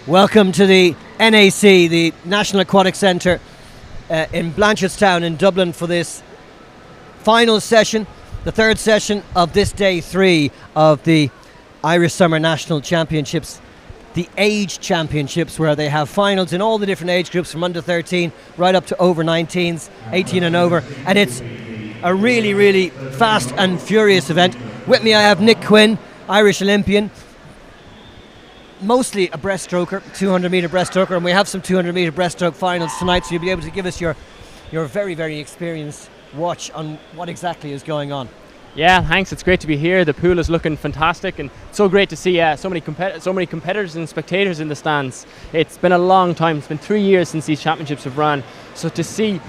Welcome to the NAC, the National Aquatic Centre in Blanchardstown in Dublin for this final session, the third session of this day 3 of the Irish Summer National Championships, the age championships, where they have finals in all the different age groups from under 13 right up to over 19s, 18 and over, and it's a really, really fast and furious event. With me I have Nick Quinn, Irish Olympian, mostly a breaststroker, 200 metre breaststroker, and we have some 200 metre breaststroke finals tonight, so you'll be able to give us your very, very experienced watch on what exactly is going on. Yeah, thanks. It's great to be here. The pool is looking fantastic, and it's so great to see so many competitors and spectators in the stands. It's been a long time. It's been 3 years since these championships have run. So to see,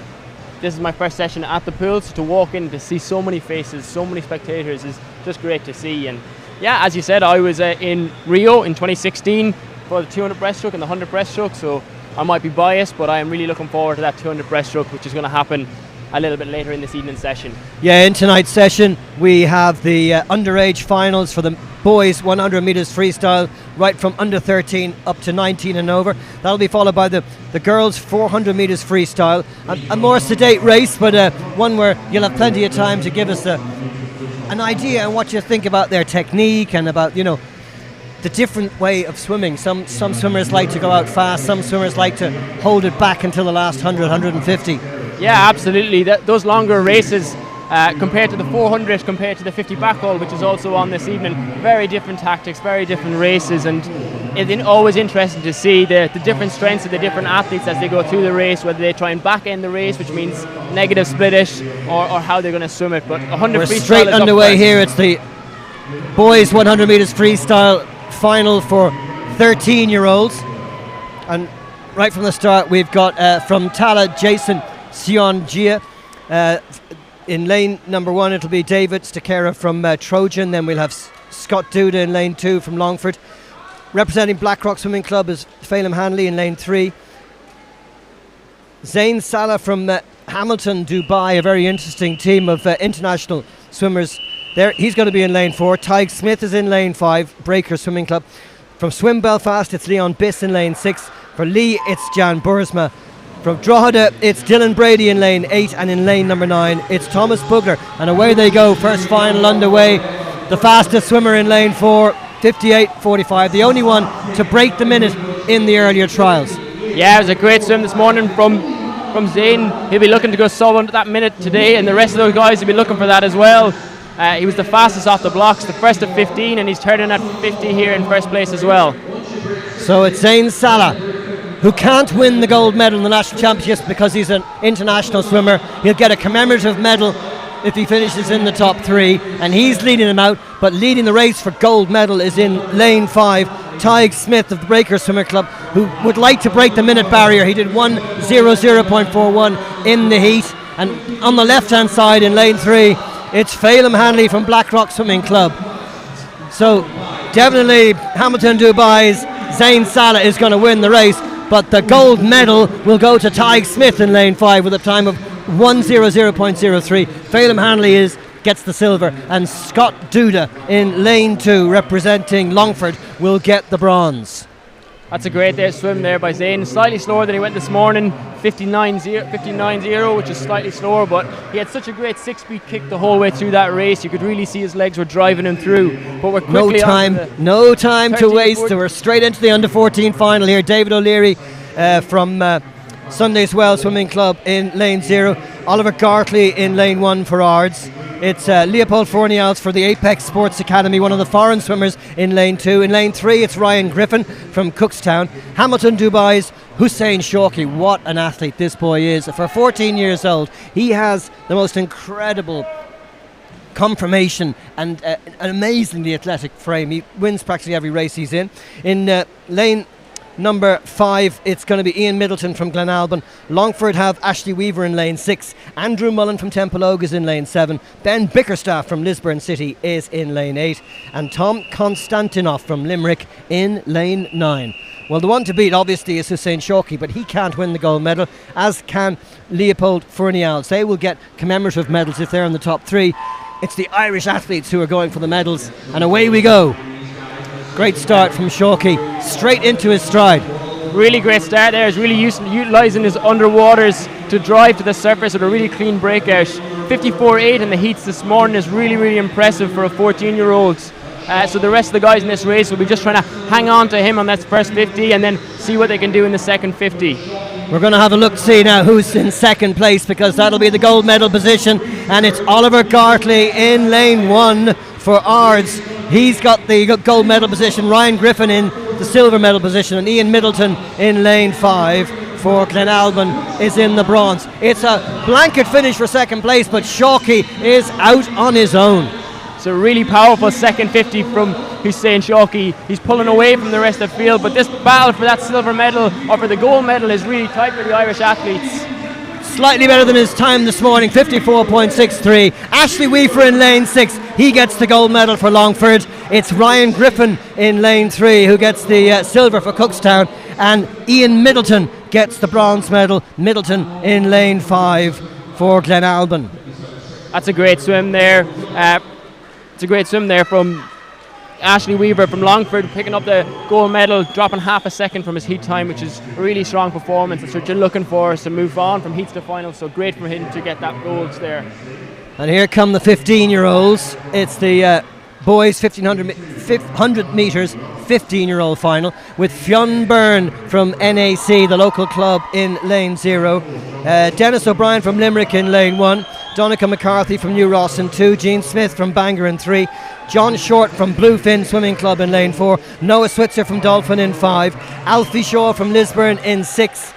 this is my first session at the pool, so to walk in to see so many faces, so many spectators is just great to see. And yeah, as you said, I was in Rio in 2016 for the 200 breaststroke and the 100 breaststroke, so I might be biased, but I am really looking forward to that 200 breaststroke, which is going to happen a little bit later in this evening session. Yeah, in tonight's session we have the underage finals for the boys 100 metres freestyle, right from under 13 up to 19 and over. That'll be followed by the girls 400 metres freestyle, a more sedate race, but one where you'll have plenty of time to give us an idea on what you think about their technique and about, you know, the different way of swimming. Some swimmers like to go out fast, some swimmers like to hold it back until the last 100, 150. Yeah, absolutely. Those longer races compared to the 400, compared to the 50 backhaul, which is also on this evening, very different tactics, very different races, and it's always interesting to see the different strengths of the different athletes as they go through the race, whether they try and back end the race, which means negative splitish, or how they're going to swim it. But 100 we're freestyle straight is underway here. It's the boys 100 metres freestyle final for 13-year-olds, and right from the start we've got from Tala Jason Siongia. In lane number 1 it'll be David Stakera from Trojan, then we'll have Scott Duda in lane 2 from Longford. Representing Blackrock Swimming Club is Phelim Hanley in lane 3. Zain Salah from Hamilton, Dubai, a very interesting team of international swimmers there. He's going to be in lane 4. Tig Smith is in lane 5, Breaker Swimming Club. From Swim Belfast it's Leon Biss in lane 6. For Lee it's Jan Bursma. From Drogheda it's Dylan Brady in lane 8, and in lane number 9 it's Thomas Bugler, and away they go. First final underway. The fastest swimmer in lane 4, 58.45, the only one to break the minute in the earlier trials. Yeah, it was a great swim this morning from Zain. He'll be looking to go sub under that minute today, and the rest of those guys will be looking for that as well. He was the fastest off the blocks, the first of 15, and he's turning at 50 here in first place as well. So it's Zain Salah, who can't win the gold medal in the national championships because he's an international swimmer. He'll get a commemorative medal if he finishes in the top 3, and he's leading them out, but leading the race for gold medal is in lane 5 Tig Smith of the Breaker Swimmer Club, who would like to break the minute barrier. He did 1:00.41 in the heat. And on the left hand side in lane 3 it's Phelim Hanley from Blackrock Swimming Club. So definitely Hamilton Dubai's Zain Salah is going to win the race, but the gold medal will go to Tig Smith in lane 5 with a time of 1:00.03. Phelim Hanley gets the silver, and Scott Duda in lane 2 representing Longford will get the bronze. That's a great swim there by Zain. Slightly slower than he went this morning, 59.0, which is slightly slower, but he had such a great 6-speed kick the whole way through that race. You could really see his legs were driving him through. But we're quickly no time to waste. So we're straight into the under 14 final here. David O'Leary from Sunday's Well Swimming Club in lane 0. Oliver Gartley in lane 1 for Ards. It's Leopold Fornials for the Apex Sports Academy, one of the foreign swimmers in lane 2. In lane 3 it's Ryan Griffin from Cookstown. Hamilton Dubai's Hussein Shawki. What an athlete this boy is. For 14 years old, he has the most incredible conformation and an amazingly athletic frame. He wins practically every race he's in. In lane number 5 it's going to be Ian Middleton from Glenalbyn. Longford have Ashley Weaver in lane 6. Andrew Mullen from Templeogue is in lane 7. Ben Bickerstaff from Lisburn City is in lane 8, and Tom Konstantinov from Limerick in lane 9. Well, the one to beat obviously is Hussein Shawki, but he can't win the gold medal, as can Leopold Fornials. They will get commemorative medals if they're in the top 3. It's the Irish athletes who are going for the medals, and away we go. Great start from Shawkey, straight into his stride. Really great start there. He's really utilising his underwaters to drive to the surface with a really clean breakout. 54.8 in the heats this morning is really, really impressive for a 14-year-old. So the rest of the guys in this race will be just trying to hang on to him on that first 50 and then see what they can do in the second 50. We're going to have a look to see now who's in second place, because that'll be the gold medal position, and it's Oliver Gartley in lane 1 for Ards. He's got the gold medal position, Ryan Griffin in the silver medal position, and Ian Middleton in lane 5 for Glenalbyn is in the bronze. It's a blanket finish for second place, but Shawkey is out on his own. It's a really powerful second 50 from Hussein Shawkey. He's pulling away from the rest of the field, but this battle for that silver medal or for the gold medal is really tight for the Irish athletes. Slightly better than his time this morning, 54.63. Ashley Weaver in lane 6, he gets the gold medal for Longford. It's Ryan Griffin in lane 3 who gets the silver for Cookstown, and Ian Middleton gets the bronze medal. Middleton in lane 5 for Glenalbyn. That's a great swim there. It's a great swim there from Ashley Weaver from Longford, picking up the gold medal, dropping half a second from his heat time, which is a really strong performance. That's what you're looking for, is to move on from heats to finals. So great for him to get that gold there. And here come the 15-year-olds. It's the boys 100 metres 15-year-old final with Fionn Byrne from NAC, the local club, in lane 0. Dennis O'Brien from Limerick in lane 1. Donica McCarthy from New Ross in 2. Gene Smith from Bangor in 3. John Short from Bluefin Swimming Club in lane 4. Noah Switzer from Dolphin in 5. Alfie Shaw from Lisburn in 6.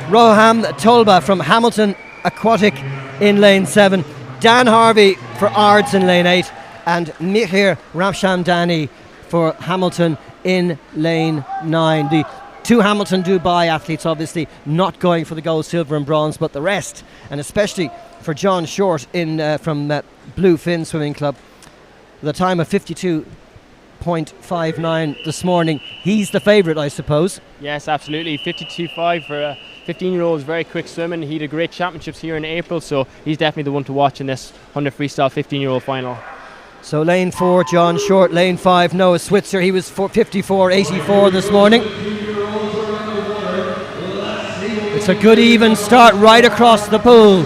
Roham Tolba from Hamilton Aquatic in lane 7. Dan Harvey for Ards in lane 8. And Mihir Ramshamdani for Hamilton in lane 9. The two Hamilton Dubai athletes obviously not going for the gold, silver and bronze, but the rest, and especially for John Short in from Bluefin Swimming Club, the time of 52.59 this morning. He's the favourite, I suppose. Yes, absolutely. 52.5 for a 15-year-old is very quick swimming. He had great championships here in April, so he's definitely the one to watch in this 100 freestyle 15-year-old final. So lane 4, John Short. Lane 5, Noah Switzer. He was 54.84 this morning. It's a good even start right across the pool.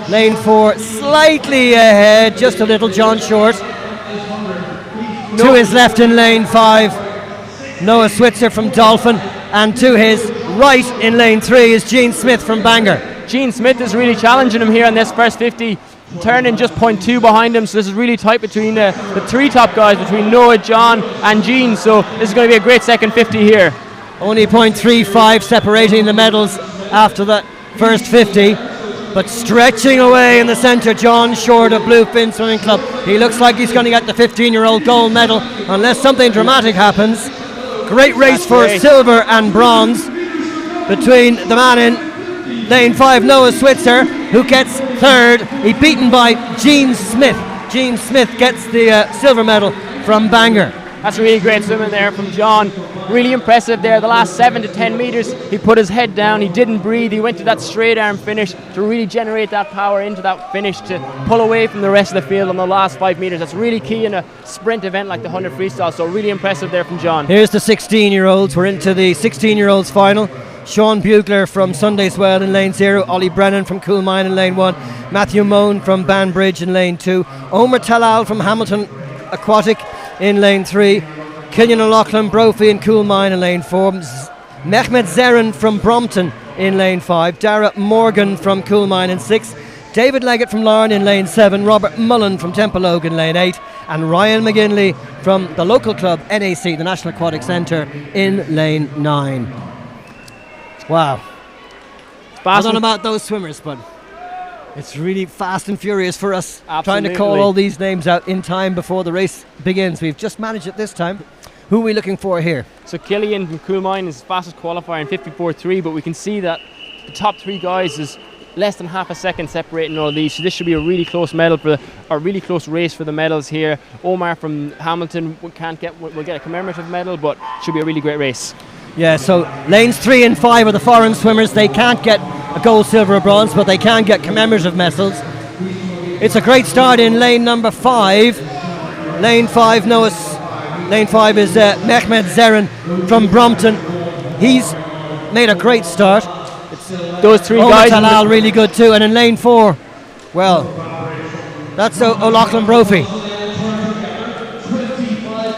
Lane 4 slightly ahead, just a little, John Short. To his left in lane 5, Noah Switzer from Dolphin. And to his right in lane 3 is Gene Smith from Bangor. Gene Smith is really challenging him here on this first 50. Turning just 0.2 behind him, so this is really tight between the three top guys, between Noah, John and Gene, so this is going to be a great second 50 here. Only 0.35 separating the medals after that first 50, but stretching away in the centre, John Short of Bluefin Swimming Club. He looks like he's going to get the 15-year-old gold medal unless something dramatic happens. Great race for silver and bronze between the man in lane 5, Noah Switzer, who gets third. He's beaten by Gene Smith. Gene Smith gets the silver medal from Bangor. That's really great swimming there from John. Really impressive there. The last 7 to 10 metres, he put his head down, he didn't breathe, he went to that straight arm finish to really generate that power into that finish to pull away from the rest of the field on the last 5 metres. That's really key in a sprint event like the 100 freestyle, so really impressive there from John. Here's the 16-year-olds. We're into the 16-year-olds final. Sean Bugler from Sundayswell in lane 0, Ollie Brennan from Coolmine in lane 1, Matthew Moan from Banbridge in lane 2, Omer Talal from Hamilton Aquatic in lane 3, Killian O'Loughlin Brophy in Coolmine in lane 4, Mehmet Zerin from Brompton in lane 5, Dara Morgan from Coolmine in 6, David Leggett from Larne in lane 7, Robert Mullen from Templeogue in lane 8, and Ryan McGinley from the local club NAC, the National Aquatic Centre, in lane 9. Wow. I don't know about those swimmers, but it's really fast and furious for us. Absolutely. Trying to call all these names out in time before the race begins. We've just managed it this time. Who are we looking for here? So Killian from Coolmine is fastest qualifier in 54.3, but we can see that the top 3 guys is less than half a second separating all of these. So this should be a really close medal a really close race for the medals here. Omar from Hamilton will get a commemorative medal, but should be a really great race. Yeah, so lanes 3 and 5 are the foreign swimmers. They can't get a gold, silver or bronze, but they can get commemorative medals. It's a great start in lane number 5. Lane 5, Noah Lane 5 is Mehmet Zeren from Brompton. He's made a great start. Those three guys. Talal really good too. And in lane 4, well, that's O'Loughlin Brophy.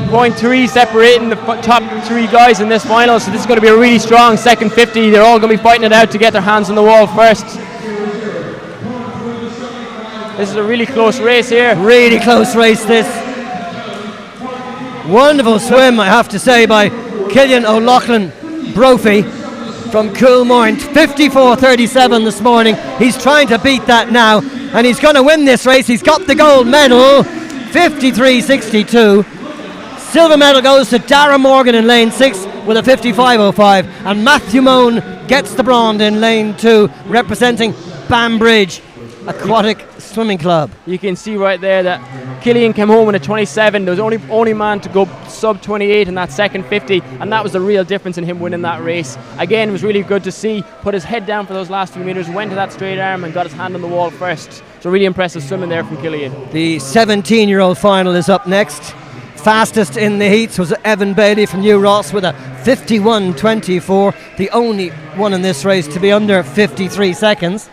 0.3 separating the top 3 guys in this final, so this is going to be a really strong second 50. They're all going to be fighting it out to get their hands on the wall first. This is a really close race here. Really close race this. Wonderful swim, I have to say, by Cillian O'Loughlin Brophy from Coolmore. 54.37 this morning. He's trying to beat that now, and he's going to win this race. He's got the gold medal, 53.62. Silver medal goes to Dara Morgan in lane 6 with a 55.05, and Matthew Moan gets the bronze in lane 2, representing Banbridge Aquatic Swimming Club. You can see right there that Cillian came home in a 27. There was only man to go sub 28 in that second 50, and that was the real difference in him winning that race. Again, it was really good to see. Put his head down for those last few metres, went to that straight arm and got his hand on the wall first. So really impressive swimming there from Cillian. The 17-year-old final is up next. Fastest in the heats was Evan Bailey from New Ross with a 51.24, the only one in this race to be under 53 seconds.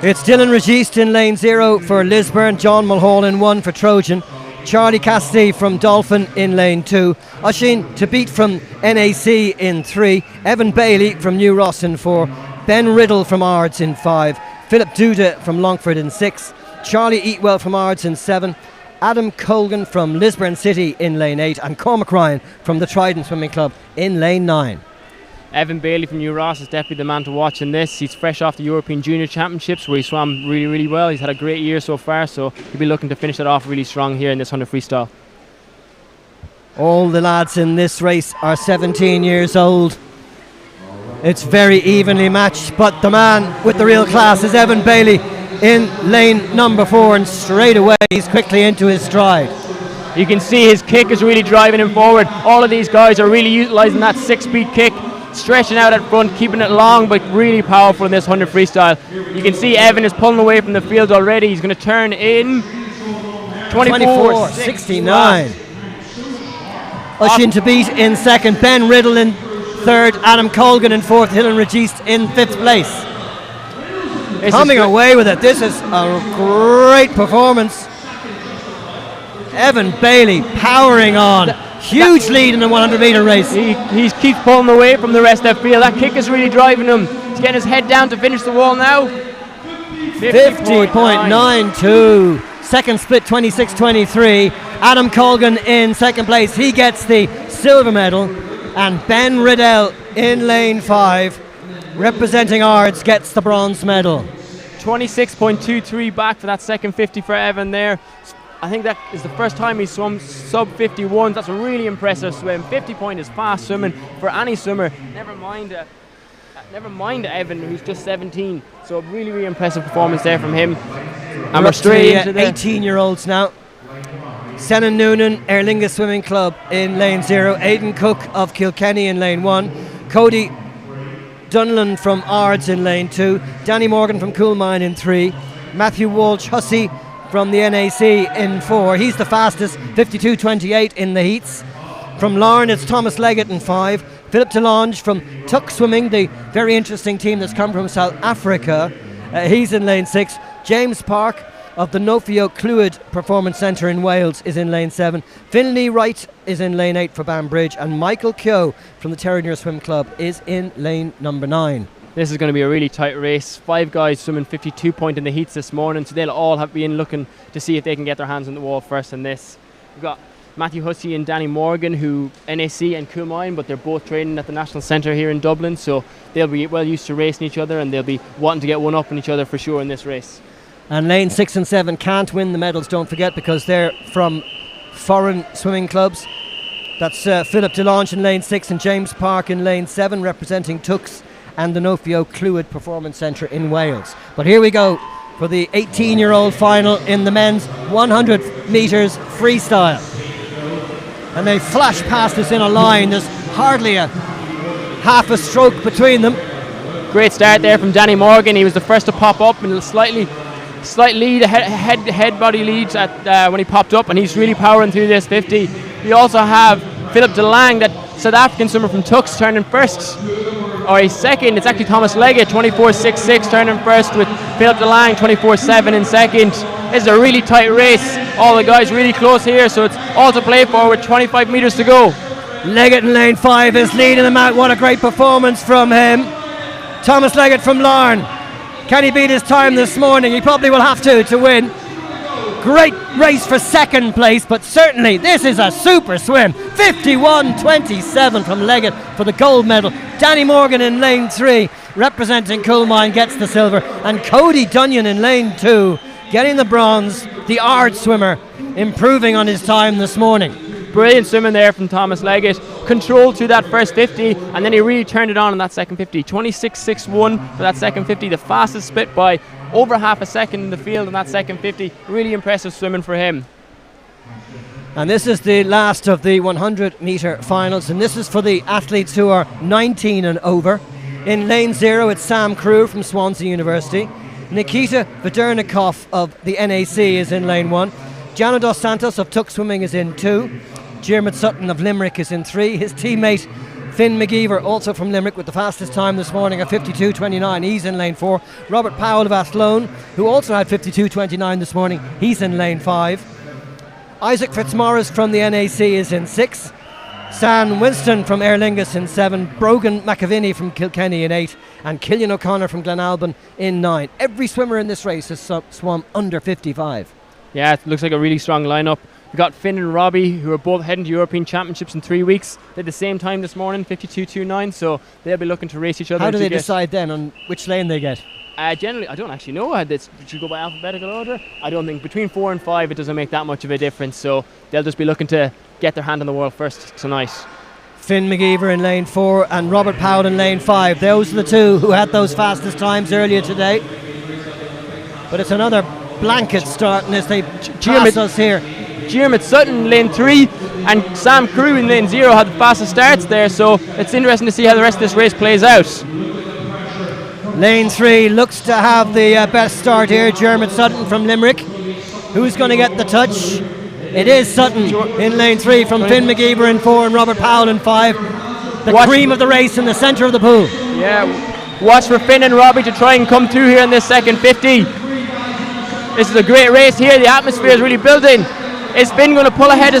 It's Dylan Registe in lane 0 for Lisburn, John Mulhall in 1 for Trojan, Charlie Cassidy from Dolphin in lane 2, Oisin to beat from NAC in 3, Evan Bailey from New Ross in 4, Ben Riddle from Ards in 5, Philip Duda from Longford in 6, Charlie Eatwell from Ards in 7, Adam Colgan from Lisburn City in lane 8, and Cormac Ryan from the Trident Swimming Club in lane 9. Evan Bailey from New Ross is definitely the man to watch in this. He's fresh off the European Junior Championships where he swam really, really well. He's had a great year so far, so he'll be looking to finish it off really strong here in this 100 freestyle. All the lads in this race are 17 years old. It's very evenly matched, but the man with the real class is Evan Bailey in lane number 4, and straight away he's quickly into his stride. You can see his kick is really driving him forward. All of these guys are really utilising that 6-speed kick, stretching out at front, keeping it long but really powerful in this 100 freestyle. You can see Evan is pulling away from the field already. He's going to turn in 24.69. Oisin to beat in second, Ben Riddle in third, Adam Colgan in fourth, Dylan Registe in 5th place. Coming away with it. This is a great performance. Evan Bailey powering on. Huge lead in the 100 metre race. He keeps pulling away from the rest of the field. That kick is really driving him. He's getting his head down to finish the wall now. 50.92. Second split 26.23. Adam Colgan in second place. He gets the silver medal. And Ben Riddell in lane 5, representing Ards, gets the bronze medal. 26.23 back for that second 50 for Evan there. I think that is the first time he's swum sub 51. That's a really impressive swim. 50 point is fast swimming for any swimmer. Never mind Evan, who's just 17. So really, really impressive performance there from him. And we're straight into the 18-year-olds now. Senna Noonan, Aer Lingus Swimming Club in lane 0. Aidan Cook of Kilkenny in lane 1. Cody Dunlan from Ards in lane 2. Danny Morgan from Coolmine in 3. Matthew Walsh Hussey from the NAC in 4. He's the fastest, 52.28 in the heats. From Larne, it's Thomas Leggett in 5. Philip DeLonge from Tuck Swimming, the very interesting team that's come from South Africa. He's in lane 6. James Park of the Nofio Clwyd Performance Centre in Wales is in lane 7. Finlay Wright is in lane 8 for Banbridge, and Michael Keogh from the Terranure Swim Club is in lane number 9. This is going to be a really tight race. 5 guys swimming 52 point in the heats this morning, so they'll all have been looking to see if they can get their hands on the wall first in this. We've got Matthew Hussey and Danny Morgan, who NAC and Coolmine, but they're both training at the National Centre here in Dublin, so they'll be well used to racing each other, and they'll be wanting to get one up on each other for sure in this race. And lane 6 and 7 can't win the medals, don't forget, because they're from foreign swimming clubs. That's Philip DeLonge in lane 6 and James Park in lane 7, representing Tux and the Nofio Clwyd Performance Centre in Wales. But here we go for the 18-year-old final in the men's 100 metres freestyle. And they flash past us in a line. There's hardly a half a stroke between them. Great start there from Danny Morgan. He was the first to pop up in a slight lead, head body leads at when he popped up, and he's really powering through this 50. We also have Philip DeLang, that South African swimmer from Tux, turning first. Or he's second. It's actually Thomas Leggett, 24.66, turning first, with Philip DeLang, 24.7 in second. This is a really tight race. All the guys really close here, so it's all to play for with 25 metres to go. Leggett in lane 5 is leading them out. What a great performance from him. Thomas Leggett from Larne. Can he beat his time this morning? He probably will have to win. Great race for second place, but certainly this is a super swim. 51.27 from Leggett for the gold medal. Danny Morgan in lane 3, representing Coolmine, gets the silver. And Cody Dunyan in lane 2, getting the bronze. The Ard swimmer improving on his time this morning. Brilliant swimming there from Thomas Leggett. Control to that first 50, and then he really turned it on in that second 50. 26.61 for that second 50, the fastest split by over half a second in the field in that second 50. Really impressive swimming for him. And this is the last of the 100 metre finals, and this is for the athletes who are 19 and over. In lane 0, it's Sam Crew from Swansea University. Nikita Vedernikov of the NAC is in lane 1. Gianna Dos Santos of Tuck Swimming is in 2. Diarmuid Sutton of Limerick is in 3. His teammate Finn McGeever, also from Limerick, with the fastest time this morning at 52.29. He's in lane 4. Robert Powell of Athlone, who also had 52.29 this morning, he's in lane 5. Isaac Fitzmaurice from the NAC is in 6. San Winston from Aer Lingus in 7. Brogan McAvinney from Kilkenny in 8. And Killian O'Connor from Glenalbyn in 9. Every swimmer in this race has swum under 55. Yeah, it looks like a really strong lineup. We've got Finn and Robbie, who are both heading to European Championships in 3 weeks. They had the same time this morning, 52.29, so they'll be looking to race each other. How do they decide then on which lane they get? Generally, I don't actually know. Should you go by alphabetical order? I don't think. Between 4 and 5, it doesn't make that much of a difference, so they'll just be looking to get their hand on the world first tonight. Finn McGeever in lane 4 and Robert Powell in lane 5. Those are the two who had those fastest times earlier today. But it's another blanket starting as they pass us here. Diarmuid Sutton in lane 3 and Sam Crew in lane 0 had the fastest starts there, so it's interesting to see how the rest of this race plays out. Lane 3 looks to have the best start here. Diarmuid Sutton from Limerick. Who's going to get the touch? It is Sutton in lane 3 from Finn McGeever in 4 and Robert Powell in 5. The cream of the race in the centre of the pool. Yeah, watch for Finn and Robbie to try and come through here in this second 50. This is a great race here. The atmosphere is really building. Is Finn going to pull ahead of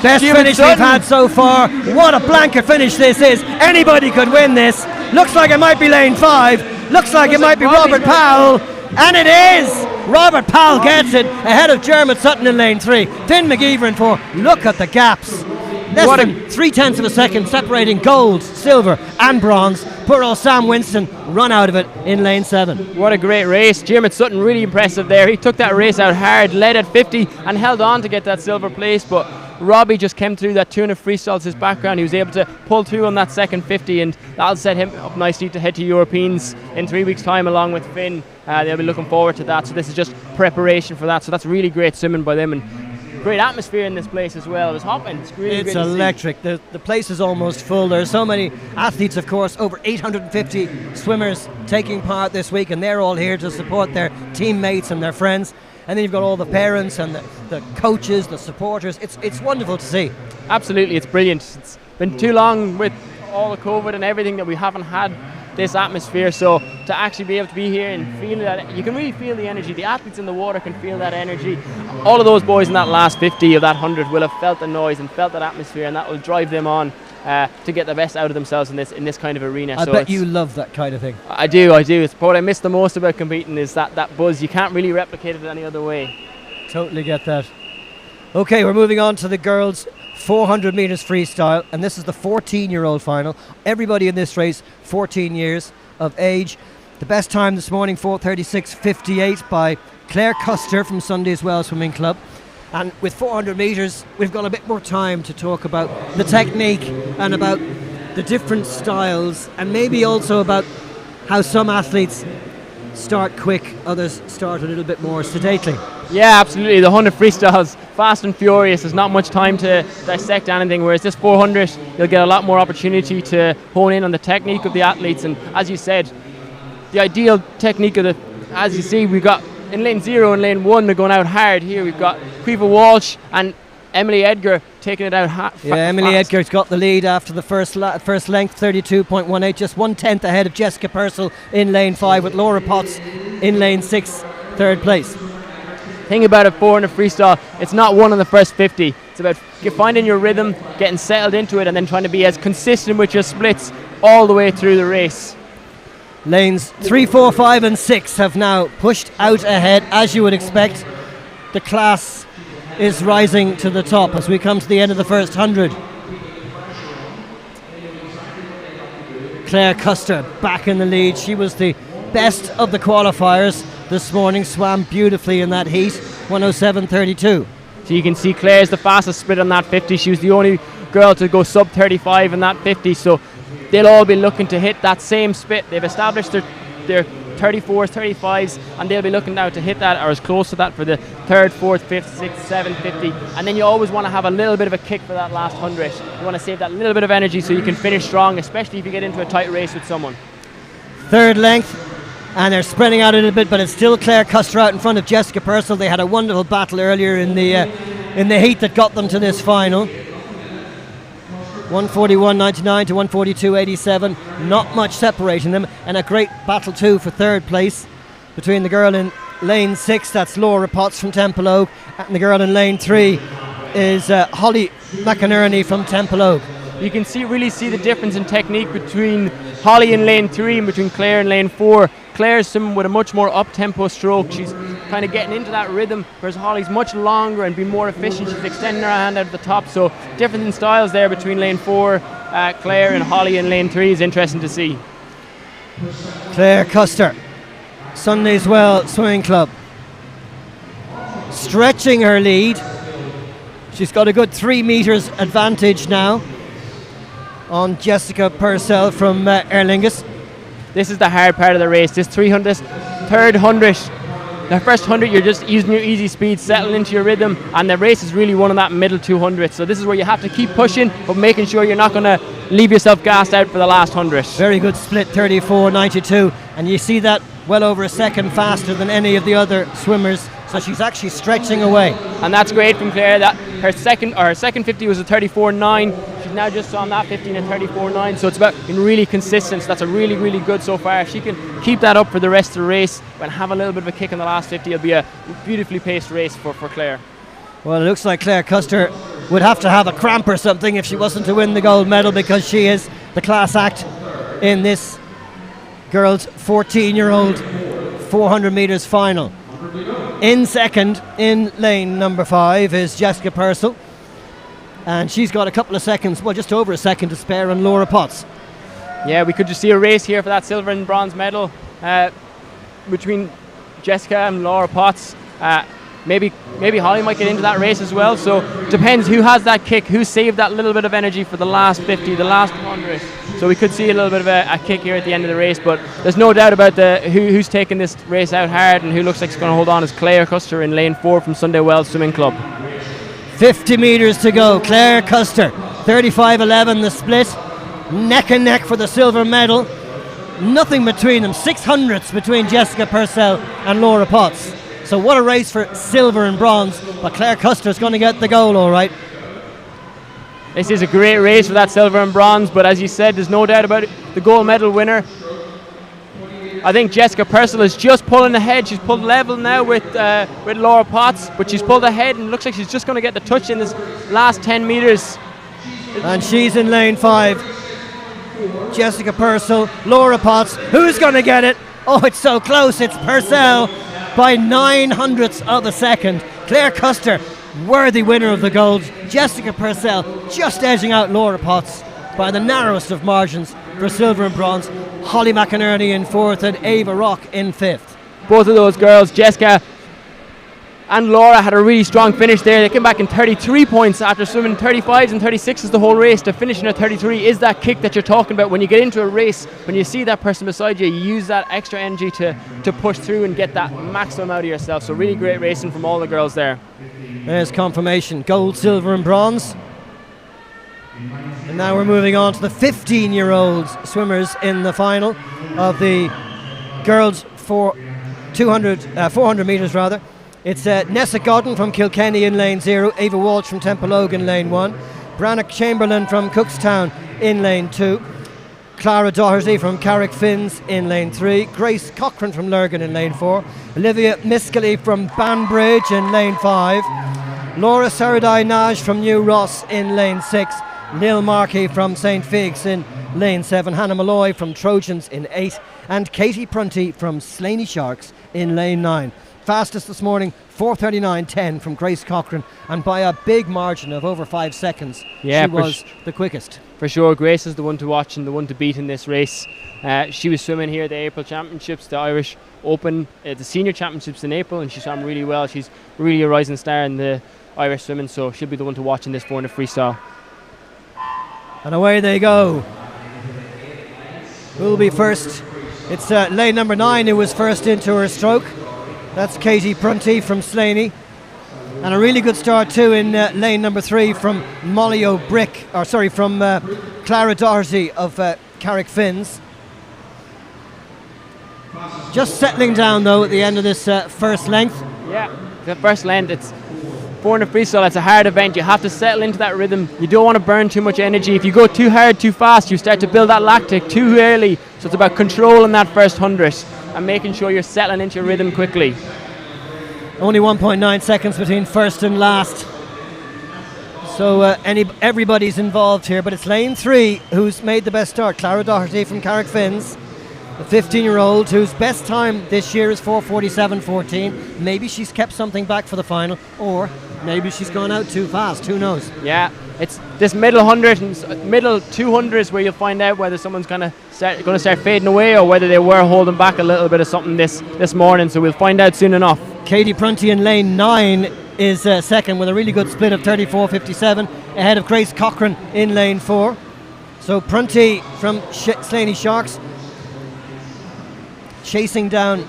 best finish we've had so far? What a blanket finish this is. Anybody could win this. Looks like it might be lane 5. Looks like it might be Robert Powell. And it is! Robert Powell gets it ahead of Diarmuid Sutton in lane 3. Finn McGeever in 4. Look at the gaps. Less than 0.3 of a second separating gold, silver and bronze. Poor old Sam Winston run out of it in lane 7. What a great race. Diarmuid Sutton really impressive there. He took that race out hard, led at 50 and held on to get that silver place, but Robbie just came through that 200 freestyles his background. He was able to pull through on that second 50, and that'll set him up nicely to head to Europeans in 3 weeks' time along with Finn. They'll be looking forward to that, so this is just preparation for that. So that's really great swimming by them, and great atmosphere in this place as well. It was hopping. It's really great electric. The place is almost full. There's so many athletes, of course, over 850 swimmers taking part this week, and they're all here to support their teammates and their friends. And then you've got all the parents and the coaches, the supporters. It's wonderful to see. Absolutely, it's brilliant. It's been too long with all the COVID and everything that we haven't had this atmosphere, so to actually be able to be here and feel that, you can really feel the energy. The athletes in the water can feel that energy. All of those boys in that last 50 of that 100 will have felt the noise and felt that atmosphere, and that will drive them on to get the best out of themselves in this kind of arena. I bet you love that kind of thing. I do. It's what I miss the most about competing, is that buzz. You can't really replicate it any other way. Totally get that. Okay, we're moving on to the girls' 400 metres freestyle, and this is the 14-year-old final. Everybody in this race 14 years of age. The best time this morning, 4:36.58 by Claire Custer from Sunday's Well Swimming Club. And with 400 metres, we've got a bit more time to talk about the technique and about the different styles, and maybe also about how some athletes start quick, others start a little bit more sedately. Yeah, absolutely. The 100 freestyles, fast and furious. There's not much time to dissect anything, whereas this 400, you'll get a lot more opportunity to hone in on the technique of the athletes. And as you said, the ideal technique of we've got in lane 0 and lane 1, they're going out hard here. We've got Quiva Walsh and Emily Edgar taking it out Emily Edgar's got the lead after the first length, 32.18, just 1/10 ahead of Jessica Purcell in lane 5, with Laura Potts in lane 6, third place. Thing about a 400 freestyle, it's not one on the first 50. It's about finding your rhythm, getting settled into it, and then trying to be as consistent with your splits all the way through the race. Lanes 3, 4, 5 and 6 have now pushed out ahead, as you would expect. The class is rising to the top as we come to the end of the first 100. Claire Custer back in the lead. She was the best of the qualifiers this morning, swam beautifully in that heat, 107.32. So you can see Claire's the fastest split on that 50. She was the only girl to go sub 35 in that 50, so they'll all be looking to hit that same split. They've established their 34s, 35s, and they'll be looking now to hit that or as close to that for the 3rd, 4th, 5th, 6th, 7th, 50. And then you always want to have a little bit of a kick for that last 100. You want to save that little bit of energy so you can finish strong, especially if you get into a tight race with someone. Third length, and they're spreading out a little bit, but it's still Claire Custer out in front of Jessica Purcell. They had a wonderful battle earlier in the heat that got them to this final. 141.99 to 142.87, not much separating them, and a great battle too for third place between the girl in lane 6, that's Laura Potts from Temple Oak, and the girl in lane 3 is Holly McInerney from Temple Oak. You can really see the difference in technique between Holly in lane 3 and between Claire in lane 4. Claire's swimming with a much more up-tempo stroke. She's kind of getting into that rhythm, whereas Holly's much longer and being more efficient. She's extending her hand out at the top, so different in styles there between lane 4, Claire, and Holly in lane 3 is interesting to see. Claire Custer, Sunday's Well Swimming Club, stretching her lead. She's got a good 3 metres advantage now on Jessica Purcell from Aer Lingus. This is the hard part of the race. This 300, third 100, the first 100 you're just using your easy speed, settling into your rhythm, and the race is really one of that middle 200. So this is where you have to keep pushing, but making sure you're not going to leave yourself gassed out for the last 100. Very good split, 34.92, and you see that well over a second faster than any of the other swimmers. So she's actually stretching away, and that's great from Claire. That her second 50 was a 34.9. She's now just on that 50 and a 34.9. So it's about being really consistent. So that's a really, really good so far. If she can keep that up for the rest of the race and have a little bit of a kick in the last 50, it'll be a beautifully paced race for Claire. Well, it looks like Claire Custer would have to have a cramp or something if she wasn't to win the gold medal, because she is the class act in this girls' 14-year-old 400 metres final. In second, in lane number 5, is Jessica Purcell, and she's got a couple of seconds, well, just over a second to spare on Laura Potts. Yeah, we could just see a race here for that silver and bronze medal between Jessica and Laura Potts. Maybe Holly might get into that race as well, so depends who has that kick, who saved that little bit of energy for the last 50, the last 100. So we could see a little bit of a kick here at the end of the race, but there's no doubt about who's taking this race out hard and who looks like it's going to hold on is Claire Custer in lane 4 from Sunday Wells Swimming Club. 50 metres to go. Claire Custer, 35.11 the split, neck and neck for the silver medal. Nothing between them, 600ths between Jessica Purcell and Laura Potts. So what a race for silver and bronze, but Claire Custer's going to get the goal all right. This is a great race for that silver and bronze, but as you said, there's no doubt about it, the gold medal winner. I think Jessica Purcell is just pulling ahead. She's pulled level now with Laura Potts, but she's pulled ahead and looks like she's just going to get the touch in this last 10 metres. And she's in lane 5. Jessica Purcell, Laura Potts, who's going to get it? Oh, it's so close, it's Purcell by 900ths of a second. Claire Custer, worthy winner of the gold. Jessica Purcell just edging out Laura Potts by the narrowest of margins for silver and bronze. Holly McInerney in 4th and Ava Rock in 5th. Both of those girls, Jessica and Laura, had a really strong finish there. They came back in 33 points after swimming 35s and 36s the whole race. To finish in a 33 is that kick that you're talking about. When you get into a race, when you see that person beside you, you use that extra energy to push through and get that maximum out of yourself. So really great racing from all the girls there. There's confirmation, gold, silver and bronze. And now we're moving on to the 15-year-old swimmers in the final of the girls 400 metres rather. It's Nessa Godden from Kilkenny in lane 0, Ava Walsh from Templeogue in lane 1, Brannock Chamberlain from Cookstown in lane 2, Clara Doherty from Carrickfins in lane 3, Grace Cochran from Lurgan in lane 4, Olivia Miskelly from Banbridge in lane 5, Laura Saradai Naj from New Ross in lane 6, Neil Markey from St. Figs in lane 7, Hannah Malloy from Trojans in 8, and Katie Prunty from Slaney Sharks in lane 9. Fastest this morning, 4:39.10 from Grace Cochran, and by a big margin of over 5 seconds, she was the quickest. For sure, Grace is the one to watch and the one to beat in this race. She was swimming here at the April Championships, the Irish Open, the Senior Championships in April, and she swam really well. She's really a rising star in the Irish swimming, so she'll be the one to watch in this 400 freestyle. And away they go. Who'll be first? It's lane number 9 who was first into her stroke. That's Katie Prunty from Slaney. And a really good start too in lane number 3 from Molly O'Brick, from Clara Doherty of Carrickfins. Just settling down though at the end of this first length. Yeah, the first length, it's 400 freestyle, it's a hard event. You have to settle into that rhythm. You don't want to burn too much energy. If you go too hard, too fast, you start to build that lactic too early. So it's about controlling that first 100 and making sure you're settling into your rhythm quickly. Only 1.9 seconds between first and last. So everybody's involved here, but it's lane 3 who's made the best start. Clara Doherty from Carrickfins, a 15-year-old whose best time this year is 4:47.14. Maybe she's kept something back for the final, or maybe she's gone out too fast. Who knows? Yeah, it's this middle 100 and middle 200s where you'll find out whether someone's going to start fading away or whether they were holding back a little bit of something this morning. So we'll find out soon enough. Katie Prunty in lane 9 is second with a really good split of 34.57 ahead of Grace Cochran in lane 4. So Prunty from Slaney Sharks chasing down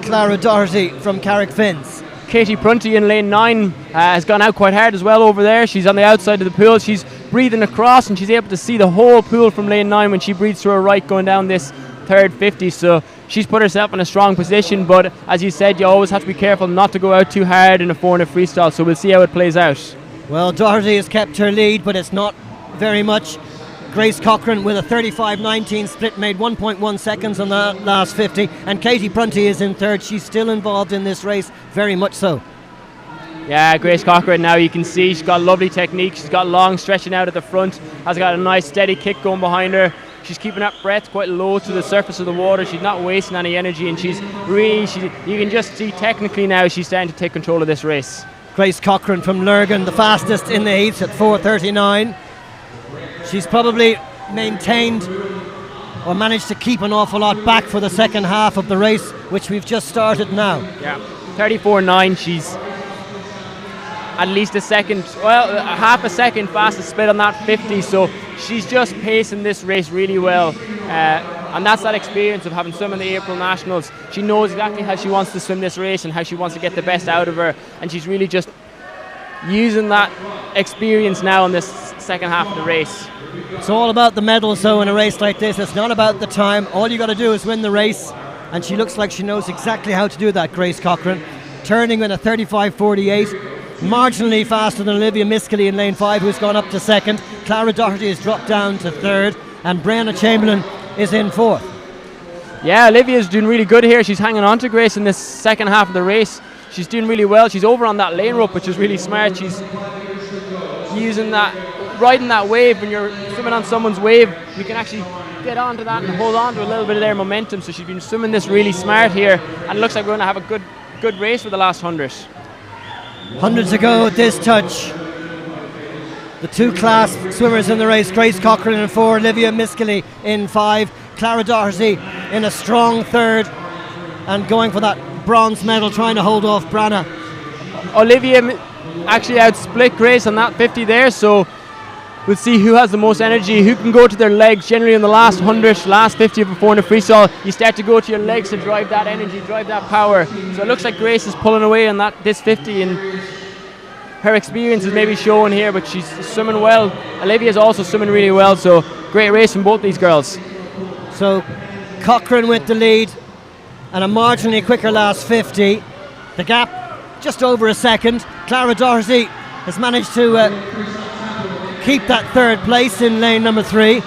Clara Doherty from Carrickfins. Katie Prunty in lane 9 has gone out quite hard as well over there. She's on the outside of the pool. She's breathing across and she's able to see the whole pool from lane 9 when she breathes to her right going down this third 50. So she's put herself in a strong position, but as you said, you always have to be careful not to go out too hard in a 400 freestyle. So we'll see how it plays out. Well, Doherty has kept her lead, but it's not very much. Grace Cochran with a 35.19 split made 1.1 seconds on the last 50, and Katie Prunty is in third. She's still involved in this race, very much so. Yeah, Grace Cochran now you can see she's got lovely technique. She's got long stretching out at the front, has got a nice steady kick going behind her. She's keeping that breath quite low to the surface of the water. She's not wasting any energy, and she's really, you can just see technically now she's starting to take control of this race. Grace Cochran from Lurgan, the fastest in the heats at 4:39. She's probably maintained or managed to keep an awful lot back for the second half of the race, which we've just started now. Yeah, 34.9. She's at least a half a second fastest split on that 50. So she's just pacing this race really well. And that's that experience of having swum in the April Nationals. She knows exactly how she wants to swim this race and how she wants to get the best out of her. And she's really just using that experience now in this second half of the race. It's all about the medals, though, in a race like this. It's not about the time. All you got to do is win the race, and she looks like she knows exactly how to do that, Grace Cochran. Turning in a 35.48, marginally faster than Olivia Miskelly in lane 5, who's gone up to second. Clara Doherty has dropped down to third, and Brianna Chamberlain is in fourth. Yeah, Olivia's doing really good here. She's hanging on to Grace in this second half of the race. She's doing really well. She's over on that lane rope, which is really smart. She's using that, riding that wave. When you're swimming on someone's wave, you can actually get onto that and hold on to a little bit of their momentum. So she's been swimming this really smart here, and it looks like we're going to have a good race for the last 100. 100 to go at this touch. The two class swimmers in the race, Grace Cochran in 4, Olivia Miskelly in 5, Clara Doherty in a strong third and going for that bronze medal, trying to hold off Branna. Olivia actually outsplit Grace on that 50 there, so we'll see who has the most energy, who can go to their legs. Generally in the last 100, last 50 of a 400 freestyle, you start to go to your legs to drive that energy, drive that power. So it looks like Grace is pulling away on this 50, and her experience is maybe showing here, but she's swimming well. Olivia's also swimming really well, so great race from both these girls. So Cochran with the lead and a marginally quicker last 50. The gap just over a second. Clara Doherty has managed to keep that third place in lane number 3,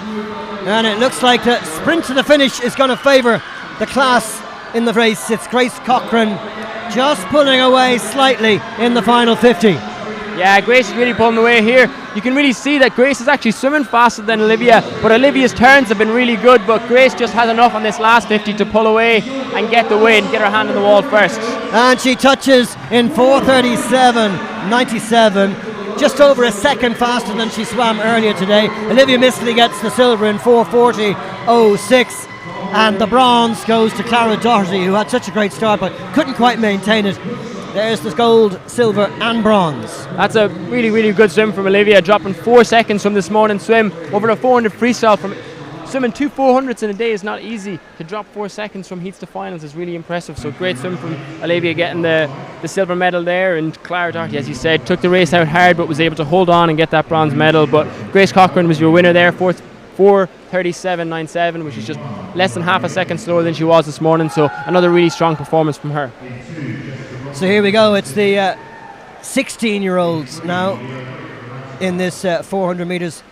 and it looks like the sprint to the finish is going to favour the class in the race. It's Grace Cochran just pulling away slightly in the final 50. Yeah, Grace is really pulling away here. You can really see that Grace is actually swimming faster than Olivia, but Olivia's turns have been really good, but Grace just has enough on this last 50 to pull away and get the win, get her hand on the wall first. And she touches in 4:37.97, just over a second faster than she swam earlier today. Olivia Mistley gets the silver in 4:40.06, and the bronze goes to Clara Doherty, who had such a great start but couldn't quite maintain it. There's the gold, silver and bronze. That's a really, really good swim from Olivia, dropping 4 seconds from this morning's swim. Over a 400 freestyle. From swimming 2 400s in a day is not easy. To drop 4 seconds from heats to finals is really impressive. So great swim from Olivia, getting the silver medal there. And Clara Doherty, as you said, took the race out hard but was able to hold on and get that bronze medal. But Grace Cochran was your winner there, 4:37.97, which is just less than half a second slower than she was this morning. So another really strong performance from her. So here we go. It's the 16-year-olds now in this 400 metres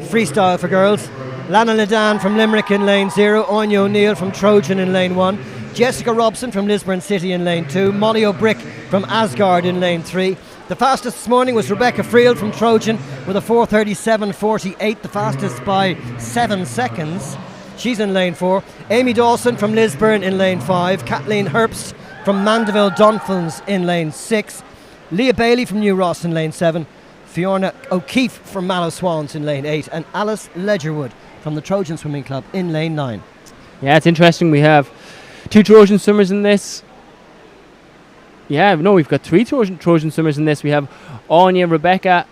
freestyle for girls. Lana Ledan from Limerick in lane 0, Anya O'Neill from Trojan in lane 1, Jessica Robson from Lisburn City in lane 2, Molly O'Brick from Asgard in lane 3. The fastest this morning was Rebecca Friel from Trojan with a 4:37.48, the fastest by 7 seconds. She's in lane 4. Amy Dawson from Lisburn in lane 5, Kathleen Herbst from Mandeville Dunfans in lane 6, Leah Bailey from New Ross in lane 7, Fiona O'Keefe from Mallow Swans in lane 8, and Alice Ledgerwood from the Trojan Swimming Club in lane 9. Yeah, it's interesting. We have 2 Trojan swimmers in this. Yeah, no, we've got 3 Trojan swimmers in this. We have Anya, Rebecca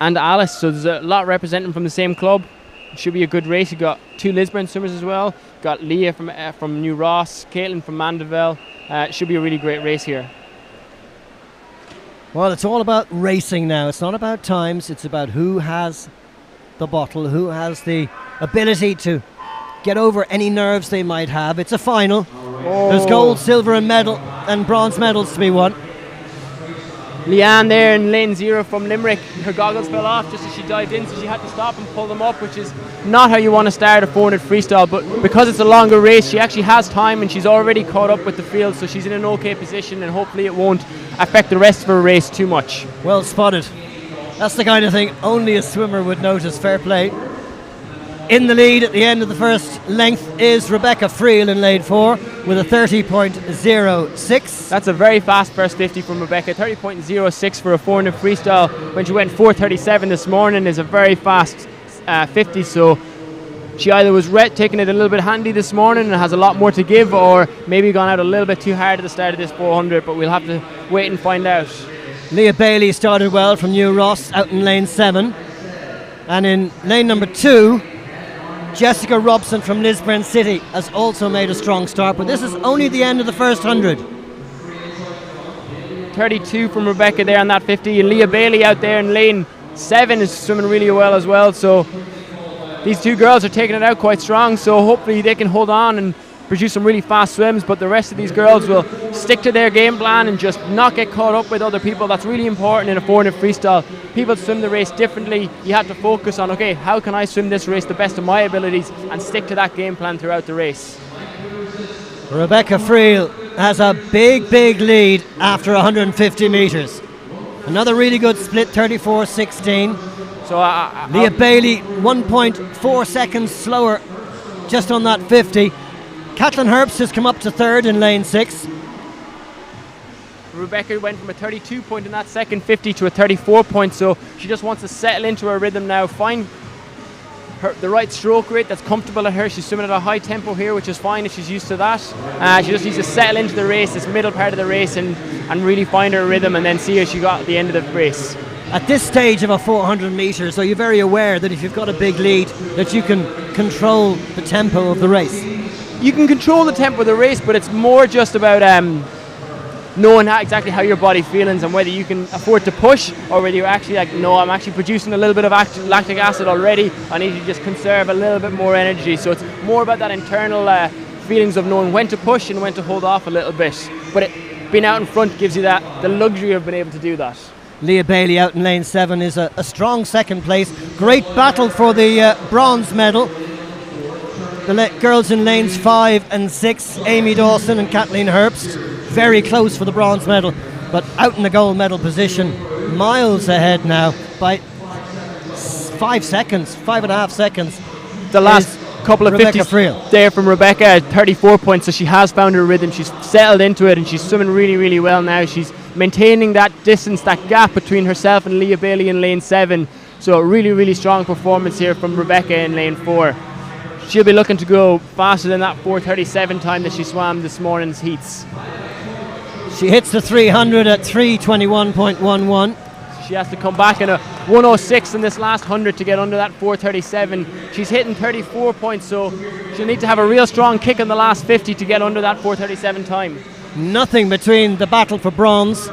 and Alice, so there's a lot representing from the same club. It should be a good race. You've got 2 Lisburn swimmers as well. Got Leah from New Ross, Caitlin from Mandeville. It should be a really great race here. Well, it's all about racing now. It's not about times. It's about who has the bottle, who has the ability to get over any nerves they might have. It's a final. There's gold, silver and medal and bronze medals to be won. Leanne there in lane 0 from Limerick. Her goggles fell off just as she dived in, so she had to stop and pull them up, which is not how you want to start a 400 freestyle. But because it's a longer race, she actually has time and she's already caught up with the field, so she's in an okay position, and hopefully it won't affect the rest of her race too much. Well spotted. That's the kind of thing only a swimmer would notice. Fair play. In the lead at the end of the first length is Rebecca Friel in lane 4 with a 30.06. That's a very fast first 50 from Rebecca. 30.06 for a 400 freestyle. When she went 4:37 this morning is a very fast 50. So she either was taking it a little bit handy this morning and has a lot more to give, or maybe gone out a little bit too hard at the start of this 400. But we'll have to wait and find out. Leah Bailey started well from New Ross out in lane 7, and in lane number 2. Jessica Robson from Lisburn City has also made a strong start, but this is only the end of the first 100. 32 from Rebecca there on that 50, and Leah Bailey out there in lane 7 is swimming really well as well. So these 2 girls are taking it out quite strong, so hopefully they can hold on and produce some really fast swims, but the rest of these girls will stick to their game plan and just not get caught up with other people. That's really important in a 400 freestyle. People swim the race differently. You have to focus on, okay, how can I swim this race the best of my abilities, and stick to that game plan throughout the race. Rebecca Friel has a big lead after 150 metres. Another really good split, 34.16. So Leah Bailey 1.4 seconds slower just on that 50. Kathleen Herbst has come up to 3rd in lane 6. Rebecca went from a 32 point in that second 50 to a 34 point, so she just wants to settle into her rhythm now, find the right stroke rate that's comfortable at her. She's swimming at a high tempo here, which is fine if she's used to that. She just needs to settle into the race, this middle part of the race, and really find her rhythm, and then see how she got at the end of the race. At this stage of a 400 metres, are you very aware that if you've got a big lead, that you can control the tempo of the race? You can control the tempo of the race, but it's more just about knowing exactly how your body feels and whether you can afford to push, or whether you're actually like, no, I'm actually producing a little bit of lactic acid already, I need to just conserve a little bit more energy. So it's more about that internal feelings of knowing when to push and when to hold off a little bit. But being out in front gives you the luxury of being able to do that. Leah Bailey out in lane 7 is a strong second place. Great battle for the bronze medal. The girls in lanes 5 and 6, Amy Dawson and Kathleen Herbst, very close for the bronze medal, but out in the gold medal position, miles ahead now by 5 seconds, 5.5 seconds. The last couple of 50s there from Rebecca at 34 points, so she has found her rhythm. She's settled into it and she's swimming really, really well now. She's maintaining that distance, that gap between herself and Leah Bailey in lane 7. So a really, really strong performance here from Rebecca in lane 4. She'll be looking to go faster than that 4:37 time that she swam this morning's heats. She hits the 300 at 3:21.11. She has to come back in a 1:06 in this last 100 to get under that 4:37. She's hitting 34 points, so she'll need to have a real strong kick in the last 50 to get under that 4:37 time. Nothing between the battle for bronze.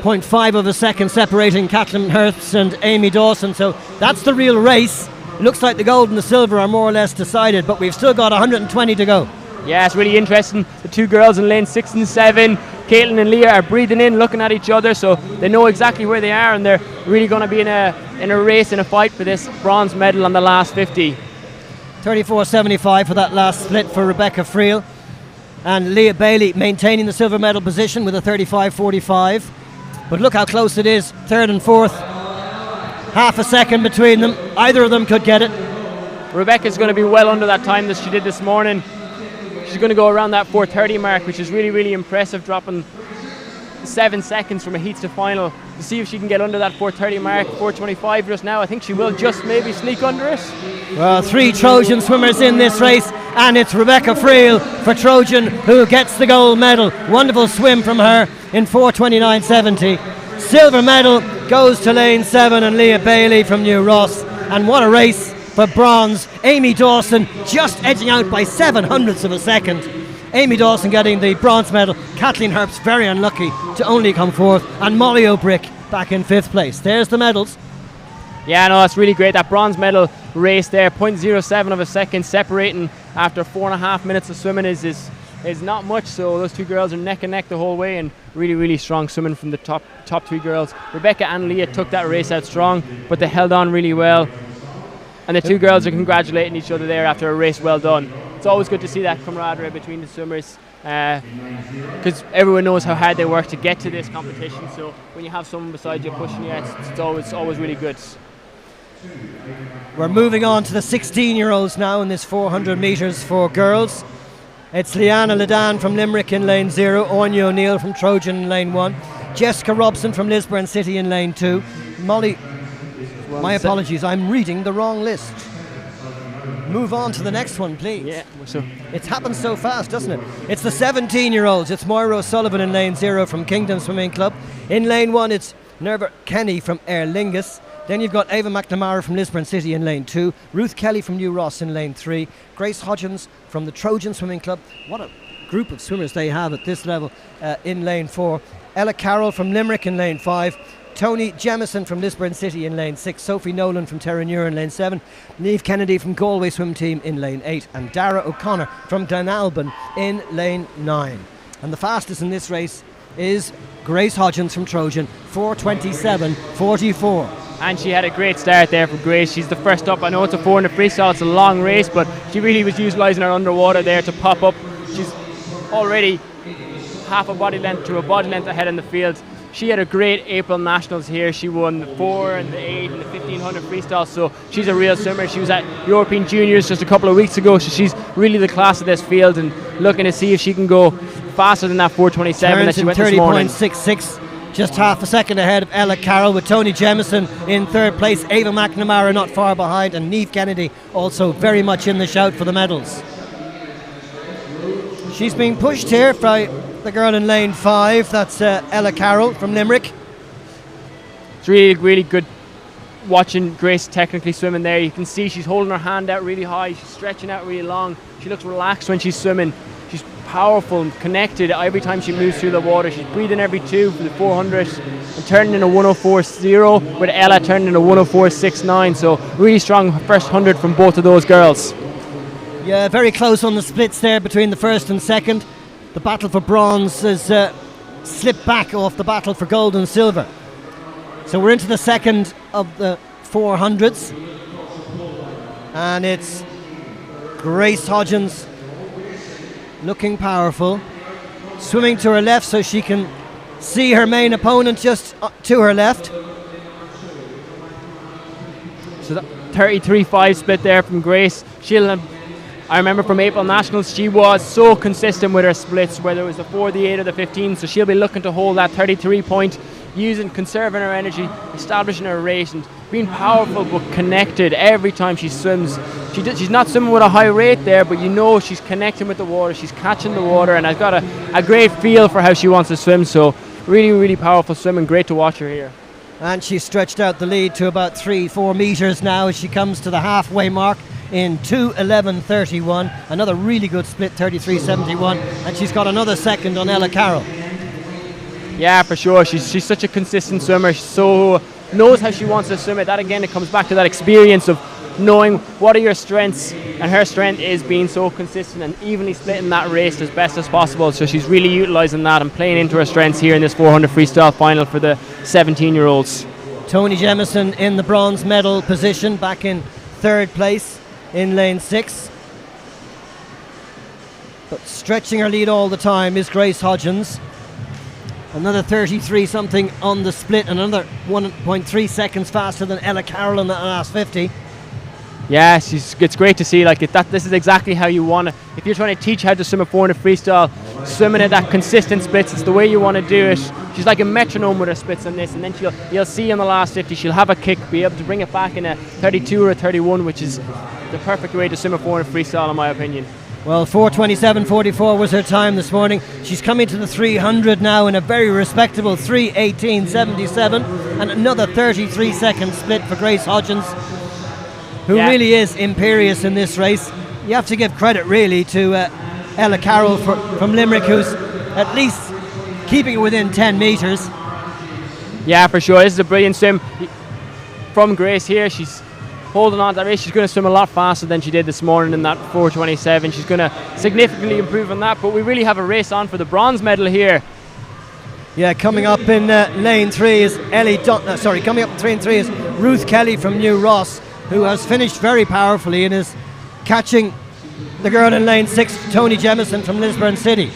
0.5 of a second separating Kathleen Herbst and Amy Dawson, so that's the real race. It looks like the gold and the silver are more or less decided, but we've still got 120 to go. Yeah, it's really interesting. The two girls in lane 6 and 7, Caitlin and Leah, are breathing in, looking at each other, so they know exactly where they are, and they're really going to be in a race, in a fight for this bronze medal on the last 50. 34.75 for that last split for Rebecca Friel. And Leah Bailey maintaining the silver medal position with a 35.45. But look how close it is, third and fourth. Half a second between them. Either of them could get it. Rebecca's going to be well under that time that she did this morning. She's going to go around that 4:30 mark, which is really, really impressive, dropping 7 seconds from a heats to final to see if she can get under that 4:30 mark. 4:25 just now. I think she will just maybe sneak under it. Well, 3 Trojan swimmers in this race, and it's Rebecca Friel for Trojan who gets the gold medal. Wonderful swim from her in 4:29.70. Silver medal goes to lane 7 and Leah Bailey from New Ross. And what a race for bronze. Amy Dawson just edging out by 0.07 of a second. Amy Dawson getting the bronze medal. Kathleen Herbst very unlucky to only come fourth. And Molly O'Brick back in 5th place. There's the medals. Yeah, no, that's really great. That bronze medal race there, 0.07 of a second separating after 4.5 minutes of swimming is not much. So those two girls are neck and neck the whole way, and really, really strong swimming from the top 3 girls. Rebecca and Leah took that race out strong, but they held on really well. And the two girls are congratulating each other there after a race well done. It's always good to see that camaraderie between the swimmers, because everyone knows how hard they work to get to this competition. So when you have someone beside you pushing you, it's always really good. We're moving on to the 16-year-olds now in this 400 metres for girls. It's Leanna Ledan from Limerick in lane 0, Anya O'Neill from Trojan in lane 1, Jessica Robson from Lisburn City in lane 2, Molly... My apologies, I'm reading the wrong list. Move on to the next one, please. Yeah, so it's happened so fast, doesn't it? It's the 17-year-olds. It's Moira O'Sullivan in lane 0 from Kingdom Swimming Club. In lane 1, it's Nerva Kenny from Aer Lingus. Then you've got Ava McNamara from Lisburn City in lane 2, Ruth Kelly from New Ross in lane 3, Grace Hodgins from the Trojan Swimming Club. What a group of swimmers they have at this level in lane 4. Ella Carroll from Limerick in lane 5. Tony Jemison from Lisburn City in lane 6, Sophie Nolan from Terranure in lane 7, Niamh Kennedy from Galway Swim Team in lane 8, and Dara O'Connor from Glenalbin in lane 9. And the fastest in this race is Grace Hodgins from Trojan, 4:27.44. And she had a great start there for Grace. She's the first up. I know it's a 400 freestyle, it's a long race, but she really was utilising her underwater there to pop up. She's already half a body length to a body length ahead in the field. She had a great April Nationals here. She won the 4 and the 8 and the 1500 freestyle, so she's a real swimmer. She was at European Juniors just a couple of weeks ago, so she's really the class of this field and looking to see if she can go faster than that 4:27 that she went this morning. 30.66, just half a second ahead of Ella Carroll, with Tony Jemison in 3rd place, Ava McNamara not far behind, and Niamh Kennedy also very much in the shout for the medals. She's being pushed here by the girl in lane 5, that's Ella Carroll from Limerick. It's really, really good watching Grace technically swimming there. You can see she's holding her hand out really high, she's stretching out really long. She looks relaxed when she's swimming. She's powerful and connected every time she moves through the water. She's breathing every 2 for the 400 and turning in a 1:04.0, with Ella turning in a 1:04.69. So really strong first 100 from both of those girls. Yeah, very close on the splits there between the first and second. the battle for bronze has slipped back off the battle for gold and silver. So we're into the second of the 400s, and it's Grace Hodgins looking powerful, swimming to her left so she can see her main opponent just to her left. So that 33-5 split there from Grace. I remember from April Nationals, she was so consistent with her splits, whether it was the 4, the 8 or the 15, so she'll be looking to hold that 33 point, conserving her energy, establishing her rate, and being powerful but connected every time she swims. She's not swimming with a high rate there, but you know she's connecting with the water, she's catching the water, and has got a great feel for how she wants to swim. So really, really powerful swimming, great to watch her here. And she's stretched out the lead to about 3-4 metres now as she comes to the halfway mark in 2:11.31. Another really good split, 33.71, and she's got another second on Ella Carroll. Yeah, for sure. She's such a consistent swimmer. She so knows how she wants to swim it. That again, it comes back to that experience of knowing what are your strengths, and her strength is being so consistent and evenly splitting that race as best as possible. So she's really utilising that and playing into her strengths here in this 400 freestyle final for the 17-year-olds. Tony Jemison in the bronze medal position, back in third place in lane 6. But stretching her lead all the time is Grace Hodgins. Another 33 something on the split, and another 1.3 seconds faster than Ella Carroll in the last 50. Yeah, it's great to see this is exactly how you want to, if you're trying to teach how to swim a 400 freestyle, swimming at that consistent splits, it's the way you want to do it. She's like a metronome with her splits on this, and then you'll see in the last 50 she'll have a kick, be able to bring it back in a 32 or a 31, which is the perfect way to swim a 400 freestyle in my opinion. Well, 4:27.44 was her time this morning. She's coming to the 300 now in a very respectable 3:18.77, and another 33 second split for Grace Hodgins, who really is imperious in this race. You have to give credit really to Ella Carroll from Limerick, who's at least keeping it within 10 metres. Yeah, for sure. This is a brilliant swim from Grace here. She's holding on to that race. She's going to swim a lot faster than she did this morning in that 4:27. She's going to significantly improve on that, but we really have a race on for the bronze medal here. Yeah, coming up in lane 3 is coming up in 3 and 3 is Ruth Kelly from New Ross, who has finished very powerfully and is catching the girl in lane 6, Tony Jemison from Lisburn City.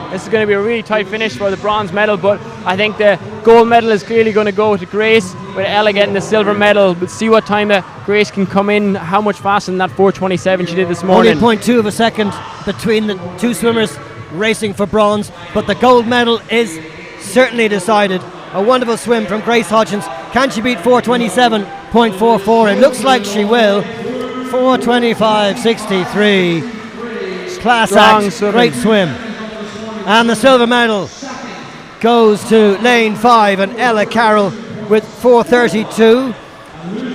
This is going to be a really tight finish for the bronze medal, but I think the gold medal is clearly going to go to Grace, with Ella getting the silver medal. But see what time that Grace can come in, how much faster than that 4:27 she did this morning. Only 0.2 of a second between the two swimmers racing for bronze, but the gold medal is certainly decided. A wonderful swim from Grace Hodgins. Can she beat 4:27.44? It looks like she will. 4:25.63. Class Strong act, swimming. great swim. And the silver medal goes to lane 5 and Ella Carroll with 4:32,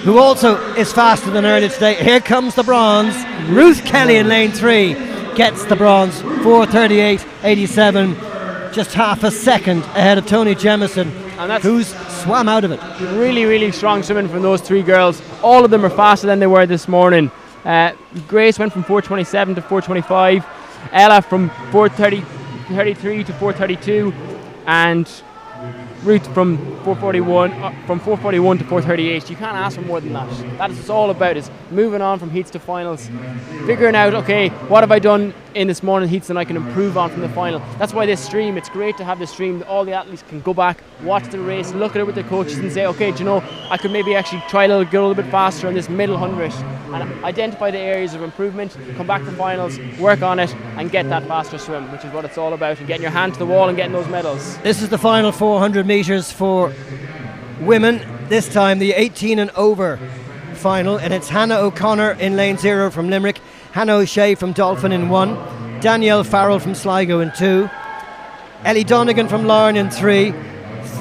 who also is faster than earlier today. Here comes the bronze. Ruth Kelly in lane 3 gets the bronze, 4:38.87, just half a second ahead of Tony Jemison, who's swam out of it. Really, really strong swimming from those three girls. All of them are faster than they were this morning. Grace went from 4:27 to 4:25, Ella from 4:33 to 4:32, and Ruth from 4:41 to 4:38. You can't ask for more than that. That is what it's all about, is moving on from heats to finals, figuring out, okay, what have I done in this morning heats and I can improve on from the final. That's why this stream, it's great to have this stream. All the athletes can go back, watch the race, look at it with their coaches and say, okay, do you know, I could maybe actually try go a little bit faster on this middle 100 and identify the areas of improvement, come back to finals, work on it and get that faster swim, which is what it's all about, and getting your hand to the wall and getting those medals. This is the final 400 metres for women, this time the 18 and over final, and it's Hannah O'Connor in lane 0 from Limerick, Hannah O'Shea from Dolphin in 1, Danielle Farrell from Sligo in 2, Ellie Donegan from Larne in 3,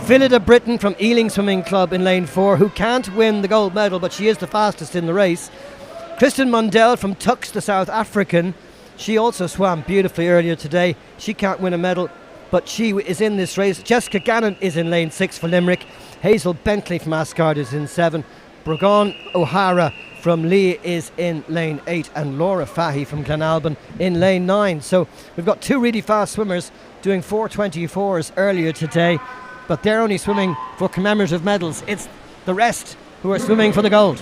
Phillida Britton from Ealing Swimming Club in lane 4, who can't win the gold medal but she is the fastest in the race, Kristen Mundell from Tux, the South African. She also swam beautifully earlier today. She can't win a medal, but she is in this race. Jessica Gannon is in lane 6 for Limerick. Hazel Bentley from Asgard is in 7. Brogan O'Hara from Lee is in lane 8 and Laura Fahy from Glenalbyn in lane 9. So we've got two really fast swimmers doing 4:24s earlier today, but they're only swimming for commemorative medals. It's the rest who are swimming for the gold.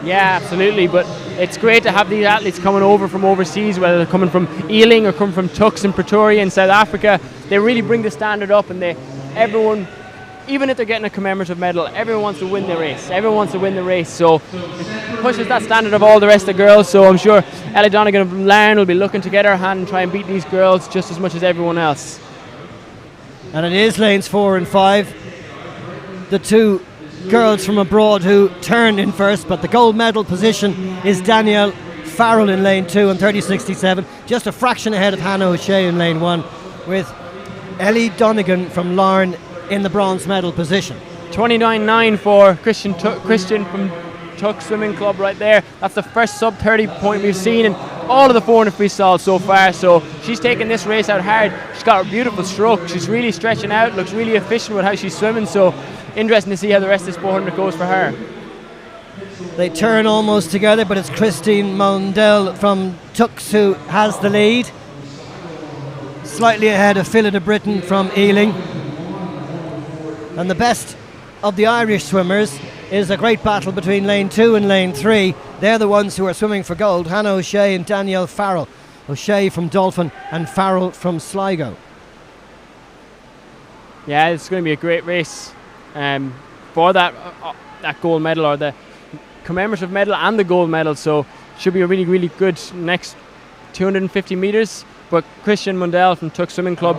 Yeah, absolutely, but it's great to have these athletes coming over from overseas, whether they're coming from Ealing or coming from Tux and Pretoria in South Africa. They really bring the standard up, and everyone, even if they're getting a commemorative medal, everyone wants to win the race. Everyone wants to win the race, so it pushes that standard of all the rest of the girls. So I'm sure Ellie Donegan from Larne will be looking to get her hand and try and beat these girls just as much as everyone else. And it is lanes 4 and 5. The two girls from abroad who turn in first, but the gold medal position is Danielle Farrell in lane 2 and 30.67, just a fraction ahead of Hannah O'Shea in lane 1, with Ellie Donegan from Larne in the bronze medal position. 29.9 for Christian from Tuck Swimming Club right there. That's the first sub 30 point we've seen in all of the 400 freestyle so far, so she's taking this race out hard. She's got a beautiful stroke, she's really stretching out, looks really efficient with how she's swimming, so interesting to see how the rest of this 400 goes for her. They turn almost together, but it's Christine Mundell from Tux who has the lead, slightly ahead of Phila de Britton from Ealing. And the best of the Irish swimmers is a great battle between lane 2 and lane 3. They're the ones who are swimming for gold, Hannah O'Shea and Danielle Farrell. O'Shea from Dolphin and Farrell from Sligo. Yeah, it's going to be a great race for that gold medal, or the commemorative medal and the gold medal, so should be a really, really good next 250 metres. But Christian Mundell from Tux Swimming Club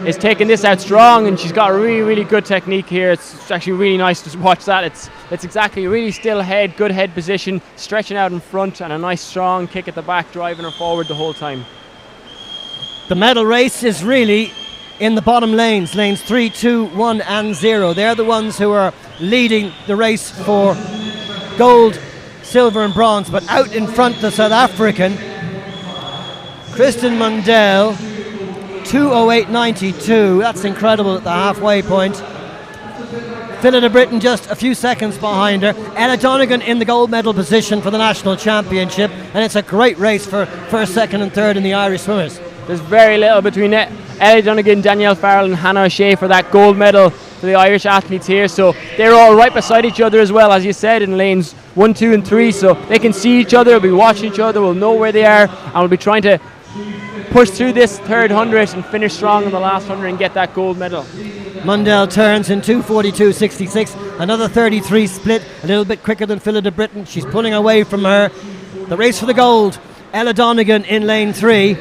is taking this out strong, and she's got a really, really good technique here. It's actually really nice to watch that. It's exactly a really still head, good head position, stretching out in front, and a nice strong kick at the back, driving her forward the whole time. The medal race is really in the bottom lanes 3, 2, 1 and 0. They're the ones who are leading the race for gold, silver and bronze, but out in front the South African Kristen Mundell, 2:08.92. That's incredible at the halfway point. Phila de Britton just a few seconds behind her. Ella Donegan in the gold medal position for the national championship, and it's a great race for first, second and third in the Irish swimmers. There's very little between Ellie Donegan, Danielle Farrell and Hannah O'Shea for that gold medal for the Irish athletes here, so they're all right beside each other as well, as you said, in lanes 1, 2 and 3, so they can see each other, we'll be watching each other, we'll know where they are, and we'll be trying to push through this third 100 and finish strong in the last 100 and get that gold medal. Mundell turns in 2:42.66, another 33 split, a little bit quicker than Phila de Britton. She's pulling away from her. The race for the gold, Ella Donegan in lane 3.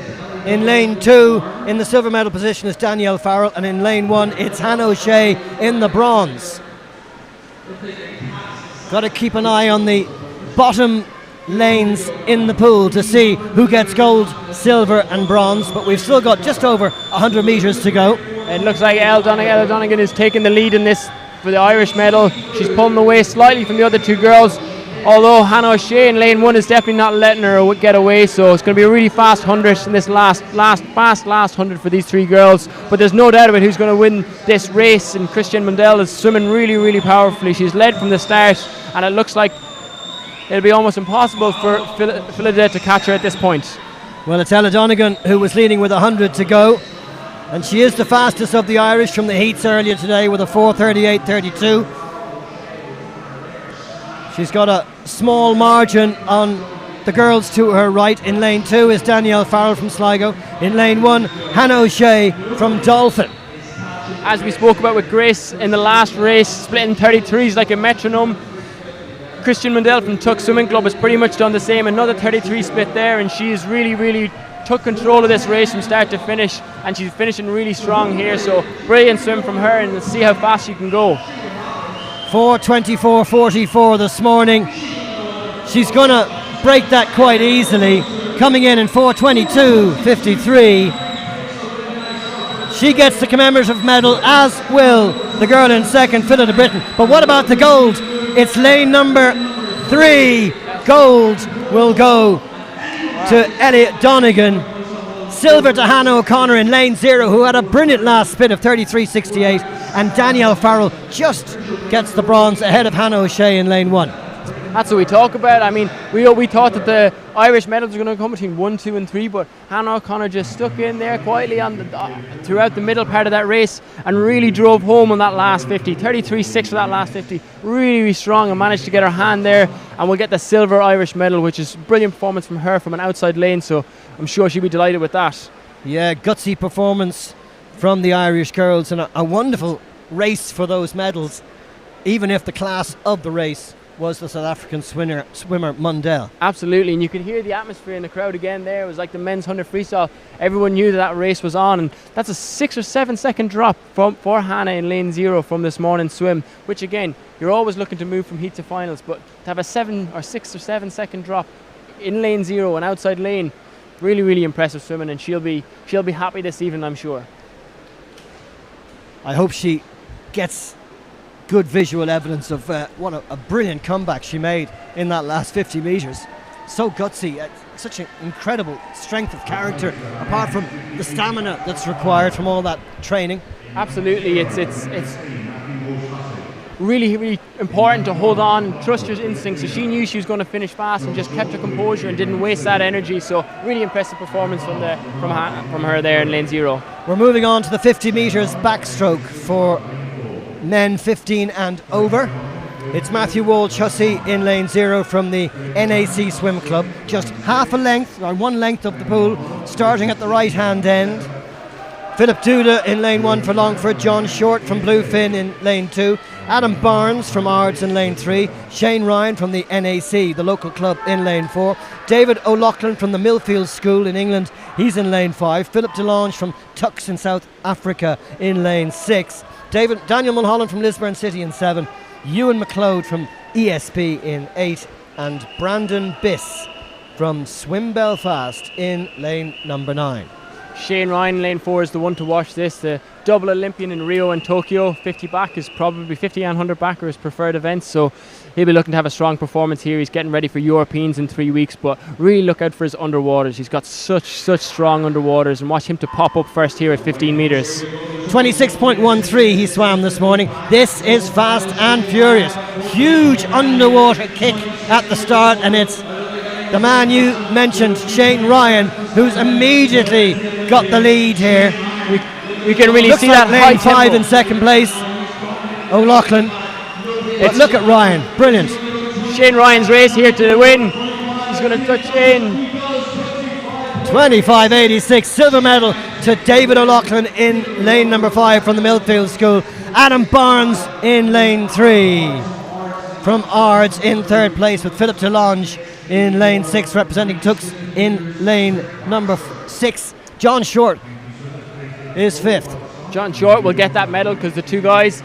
In lane 2, in the silver medal position, is Danielle Farrell, and in lane 1, it's Hannah O'Shea in the bronze. Got to keep an eye on the bottom lanes in the pool to see who gets gold, silver and bronze, but we've still got just over 100 metres to go. It looks like Ella Donegan is taking the lead in this for the Irish medal. She's pulling away slightly from the other two girls, although Hannah O'Shea in lane 1 is definitely not letting her get away, so it's going to be a really fast 100 in this last 100 for these three girls, but there's no doubt about who's going to win this race, and Christian Mundell is swimming really, really powerfully. She's led from the start, and it looks like it'll be almost impossible for Phila to catch her at this point. Well, it's Ella Donegan who was leading with 100 to go, and she is the fastest of the Irish from the heats earlier today with a 4:38.32. She's got a small margin on the girls to her right. In lane 2 is Danielle Farrell from Sligo. In lane 1, Hannah O'Shea from Dolphin. As we spoke about with Grace in the last race, splitting 33s like a metronome, Christian Mundell from Tux Swimming Club has pretty much done the same. Another 33 split there, and she's really, really took control of this race from start to finish, and she's finishing really strong here, so brilliant swim from her, and let's see how fast she can go. 4:24.44 this morning. She's going to break that quite easily, coming in 4:22.53. She gets the commemorative medal, as will the girl in second, Phila de Britton. But what about the gold? It's lane number 3. Gold will go to Elliot Donegan. Silver to Hannah O'Connor in lane 0, who had a brilliant last spin of 33.68. And Danielle Farrell just gets the bronze ahead of Hannah O'Shea in lane 1. that's what we talk about. I mean, we thought that the Irish medals were going to come between 1, 2 and 3, but Hannah O'Connor just stuck in there quietly on throughout the middle part of that race and really drove home on that last 50. 33.6 for that last 50. Really, really strong, and managed to get her hand there, and we'll get the silver Irish medal, which is a brilliant performance from her from an outside lane, so I'm sure she'll be delighted with that. Yeah, gutsy performance from the Irish girls, and a wonderful race for those medals, even if the class of the race was the South African swimmer Mundell. Absolutely, and you could hear the atmosphere in the crowd again there. It was like the men's 100 freestyle. Everyone knew that race was on, and that's a 6 or 7 second drop for Hannah in lane 0 from this morning's swim, which again, you're always looking to move from heat to finals, but to have a 6 or 7 second drop in lane 0, an outside lane, really, really impressive swimming, and she'll be happy this evening, I'm sure. I hope she gets good visual evidence of what a brilliant comeback she made in that last 50 metres. So gutsy, such an incredible strength of character, apart from the stamina that's required from all that training. Absolutely, it's really, really important to hold on, trust your instincts. So she knew she was going to finish fast and just kept her composure and didn't waste that energy. So really impressive performance from her there in lane 0. We're moving on to the 50 metres backstroke for men 15 and over. It's Matthew Walsh-Hussey in lane 0 from the NAC Swim Club. Just half a length, or 1 length of the pool, starting at the right hand end. Philip Duda in lane 1 for Longford. John Short from Bluefin in lane 2. Adam Barnes from Ards in lane 3. Shane Ryan from the NAC, the local club, in lane 4. David O'Loughlin from the Millfield School in England, he's in lane 5. Philip DeLange from Tux in South Africa in lane 6. Daniel Mulholland from Lisburn City in 7. Ewan McLeod from ESP in 8. And Brandon Biss from Swim Belfast in lane number 9. Shane Ryan in lane 4 is the one to watch this. The double Olympian in Rio and Tokyo. 50 back is probably 50 and 100 back are his preferred events, so he'll be looking to have a strong performance here. He's getting ready for Europeans in 3 weeks, but really look out for his underwaters. He's got such strong underwaters, and watch him to pop up first here at 15 metres. 26.13 he swam this morning. This is fast and furious. Huge underwater kick at the start, and it's the man you mentioned, Shane Ryan, who's immediately got the lead here. We can really see that lane 5 in second place. O'Loughlin. But look at Ryan, brilliant. Shane Ryan's race here to win. He's going to touch in. 25.86, silver medal to David O'Loughlin in lane number 5 from the Millfield School. Adam Barnes in lane 3 from Ards in third place, with Philip DeLange in lane 6 representing Tux in lane number 6. John Short is 5th. John Short will get that medal because the two guys,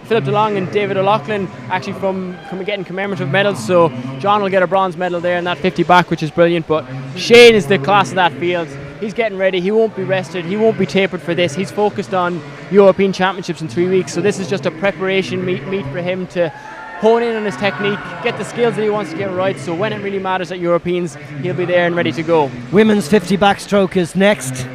Philip DeLong and David O'Loughlin, actually from getting commemorative medals, so John will get a bronze medal there in that 50 back, which is brilliant. But Shane is the class of that field. He's getting ready, he won't be rested, he won't be tapered for this. He's focused on European Championships in 3 weeks, so this is just a preparation meet for him to hone in on his technique, get the skills that he wants to get right, so when it really matters at Europeans, he'll be there and ready to go. Women's 50 backstroke is next.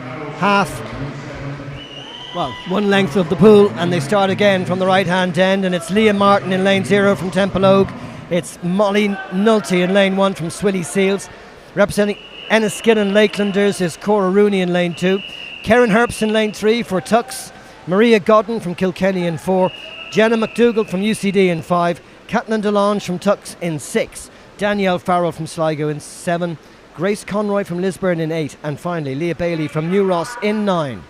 One length of the pool, and they start again from the right hand end, and it's Leah Martin in lane 0 from Temple Oak. It's Molly Nulty in lane 1 from Swilly Seals. Representing Enniskillen Lakelanders is Cora Rooney in lane 2. Karen Herbst in lane 3 for Tux. Maria Godden from Kilkenny in 4. Jenna McDougall from UCD in 5. Catelyn DeLange from Tux in 6. Danielle Farrell from Sligo in 7. Grace Conroy from Lisburn in 8. And finally Leah Bailey from New Ross in 9.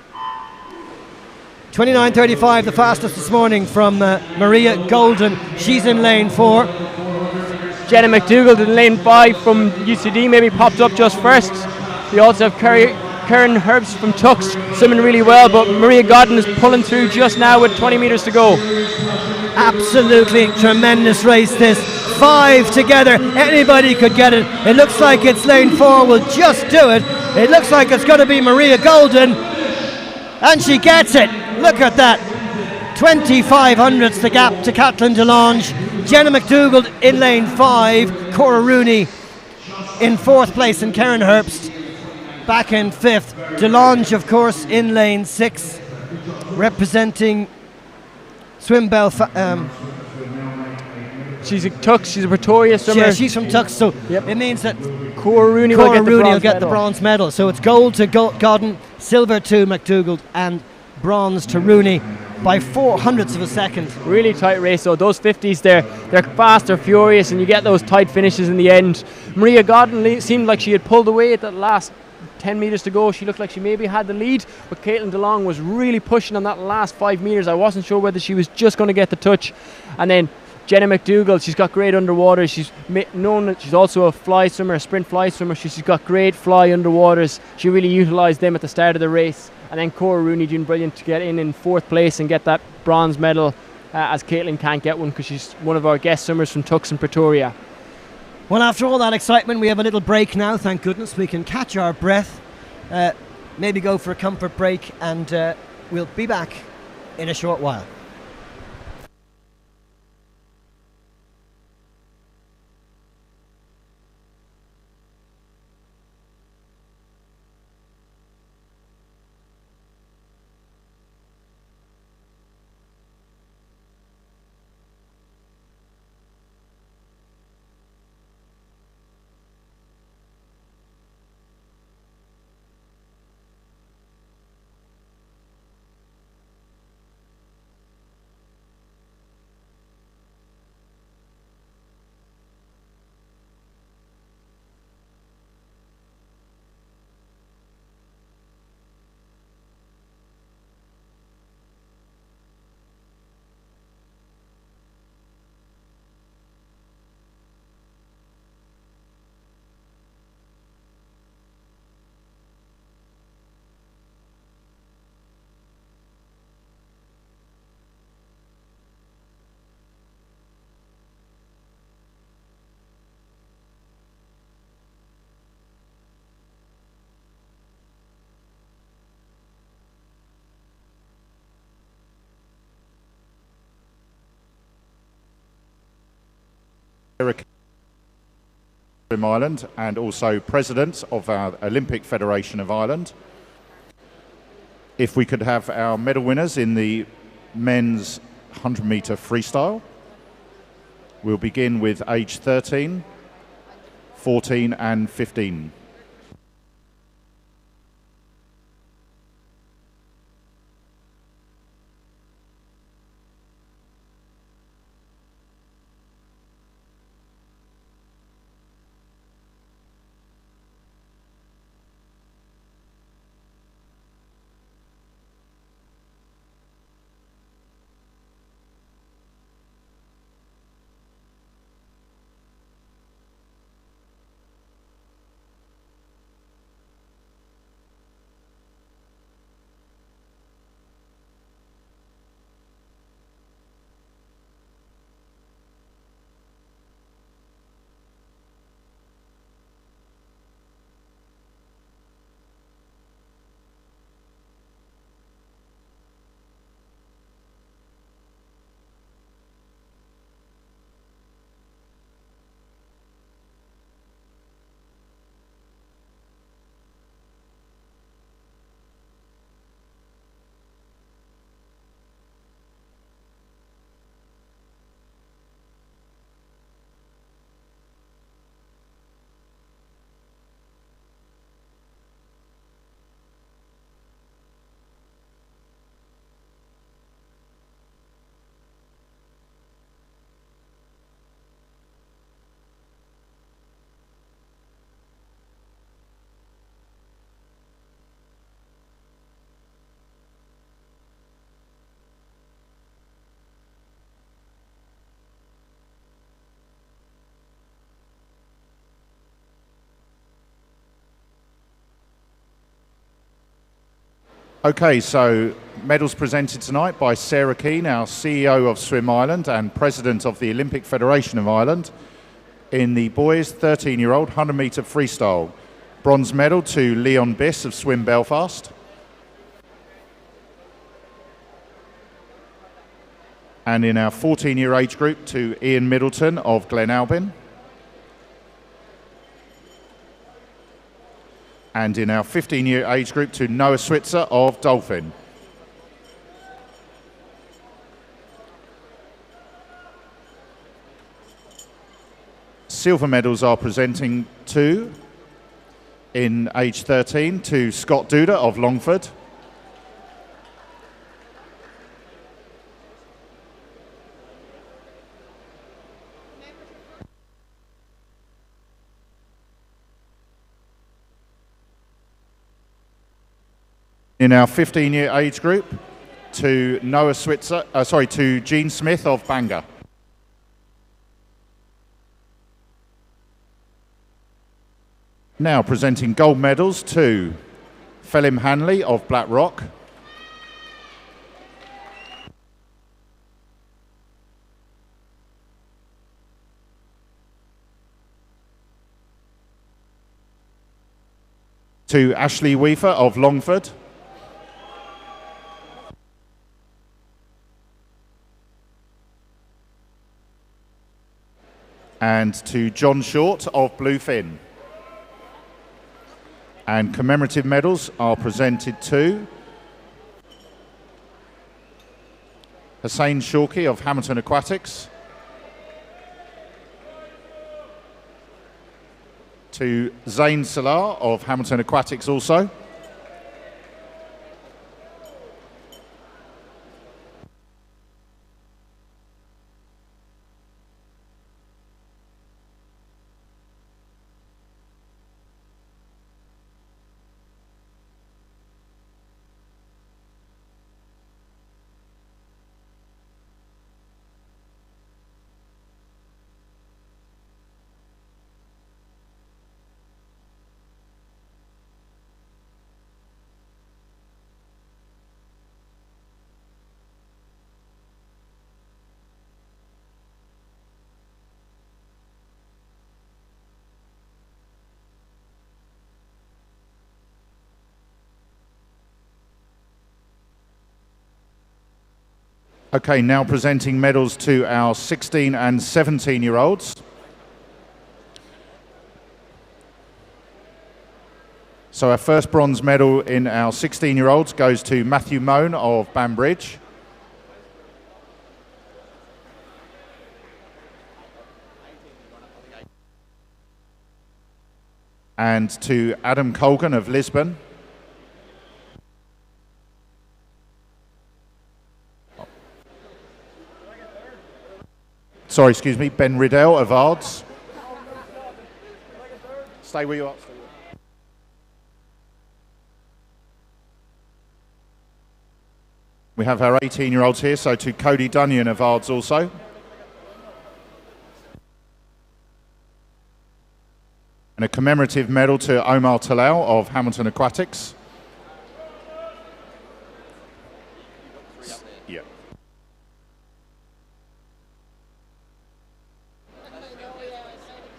29.35, the fastest this morning from Maria Golden. She's in lane 4. Jenna McDougall in lane 5 from UCD, maybe popped up just first. We also have Karen Herbst from Tux swimming really well, but Maria Godden is pulling through just now with 20 metres to go. Absolutely tremendous race this. 5 together, anybody could get it. It looks like it's lane 4 will just do it. It looks like it's going to be Maria Golden, and she gets it. Look at that. 25/100ths the gap to Catelyn DeLange. Jenna McDougall in lane 5. Cora Rooney in 4th place, and Karen Herbst back in 5th. DeLange, of course, in lane 6, representing Swim Belfast. she's a Tux, she's a Pretoria swimmer. Yeah, she's from Tux, so Yep. it means that Cora Rooney Cora will Rooney will get the medal. bronze medal. So it's gold to Godden, silver to McDougall, and bronze to Rooney by 0.04 of a second. Really tight race, so those 50s they're fast, they're furious, and you get those tight finishes in the end. Maria Godden seemed like she had pulled away at that last 10 metres to go. She looked like she maybe had the lead, but Caitlin DeLong was really pushing on that last 5 metres. I wasn't sure whether she was just going to get the touch. And then Jenna McDougall, she's got great underwater. She's known that she's also a fly swimmer, a sprint fly swimmer. She's got great fly underwaters. She really utilised them at the start of the race. And then Cora Rooney doing brilliant to get in 4th place and get that bronze medal, as Caitlin can't get one because she's one of our guest swimmers from Tux and Pretoria. Well, after all that excitement, we have a little break now. Thank goodness we can catch our breath, maybe go for a comfort break, and we'll be back in a short while. Swim Ireland and also President of our Olympic Federation of Ireland. If we could have our medal winners in the men's 100 metre freestyle. We'll begin with age 13, 14 and 15. Okay, so medals presented tonight by Sarah Keane, our CEO of Swim Ireland and President of the Olympic Federation of Ireland. In the boys 13-year-old 100 metre freestyle, bronze medal to Leon Biss of Swim Belfast. And in our 14-year age group to Ian Middleton of Glenalbyn. And in our 15-year age group to Noah Switzer of Dolphin. silver medals are presenting to, in age 13, to Scott Duda of Longford. In our 15-year age group, to to Gene Smith of Bangor. Now presenting gold medals to Phelim Hanley of Blackrock. To Ashley Weaver of Longford. And to John Short of Bluefin. And commemorative medals are presented to Hussein Shorky of Hamilton Aquatics, to Zain Salah of Hamilton Aquatics also, Okay, now presenting medals to our 16 and 17-year-olds. So our first bronze medal in our 16-year-olds goes to Matthew Moan of Banbridge. And to Adam Colgan of Lisbon. Sorry, excuse me, Ben Riddell of Ards. Stay where you are. We have our 18-year-olds here, so to Cody Dunyan of Ards also. And a commemorative medal to Omar Talal of Hamilton Aquatics. Yeah.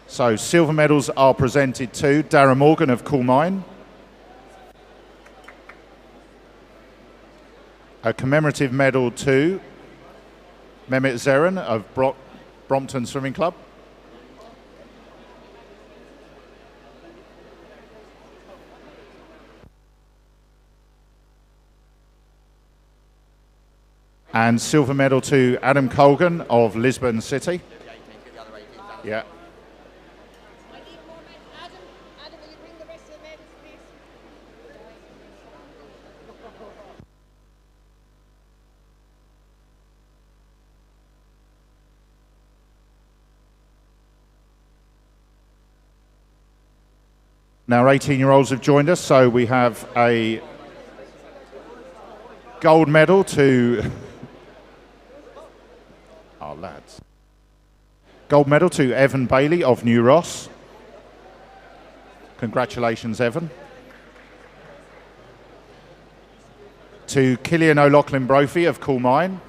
So silver medals are presented to Darren Morgan of Coolmine. A commemorative medal to Mehmet Zeren of Brompton Swimming Club. And silver medal to Adam Colgan of Lisbon City. Yeah. Adam, will you bring the rest of the medals, please? Now 18-year-olds have joined us, so we have a gold medal to our lads. Gold medal to Evan Bailey of New Ross. Congratulations, Evan. To Killian O'Loughlin Brophy of Coolmine.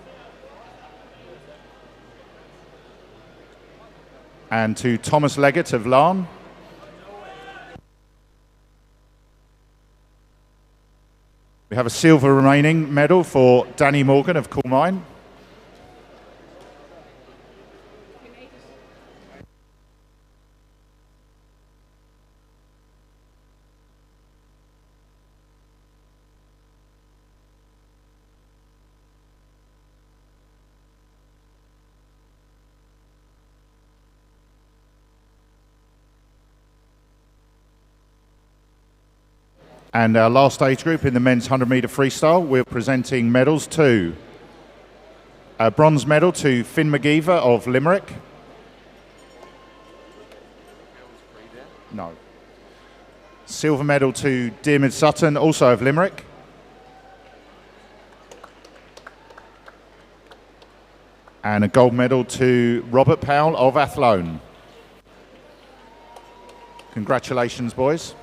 And to Thomas Leggett of Larne. We have a silver remaining medal for Danny Morgan of Coolmine. And our last age group in the men's 100-metre freestyle, we're presenting medals to a bronze medal to Finn McGeever of Limerick. No. Silver medal to Diarmaid Sutton, also of Limerick. And a gold medal to Robert Powell of Athlone. Congratulations, boys.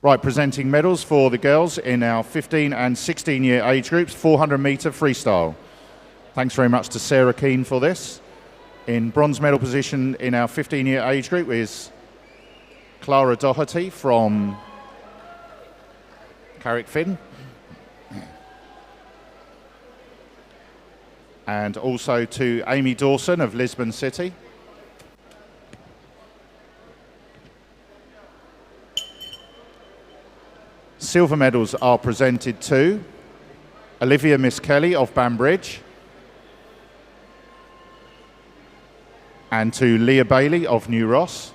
Right, presenting medals for the girls in our 15 and 16-year age groups, 400-metre freestyle. Thanks very much to Sarah Keane for this. In bronze medal position in our 15-year age group is Clara Doherty from Carrickfinn. And also to Amy Dawson of Lisbon City. Silver medals are presented to Olivia Miss Kelly of Banbridge and to Leah Bailey of New Ross.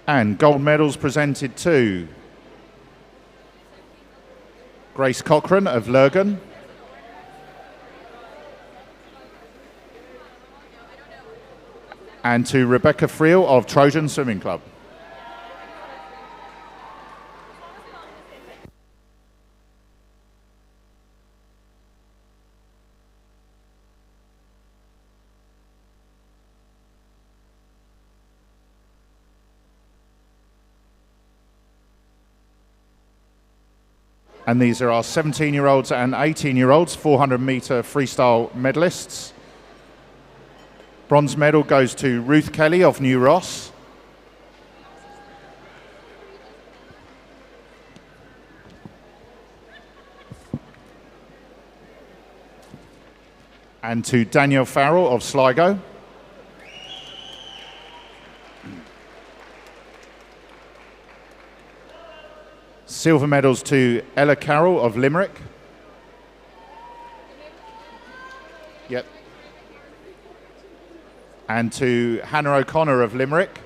And gold medals presented to Grace Cochrane of Lurgan and to Rebecca Friel of Trojan Swimming Club. And these are our 17-year-olds and 18-year-olds, 400-metre freestyle medalists. Bronze medal goes to Ruth Kelly of New Ross. And to Danielle Farrell of Sligo. Silver medals to Ella Carroll of Limerick. Yep. And to Hannah O'Connor of Limerick.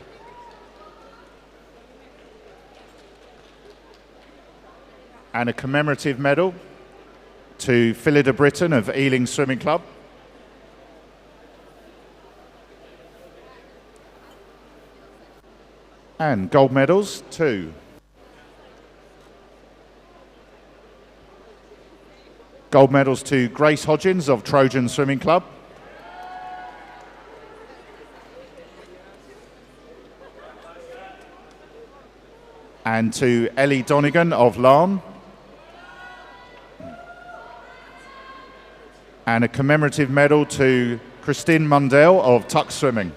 And a commemorative medal to Phillida Britton of Ealing Swimming Club. And gold medals to gold medals to Grace Hodgins of Trojan Swimming Club. And to Ellie Donegan of Larne. And a commemorative medal to Christine Mundell of Tuck Swimming.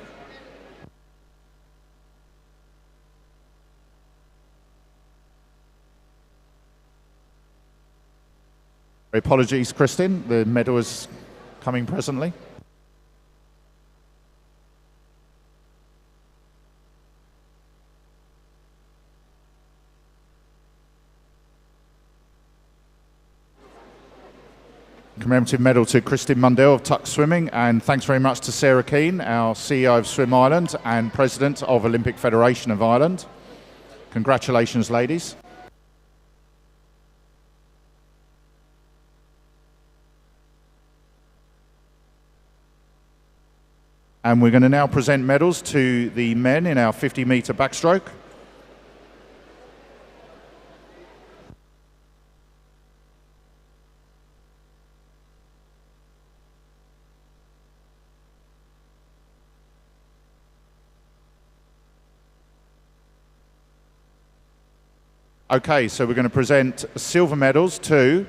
Apologies, Christine, the medal is coming presently. Commemorative medal to Christine Mundell of Tuck Swimming, and thanks very much to Sarah Keane, our CEO of Swim Ireland and President of Olympic Federation of Ireland. Congratulations, ladies. And we're going to now present medals to the men in our 50-meter backstroke. Okay, so we're going to present silver medals to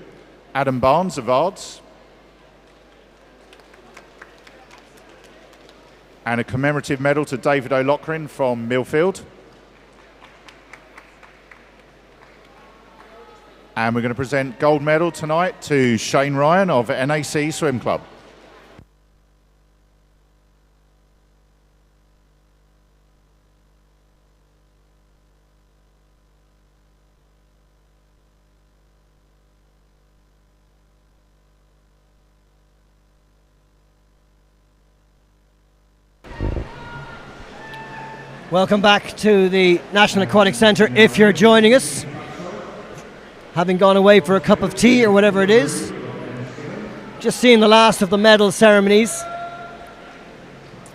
Adam Barnes of Ards and a commemorative medal to David O'Loughlin from Millfield. And we're going to present gold medal tonight to Shane Ryan of NAC Swim Club. Welcome back to the National Aquatic Centre. If you're joining us, having gone away for a cup of tea or whatever it is, just seeing the last of the medal ceremonies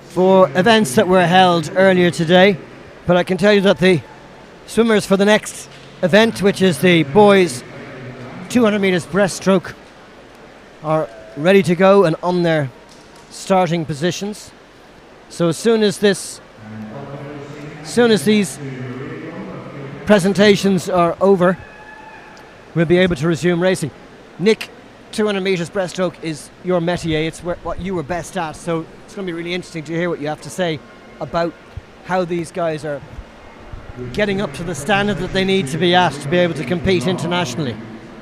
for events that were held earlier today. But I can tell you that the swimmers for the next event, which is the boys 200 metres breaststroke, are ready to go and on their starting positions. So as soon as these presentations are over, we'll be able to resume racing. Nick, 200 metres breaststroke is your métier. It's what you were best at, so it's going to be really interesting to hear what you have to say about how these guys are getting up to the standard that they need to be at to be able to compete internationally.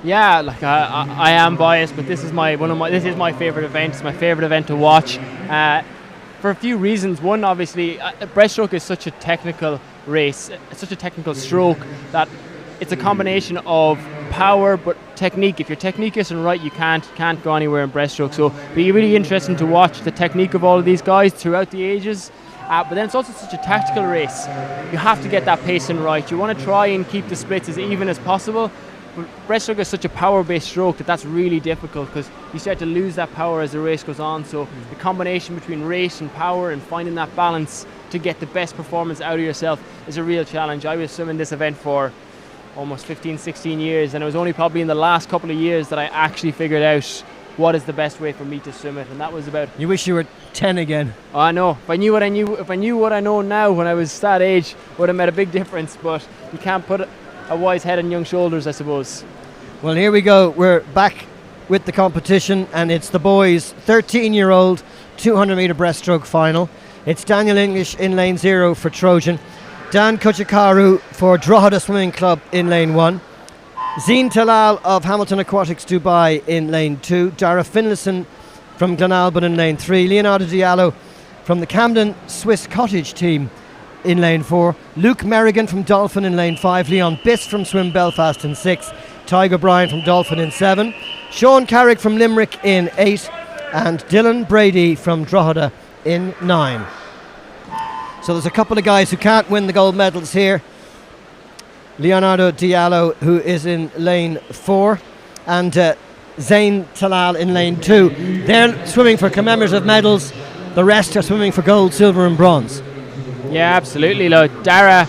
Yeah, like I am biased, but this is my favourite event. It's my favourite event to watch. For a few reasons. One, obviously, breaststroke is such a technical race. It's such a technical stroke that it's a combination of power but technique. If your technique isn't right, you can't go anywhere in breaststroke. So it'll be really interesting to watch the technique of all of these guys throughout the ages. But then it's also such a tactical race. You have to get that pacing right. You want to try and keep the splits as even as possible. But breaststroke is such a power-based stroke that's really difficult because you start to lose that power as the race goes on. So the combination between race and power and finding that balance to get the best performance out of yourself is a real challenge. I was swimming this event for almost 15, 16 years, and it was only probably in the last couple of years that I actually figured out what is the best way for me to swim it, and that was about... You wish you were 10 again. Oh, I know. If I knew what I know now when I was that age, it would have made a big difference, but you can't put a wise head on young shoulders, I suppose. Well, here we go. We're back with the competition, and it's the boys' 13-year-old 200 metre breaststroke final. It's Daniel English in lane 0 for Trojan, Dan Kuchikaru for Drogheda Swimming Club in lane 1, Zine Talal of Hamilton Aquatics Dubai in lane 2, Dara Finlayson from Glenalbyn in lane 3, Leonardo Diallo from the Camden Swiss Cottage team in lane 4, Luke Merrigan from Dolphin in lane 5, Leon Biss from Swim Belfast in 6, Tyger Bryan from Dolphin in 7, Sean Carrick from Limerick in 8, and Dylan Brady from Drogheda in 9. So there's a couple of guys who can't win the gold medals here. Leonardo Diallo, who is in lane 4, and Zayn Talal in lane 2. They're swimming for commemorative medals. The rest are swimming for gold, silver and bronze. Yeah, absolutely. Dara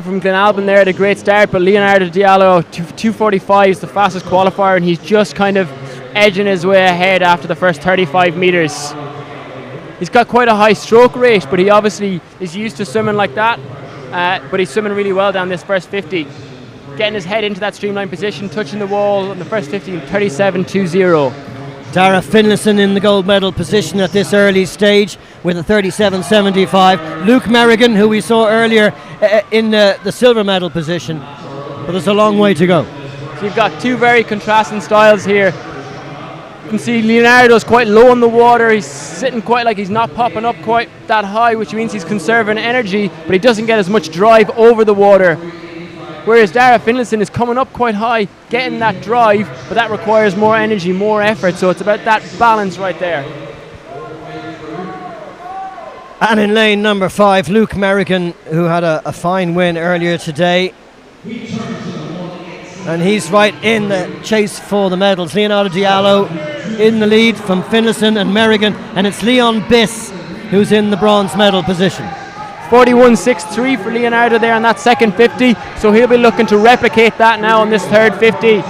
from Glenalbyn there had a great start, but Leonardo Diallo, 2:45 is the fastest qualifier, and he's just kind of edging his way ahead after the first 35 metres. He's got quite a high stroke rate, but he obviously is used to swimming like that. But he's swimming really well down this first 50. Getting his head into that streamline position, touching the wall on the first 50, 37.20. Dara Finlayson in the gold medal position at this early stage with a 37.75. Luke Merrigan, who we saw earlier, in the silver medal position. But there's a long way to go. So you've got two very contrasting styles here. You can see Leonardo's quite low in the water. He's sitting quite like he's not popping up quite that high, which means he's conserving energy, but he doesn't get as much drive over the water. Whereas Dara Finlayson is coming up quite high, getting that drive, but that requires more energy, more effort. So it's about that balance right there. And in lane number 5, Luke Merrigan, who had a fine win earlier today. And he's right in the chase for the medals. Leonardo Diallo in the lead from Finlayson and Merrigan, and it's Leon Biss who's in the bronze medal position. 41.63 for Leonardo there on that second 50, so he'll be looking to replicate that now on this third 50.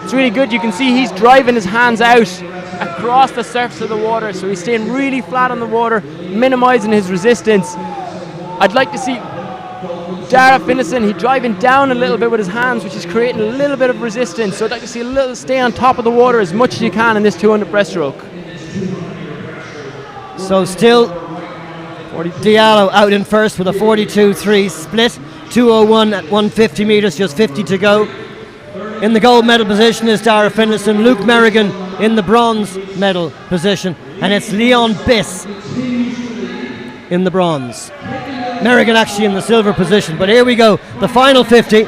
It's really good. You can see he's driving his hands out across the surface of the water, so he's staying really flat on the water, minimizing his resistance. I'd like to see Dara Finlayson, he's driving down a little bit with his hands, which is creating a little bit of resistance, so I'd like to see a little stay on top of the water as much as you can in this 200 breaststroke. So still Diallo out in first with a 42.3 split, 2:01 at 150 metres, just 50 to go. In the gold medal position is Dara Finlayson, Luke Merrigan in the bronze medal position, and it's Leon Biss in the bronze. Merrigan actually in the silver position, but here we go, the final 50.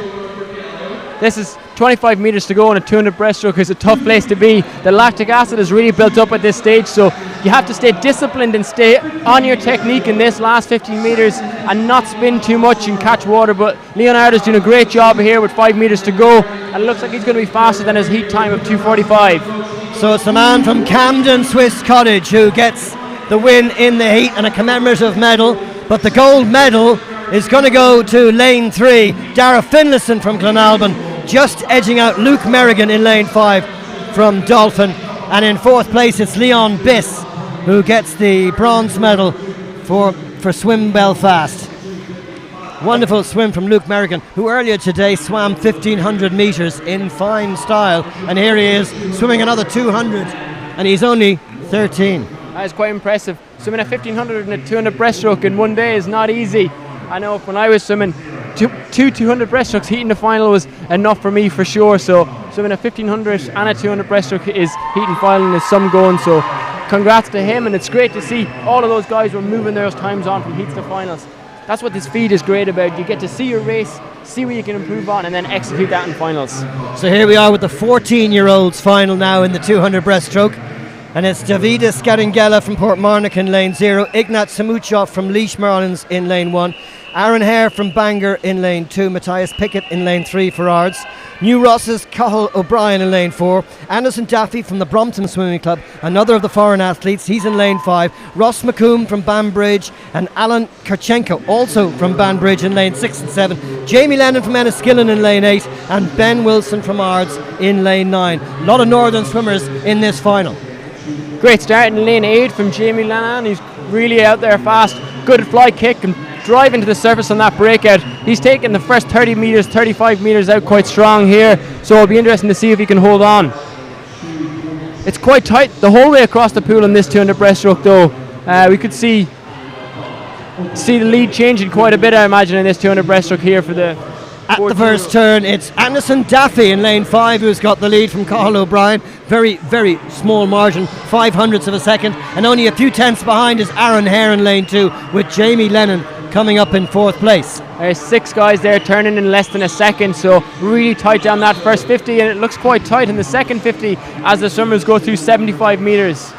This is 25 metres to go on a 200 breaststroke. Is a tough place to be. The lactic acid is really built up at this stage, so you have to stay disciplined and stay on your technique in this last 15 metres and not spin too much and catch water. But Leonardo's doing a great job here with 5 metres to go, and it looks like he's going to be faster than his heat time of 2:45. So it's the man from Camden, Swiss Cottage, who gets the win in the heat and a commemorative medal. But the gold medal is going to go to lane 3, Dara Finlayson from Glenalbyn, just edging out Luke Merrigan in lane 5 from Dolphin. And in 4th place it's Leon Biss, who gets the bronze medal for Swim Belfast. Wonderful swim from Luke Merrigan, who earlier today swam 1,500 metres in fine style. And here he is swimming another 200, and he's only 13. That is quite impressive. Swimming a 1,500 and a 200 breaststroke in one day is not easy. I know when I was swimming two 200 breaststrokes, heating the final was enough for me for sure. So swimming a 1,500 and a 200 breaststroke is heating final is some going. So congrats to him, and it's great to see all of those guys were moving those times on from heats to finals. That's what this feed is great about. You get to see your race, see what you can improve on, and then execute that in finals. So here we are with the 14-year-olds final now in the 200 breaststroke. And it's Davidis Garingella from Portmarnock in lane 0, Ignat Samuchov from Laois Marlins in lane 1, Aaron Hare from Bangor in lane 2, Matthias Pickett in lane 3 for Ards, New Ross's Cathal O'Brien in lane 4, Anderson Daffy from the Brompton Swimming Club, another of the foreign athletes, he's in lane 5, Ross McComb from Banbridge, and Alan Karchenko also from Banbridge in lane 6 and 7, Jamie Lennon from Enniskillen in lane 8, and Ben Wilson from Ards in lane 9. A lot of northern swimmers in this final. Great start in lane 8 from Jamie Lennon. He's really out there fast, good at fly kick and driving to the surface on that breakout. He's taken the first 30 metres, 35 metres out quite strong here, so it'll be interesting to see if he can hold on. It's quite tight the whole way across the pool in this 200 breaststroke though. We could see the lead changing quite a bit, I imagine, in this 200 breaststroke here for the at the first turn. It's Anderson Daffy in lane 5 who's got the lead from Cathal O'Brien. Very, very small margin, 0.05 of a second, and only a few tenths behind is Aaron Hare in lane 2 with Jamie Lennon coming up in 4th place. There's 6 guys there turning in less than a second, so really tight down that first 50, and it looks quite tight in the second 50 as the swimmers go through 75 metres.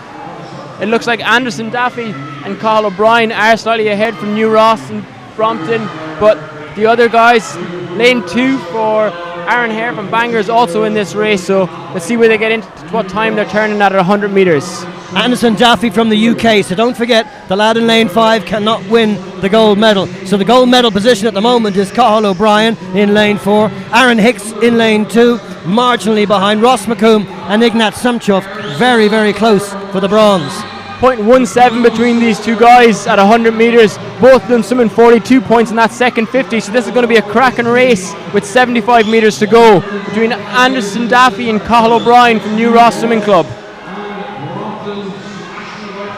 It looks like Anderson Daffy and Cathal O'Brien are slightly ahead from New Ross and Brompton, but the other guys, lane 2 for Aaron Hare from Bangor is also in this race, so let's see where they get into what time they're turning at 100 metres. Anderson Daffy from the UK, so don't forget the lad in lane 5 cannot win the gold medal. So the gold medal position at the moment is Cathal O'Brien in lane 4, Aaron Hicks in lane 2, marginally behind Ross McComb and Ignat Samchov, very, very close for the bronze. 0.17 between these two guys at 100 metres, both of them swimming 42 points in that second 50, so this is going to be a cracking race with 75 metres to go between Anderson Daffy and Cathal O'Brien from New Ross Swimming Club.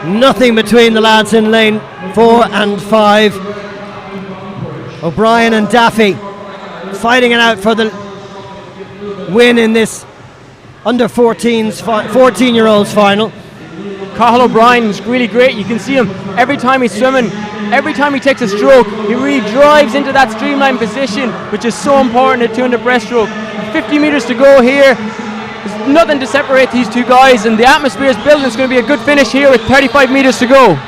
Nothing between the lads in lane 4 and 5. O'Brien and Daffy fighting it out for the win in this under 14-year-olds final. Cathal O'Brien is really great. You can see him every time he's swimming, every time he takes a stroke, he really drives into that streamline position, which is so important at 200 breaststroke. 50 metres to go here. There's nothing to separate these two guys, and the atmosphere is building. It's going to be a good finish here with 35 metres to go.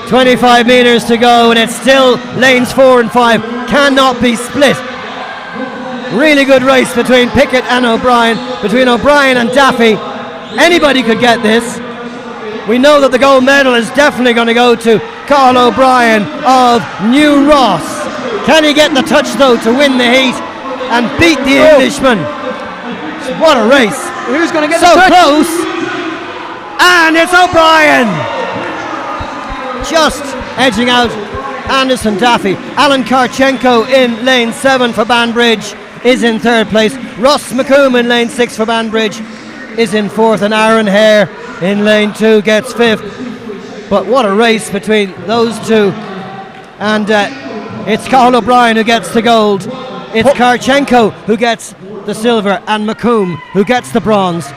25 metres to go, and it's still lanes 4 and 5 cannot be split. Really good race between Pickett and O'Brien, between O'Brien and Daffy. Anybody could get this. We know that the gold medal is definitely going to go to Carl O'Brien of New Ross. Can he get the touch though to win the heat and beat the Englishman? What a race. Who's going to get so the touch? Close, and it's O'Brien just edging out Anderson Daffy. Alan Karchenko in lane 7 for Banbridge is in 3rd place. Ross McComb in lane 6 for Banbridge is in 4th, and Aaron Hare in lane 2 gets 5th. But what a race between those two, and it's Carl O'Brien who gets the gold, it's Karchenko who gets the silver, and McComb who gets the bronze.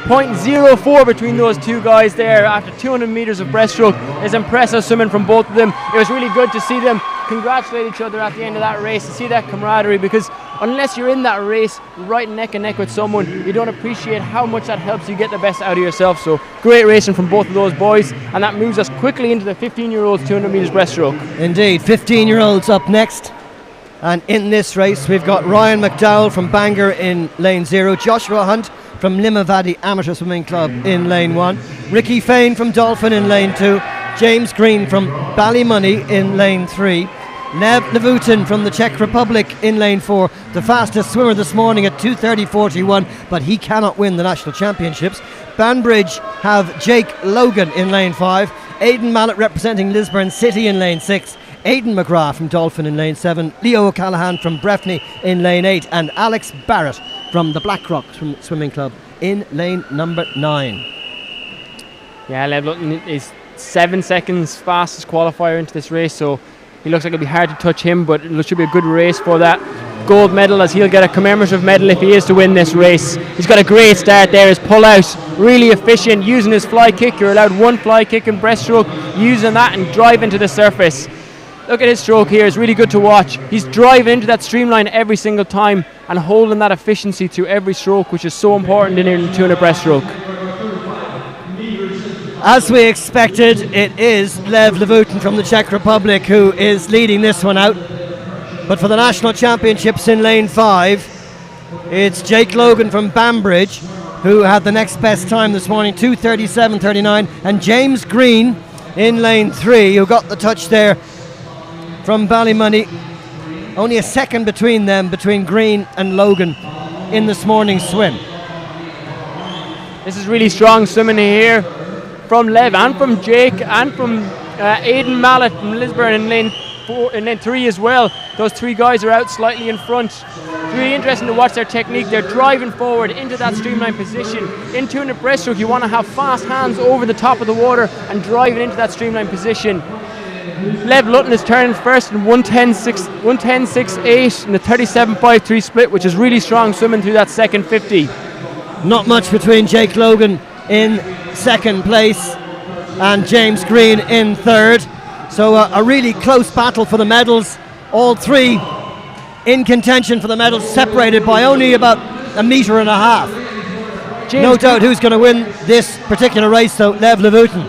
0.04 between those two guys there after 200 metres of breaststroke is impressive swimming from both of them. It was really good to see them congratulate each other at the end of that race, to see that camaraderie, because unless you're in that race right neck and neck with someone, you don't appreciate how much that helps you get the best out of yourself. So great racing from both of those boys, and that moves us quickly into the 15-year-olds 200 metres breaststroke. Indeed, 15-year-olds up next. And in this race we've got Ryan McDowell from Bangor in lane 0, Joshua Hunt from Limavady Amateur Swimming Club in lane 1, Ricky Fain from Dolphin in lane 2, James Green from Ballymoney in lane 3, Lev Levutin from the Czech Republic in lane 4, the fastest swimmer this morning at 2:30.41, but he cannot win the national championships. Banbridge have Jake Logan in lane 5, Aidan Mallet representing Lisburn City in lane 6, Aidan McGrath from Dolphin in lane 7, Leo O'Callaghan from Breffni in lane 8, and Alex Barrett from the Blackrock Swimming Club in lane number 9. Yeah, Lev Lutton is 7 seconds fastest qualifier into this race, so he looks like it'll be hard to touch him, but it should be a good race for that gold medal, as he'll get a commemorative medal if he is to win this race. He's got a great start there. His pull out really efficient, using his fly kick. You're allowed 1 fly kick in breaststroke, using that and driving to the surface. Look at his stroke here, it's really good to watch. He's driving into that streamline every single time and holding that efficiency to every stroke, which is so important in 200 breaststroke. As we expected, it is Lev Levutin from the Czech Republic who is leading this one out. But for the national championships in lane 5, it's Jake Logan from Banbridge who had the next best time this morning, 2:37.39, and James Green in lane 3 who got the touch there from Ballymoney. Only a second between them, between Green and Logan in this morning's swim. This is really strong swimming here from Lev and from Jake and from Aidan Mallet from Lisburn in lane 4 and lane 3 as well. Those 3 guys are out slightly in front. It's really interesting to watch their technique. They're driving forward into that streamline position. In 200 breaststroke, you want to have fast hands over the top of the water and driving into that streamline position. Lev Lutton is turning first in 1:10.68 in the 37.53 split, which is really strong swimming through that second 50. Not much between Jake Logan in second place and James Green in third. So a really close battle for the medals. All 3 in contention for the medals, separated by only about 1.5 meters. No doubt who's going to win this particular race though, Lev Levutin.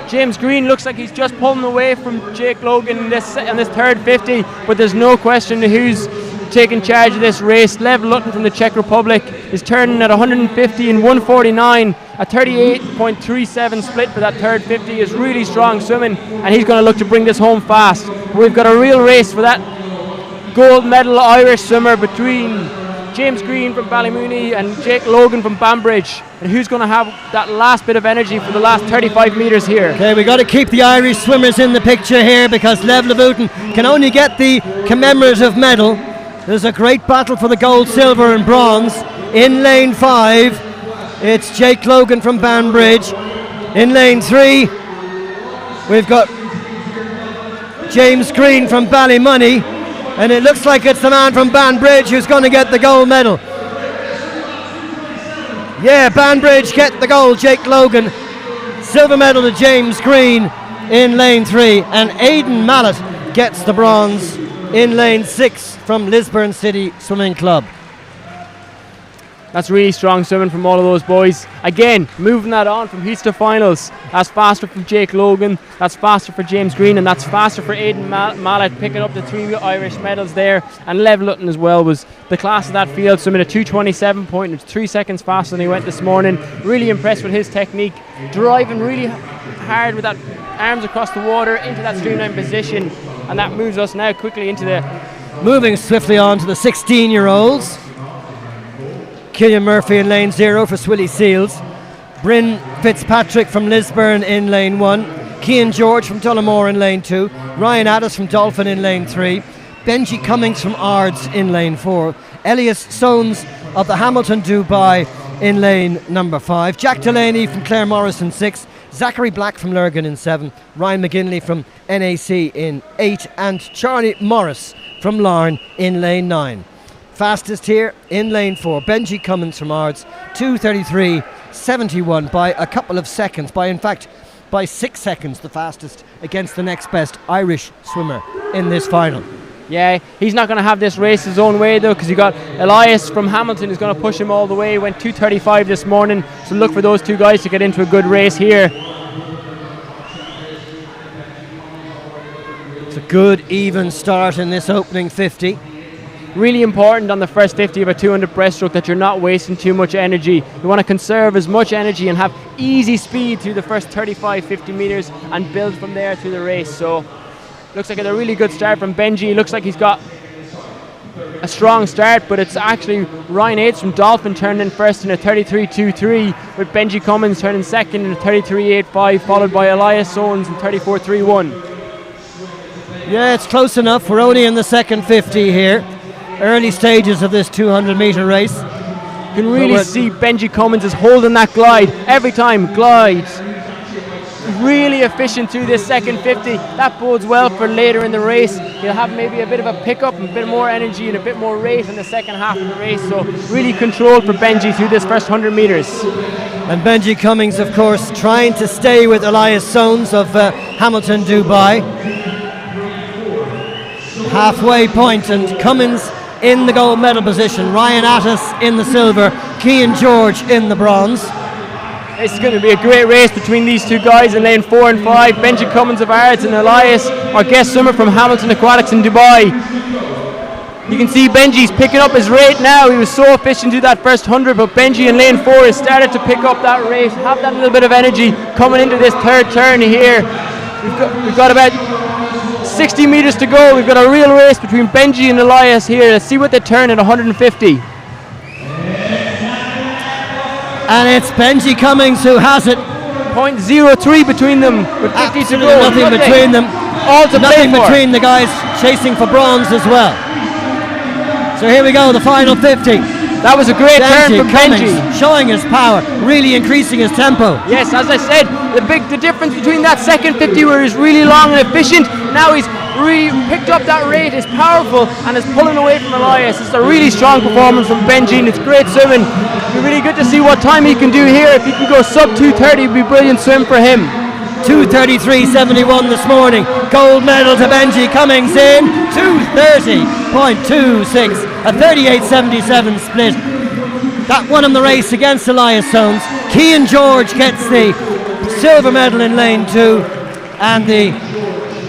James Green looks like he's just pulling away from Jake Logan in this third 50, but there's no question who's taking charge of this race. Lev Lutton from the Czech Republic is turning at 150 in 1:49. A 38.37 split for that third 50 is really strong swimming, and he's going to look to bring this home fast. We've got a real race for that gold medal Irish swimmer between James Green from Ballymooney and Jake Logan from Banbridge, and who's going to have that last bit of energy for the last 35 metres here. Okay, we've got to keep the Irish swimmers in the picture here because Lev Levutin can only get the commemorative medal. There's a great battle for the gold, silver and bronze. In lane 5, it's Jake Logan from Banbridge. In lane 3, we've got James Green from Ballymoney, and it looks like it's the man from Banbridge who's going to get the gold medal. Yeah, Banbridge get the gold, Jake Logan. Silver medal to James Green in lane 3, and Aidan Mallet gets the bronze in lane 6 from Lisburn City Swimming Club. That's really strong swimming from all of those boys. Again, moving that on from heats to finals. That's faster from Jake Logan, that's faster for James Green, and that's faster for Aidan Mallet, picking up the 3 Irish medals there. And Lev Lutton as well was the class of that field, swimming a 2:27.3 3 seconds faster than he went this morning. Really impressed with his technique, driving really hard with that arms across the water into that streamline position. And that moves us now quickly into the... Moving swiftly on to the 16-year-olds. Killian Murphy in lane 0 for Swilly Seals. Bryn Fitzpatrick from Lisburn in lane 1. Cian George from Tullamore in lane 2. Ryan Addis from Dolphin in lane 3. Benji Cummings from Ards in lane 4. Elias Soanes of the Hamilton Dubai in lane number 5. Jack Delaney from Clare Morris in 6. Zachary Black from Lurgan in 7. Ryan McGinley from NAC in 8. And Charlie Morris from Larne in lane 9. Fastest here in lane 4, Benji Cummins from Ards, 2:33.71 by a couple of seconds, by 6 seconds the fastest against the next best Irish swimmer in this final. Yeah, he's not going to have this race his own way though, because you got Elias from Hamilton who's going to push him all the way. He went 2:35 this morning, so look for those two guys to get into a good race here. It's a good even start in this opening 50. Really important on the first 50 of a 200 breaststroke that you're not wasting too much energy. You want to conserve as much energy and have easy speed through the first 35-50 meters and build from there through the race. So looks like a really good start from Benji. Looks like he's got a strong start, but it's actually Ryan Yates from Dolphin turning in first in a 33.23, with Benji Cummins turning second in a 33.85, followed by Elias Soanes in 34.31. Yeah, it's close enough. We're only in the second 50 here. Early stages of this 200 metre race. You can really see Benji Cummins is holding that glide every time. Glides. Really efficient through this second 50. That bodes well for later in the race. He'll have maybe a bit of a pickup, a bit more energy and a bit more rate in the second half of the race. So really controlled for Benji through this first 100 metres. And Benji Cummings, of course, trying to stay with Elias Soanes of Hamilton Dubai. Halfway point, and Cummins in the gold medal position, Ryan Addis in the silver, Cian George in the bronze. It's going to be a great race between these two guys in lane 4 and 5. Benji Cummins of Ards and Elias, our guest swimmer from Hamilton Aquatics in Dubai. You can see Benji's picking up his rate now. He was so efficient through that first 100, but Benji in lane 4 has started to pick up that rate, have that little bit of energy coming into this third turn here. We've got about 60 metres to go. We've got a real race between Benji and Elias here. Let's see what they turn at 150. And it's Benji Cummings who has it. 0.03 between them with 50 to go. Nothing between them. All to play Nothing for. between the guys chasing for bronze as well. So here we go, the final 50. That was a great turn from Benji. Showing his power, really increasing his tempo. Yes, as I said, the difference between that second 50 where he's really long and efficient, now he's really picked up that rate, is powerful and is pulling away from Elias. It's a really strong performance from Benji and it's great swimming. It'll be really good to see what time he can do here. If he can go sub 2:30, it'd be a brilliant swim for him. 2:33.71 this morning. Gold medal to Benji Cummings in 2:30.26. A 38.77 split. That won him the race against Elias Soanes. Cian George gets the silver medal in lane 2, and the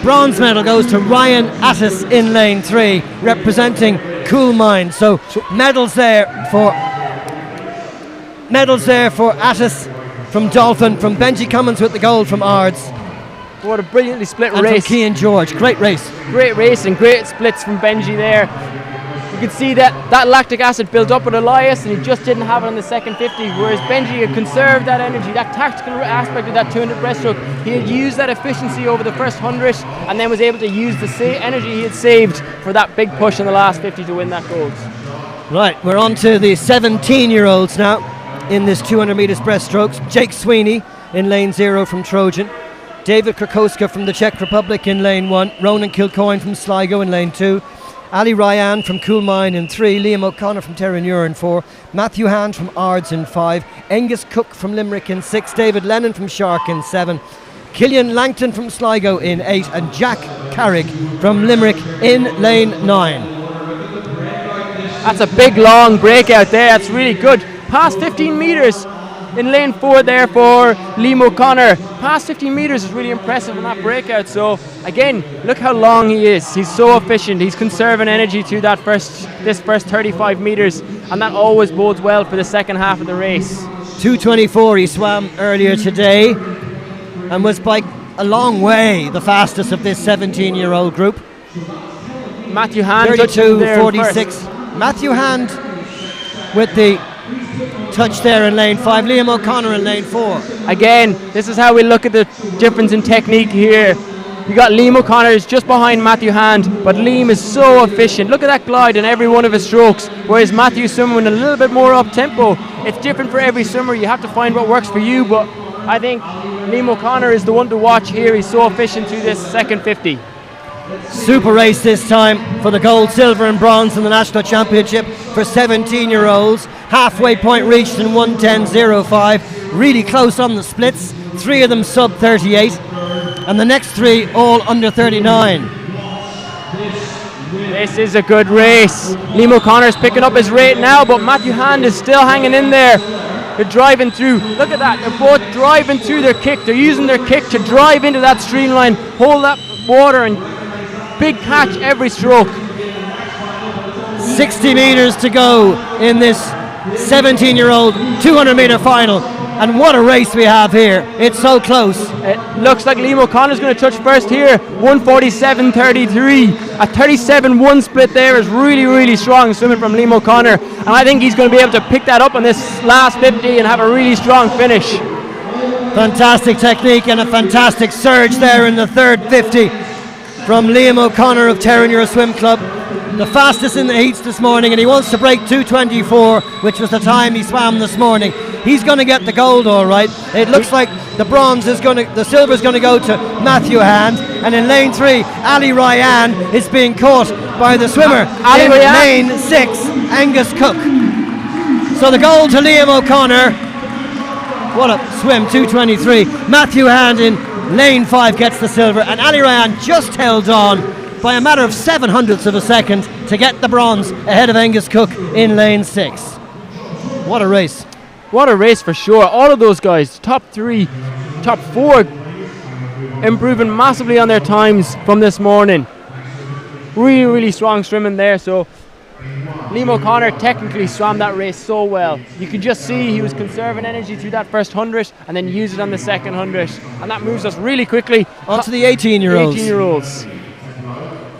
bronze medal goes to Ryan Addis in lane 3, representing Cool Mind. So medals there for Addis from Dolphin, from Benji Cummins with the gold from Ards. What a brilliantly split and race. From Cian George, great race. Great race and great splits from Benji there. You can see that lactic acid built up with Elias and he just didn't have it on the second 50, whereas Benji had conserved that energy, that tactical aspect of that 200 breaststroke. He had used that efficiency over the first 100 and then was able to use the energy he had saved for that big push in the last 50 to win that gold. Right, we're on to the 17-year-olds now in this 200 metres breaststrokes. Jake Sweeney in lane 0 from Trojan. David Krakoska from the Czech Republic in lane 1. Ronan Kilcoyne from Sligo in lane 2. Ali Ryan from Coolmine in 3. Liam O'Connor from Terranure in 4. Matthew Hand from Ards in 5. Angus Cook from Limerick in 6. David Lennon from Shark in 7. Killian Langton from Sligo in 8. And Jack Carrick from Limerick in lane 9. That's a big long breakout there. That's really good. Past 15 metres in lane 4 there for Liam O'Connor. Past 15 metres is really impressive in that breakout. So again, look how long he is. He's so efficient. He's conserving energy to this first 35 metres, and that always bodes well for the second half of the race. 2:24 he swam earlier today and was by a long way the fastest of this 17-year-old group. Matthew Hand touching there 32:46. Matthew Hand with the touch there in lane 5. Liam O'Connor in lane 4. Again, this is how we look at the difference in technique here. You got Liam O'Connor is just behind Matthew Hand, but Liam is so efficient. Look at that glide in every one of his strokes, whereas Matthew's swimming a little bit more up-tempo. It's different for every swimmer. You have to find what works for you, but I think Liam O'Connor is the one to watch here. He's so efficient through this second 50. Super race this time for the gold, silver and bronze in the national championship for 17-year-olds. Halfway point reached in 1:10.05. Really close on the splits. 3 of them sub 38, and the next 3 all under 39. This is a good race. Liam O'Connor's picking up his rate now, but Matthew Hand is still hanging in there. They're driving through. Look at that. They're both driving through their kick. They're using their kick to drive into that streamline, hold that water, and big catch every stroke. 60 metres to go in this 17-year-old 200-metre final. And what a race we have here. It's so close. It looks like Liam O'Connor's going to touch first here. 1:47.33. A 37-1 split there is really, really strong swimming from Liam O'Connor. And I think he's going to be able to pick that up on this last 50 and have a really strong finish. Fantastic technique and a fantastic surge there in the third 50 from Liam O'Connor of Terranure Swim Club. The fastest in the heats this morning, and he wants to break 2:24, which was the time he swam this morning. He's going to get the gold, all right. It looks like the silver is going to go to Matthew Hand, and in lane 3, Ali Ryan is being caught by the swimmer in lane 6, Angus Cook. So the gold to Liam O'Connor. What a swim, 2:23. Matthew Hand in lane 5 gets the silver, and Ali Ryan just held on by a matter of 0.07 of a second to get the bronze ahead of Angus Cook in lane 6. What a race. What a race for sure. All of those guys, top 3, top 4, improving massively on their times from this morning. Really, really strong swimming there. So Liam O'Connor technically swam that race so well. You can just see he was conserving energy through that first 100 and then use it on the second 100. And that moves us really quickly onto the 18-year-olds. 18-year-olds.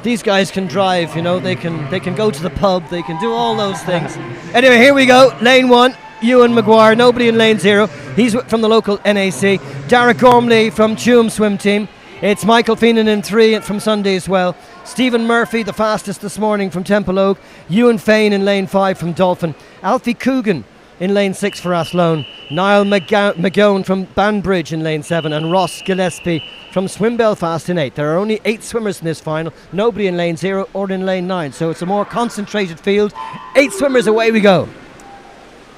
These guys can drive, you know, they can go to the pub, they can do all those things. Anyway, here we go. Lane 1, Ewan Maguire, nobody in lane 0. He's from the local NAC. Derek Gormley from Tuam Swim Team. It's Michael Feenan in 3 from Sunday as well. Stephen Murphy, the fastest this morning from Temple Oak. Ewan Fain in lane 5 from Dolphin. Alfie Coogan in lane 6 for Athlone. Niall McGowan from Banbridge in lane 7. And Ross Gillespie from Swim Belfast in 8. There are only 8 swimmers in this final. Nobody in lane 0 or in lane 9. So it's a more concentrated field. 8 swimmers, away we go.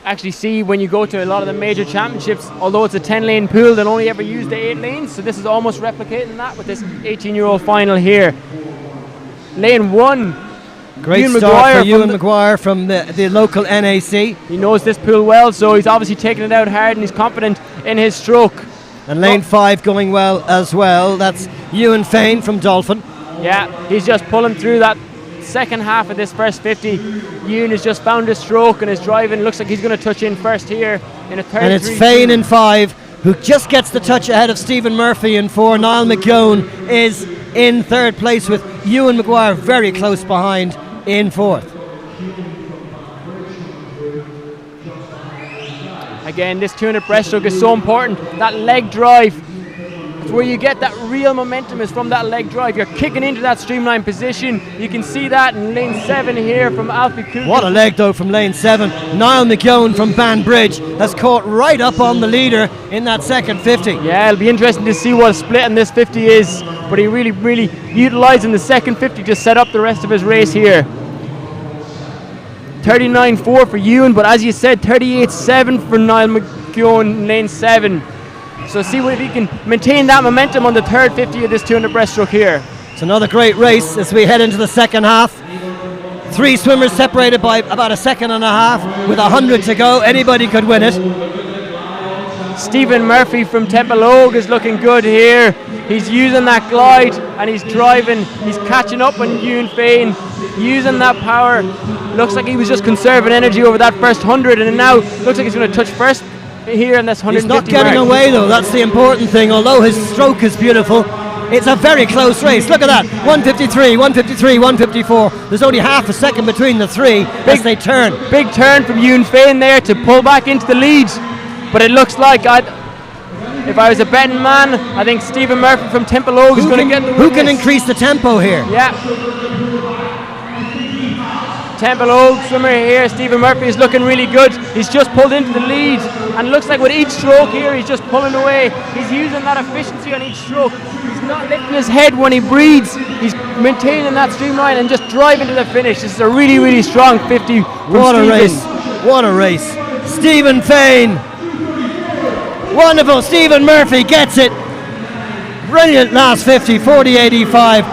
Actually see when you go to a lot of the major championships, although it's a 10-lane pool, they'll only ever use the 8 lanes, so this is almost replicating that with this 18-year-old final here. Lane 1, great Ewan start Maguire for Ewan Maguire from the local NAC. He knows this pool well, so he's obviously taking it out hard and he's confident in his stroke. And lane 5 going well as well. That's Ewan Fain from Dolphin. Yeah, he's just pulling through that second half of this first 50. Ewan has just found his stroke and is driving. Looks like he's going to touch in first here in a 33. And it's Fain in 5 who just gets the touch ahead of Stephen Murphy in 4. Niall McGowan is in 3rd place with Ewan Maguire very close behind in 4th. Again, this 200 breaststroke is so important. That leg drive, it's where you get that real momentum is from that leg drive. You're kicking into that streamline position. You can see that in lane 7 here from Alfie Coogan. What a leg though from lane 7. Niall McGowan from Banbridge has caught right up on the leader in that second 50. Yeah, it'll be interesting to see what a split in this 50 is, but he really, really utilising the second 50 to set up the rest of his race here. 39.4 for Ewan, but as you said, 38.7 for Niall McGowan in lane 7. So see if he can maintain that momentum on the third 50 of this 200 breaststroke here. It's another great race as we head into the second half. 3 swimmers separated by about a second and a half with 100 to go. Anybody could win it. Stephen Murphy from Temple Ogue is looking good here. He's using that glide and he's driving. He's catching up on Ewan Fain, using that power. Looks like he was just conserving energy over that first 100, and now looks like he's going to touch first here in this 150. He's not getting away though, that's the important thing. Although his stroke is beautiful, it's a very close race. Look at that, 153, 153, 154. There's only half a second between the 3 as they turn. Big turn from Ewan Fain there to pull back into the lead. But it looks like, if I was a betting man, I think Stephen Murphy from Temple Ogue is going to get the win. Who can increase the tempo here? Yeah. Temple Ogue swimmer here, Stephen Murphy, is looking really good. He's just pulled into the lead, and looks like with each stroke here, he's just pulling away. He's using that efficiency on each stroke. He's not lifting his head when he breathes. He's maintaining that streamline and just driving to the finish. This is a really, really strong 50 from What a Stephen. race. What a race. Stephen Fain. Wonderful. Stephen Murphy gets it. Brilliant last 50, 40.85.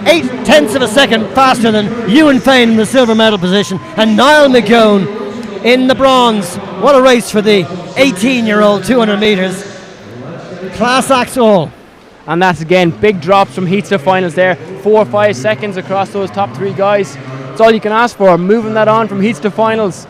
0.8 of a second faster than Ewan Fain in the silver medal position, and Niall McGowan in the bronze. What a race for the 18-year-old 200 metres. Class acts all. And that's again big drops from heats to finals there. 4 or 5 seconds across those top 3 guys. That's all you can ask for, moving that on from heats to finals.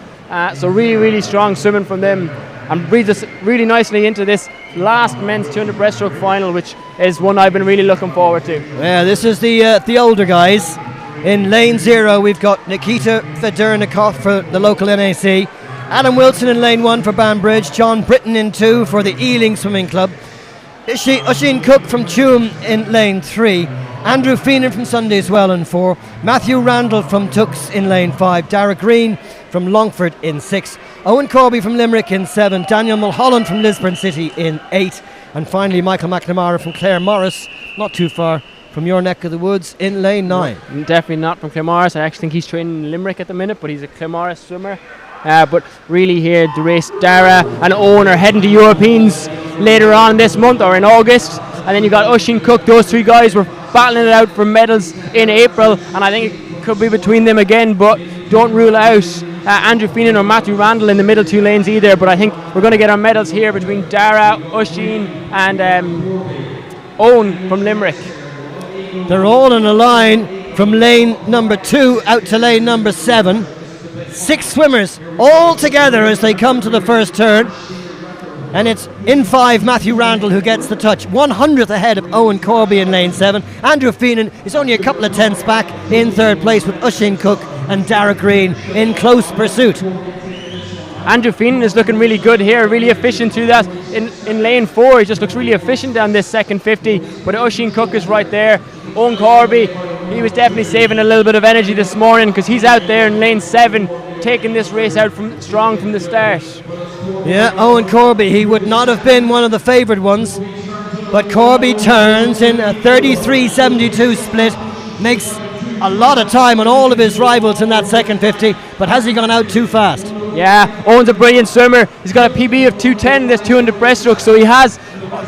So really, really strong swimming from them, and brings us really nicely into this last men's 200 breaststroke final, which is one I've been really looking forward to. Yeah, this is the older guys. In lane 0, we've got Nikita Fedornikov for the local NAC, Adam Wilson in lane 1 for Banbridge, John Britton in 2 for the Ealing Swimming Club, Oisin Cook from Tuam in lane 3, Andrew Feenan from Sundayswell in 4, Matthew Randall from Tux in lane 5, Dara Green from Longford in 6, Owen Corby from Limerick in 7, Daniel Mulholland from Lisburn City in 8, and finally Michael McNamara from Clare Morris, not too far from your neck of the woods, in lane 9. Definitely not from Clare Morris. I actually think he's training in Limerick at the minute, but he's a Clare Morris swimmer. But really here, the race, Dara and Owen are heading to Europeans later on this month or in August. And then you got Oisin Cook. Those 3 guys were battling it out for medals in April, and I think it could be between them again, but don't rule out Andrew Feenan or Matthew Randall in the middle 2 lanes either. But I think we're going to get our medals here between Dara, Oisin and Owen from Limerick. They're all in a line from lane number 2 out to lane number 7. 6 swimmers all together as they come to the first turn, and it's in 5 Matthew Randall who gets the touch, 100th ahead of Owen Corby in lane 7. Andrew Feenan is only a couple of tenths back in 3rd place, with Oisin Cook and Dara Green in close pursuit. Andrew Feenan is looking really good here, really efficient through that. In lane 4, he just looks really efficient down this second 50, but Oisin Cook is right there. Owen Corby, he was definitely saving a little bit of energy this morning, because he's out there in lane 7 taking this race out strong from the start. Yeah, Owen Corby, he would not have been one of the favoured ones, but Corby turns in a 33.72 split, makes a lot of time on all of his rivals in that second 50, but has he gone out too fast? Yeah, Owen's a brilliant swimmer. He's got a PB of 2:10 in this 200 breaststroke, so he has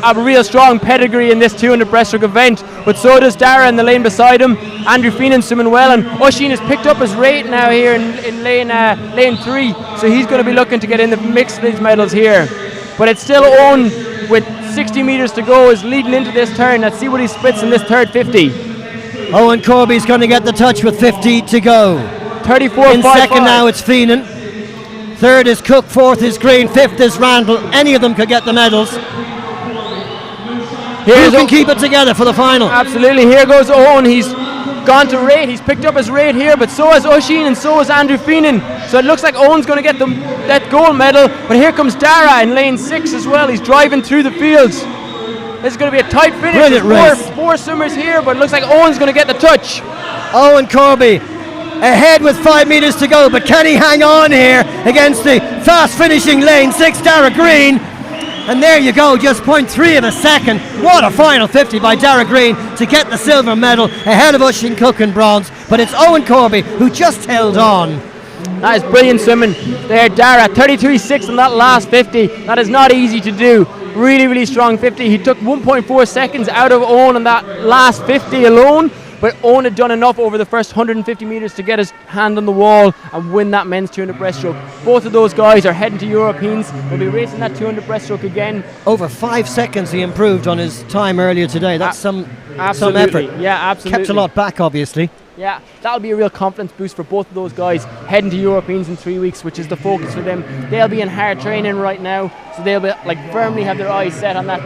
a real strong pedigree in this 200 breaststroke event, but so does Dara in the lane beside him. Andrew Feenan swimming well, and Oisin has picked up his rate now here in lane 3, so he's going to be looking to get in the mix of these medals here. But it's still Owen with 60 metres to go is leading into this turn. Let's see what he splits in this third 50. Owen Corby's going to get the touch with 50 to go. 34.55. In second now it's Feenan. 3rd is Cook, 4th is Green, 5th is Randall. Any of them could get the medals. Who can keep it together for the final? Absolutely. Here goes Owen. He's gone to rate. He's picked up his rate here, but so has Oisin and so has Andrew Feenan. So it looks like Owen's going to get that gold medal. But here comes Dara in lane 6 as well. He's driving through the fields. This is going to be a tight finish. Brilliant race. Four swimmers here, but it looks like Owen's going to get the touch. Owen Corby ahead with 5 metres to go, but can he hang on here against the fast finishing lane 6 Dara Green? And there you go, just 0.3 of a second. What a final 50 by Dara Green to get the silver medal ahead of Oisin Cook in bronze. But it's Owen Corby who just held on. That is brilliant swimming there, Dara. 33.6 in that last 50. That is not easy to do. Really, really strong 50. He took 1.4 seconds out of Owen in that last 50 alone. But Owen had done enough over the first 150 metres to get his hand on the wall and win that men's 200 breaststroke. Both of those guys are heading to Europeans. They'll be racing that 200 breaststroke again. Over 5 seconds he improved on his time earlier today. That's some effort. Yeah, absolutely. Kept a lot back, obviously. Yeah, that'll be a real confidence boost for both of those guys heading to Europeans in 3 weeks, which is the focus for them. They'll be in hard training right now, so they'll be firmly have their eyes set on that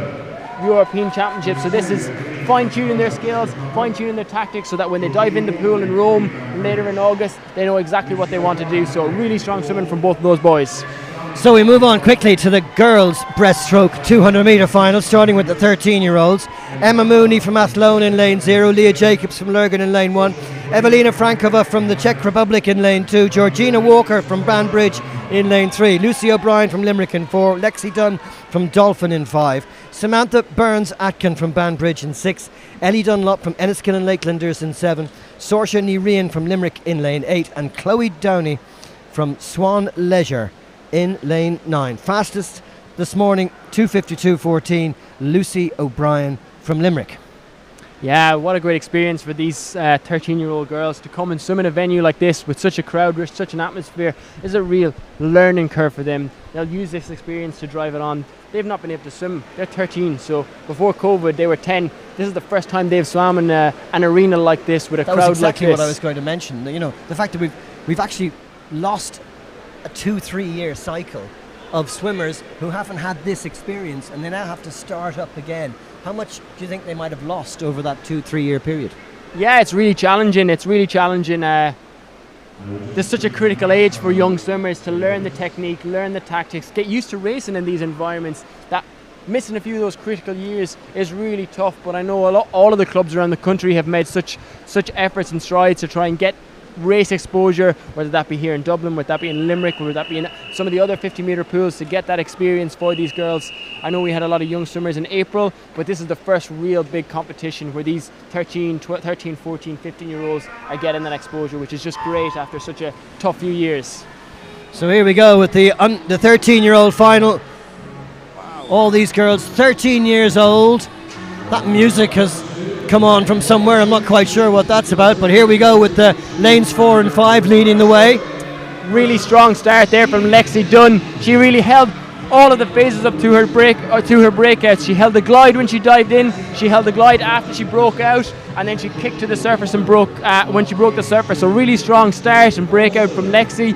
European Championship. So this is fine-tuning their skills, fine-tuning their tactics, so that when they dive in the pool in Rome later in August, they know exactly what they want to do. So really strong swimming from both of those boys. So we move on quickly to the girls' breaststroke 200 metre final, starting with the 13-year-olds. Emma Mooney from Athlone in lane 0, Leah Jacobs from Lurgan in lane 1, Evelina Frankova from the Czech Republic in lane 2, Georgina Walker from Banbridge in lane 3, Lucy O'Brien from Limerick in 4, Lexi Dunn from Dolphin in 5, Samantha Burns-Atkin from Banbridge in 6, Ellie Dunlop from Enniskillen and Lakelanders in 7, Saoirse Ní from Limerick in lane 8, and Chloe Downey from Swan Leisure in lane 9. Fastest this morning, 2:52.14, Lucy O'Brien from Limerick. Yeah, what a great experience for these 13-year-old girls to come and swim in a venue like this with such a crowd, with such an atmosphere. Is a real learning curve for them. They'll use this experience to drive it on. They've not been able to swim. They're 13, so before COVID they were 10. This is the first time they've swam in an arena like this with a crowd like this. That was exactly what I was going to mention. You know, the fact that we've actually lost a 2-3 year cycle of swimmers who haven't had this experience, and they now have to start up again. How much do you think they might have lost over that 2-3 year period? Yeah, it's really challenging. There's such a critical age for young swimmers to learn the technique, learn the tactics, get used to racing in these environments. That missing a few of those critical years is really tough, but I know all of the clubs around the country have made such efforts and strides to try and get race exposure, whether that be here in Dublin, whether that be in Limerick, whether that be in some of the other 50 metre pools, to get that experience for these girls. I know we had a lot of young swimmers in April, but this is the first real big competition where these 13, 14, 15 year olds are getting that exposure, which is just great after such a tough few years. So here we go with the 13-year-old final. All these girls 13 years old. That music has come on from somewhere. I'm not quite sure what that's about, but here we go with the lanes 4 and 5 leading the way. Really strong start there from Lexi Dunn. She really held all of the phases up to her breakouts. She held the glide when she dived in, she held the glide after she broke out, and then she kicked to the surface and broke when she broke the surface. So really strong start and breakout from Lexi.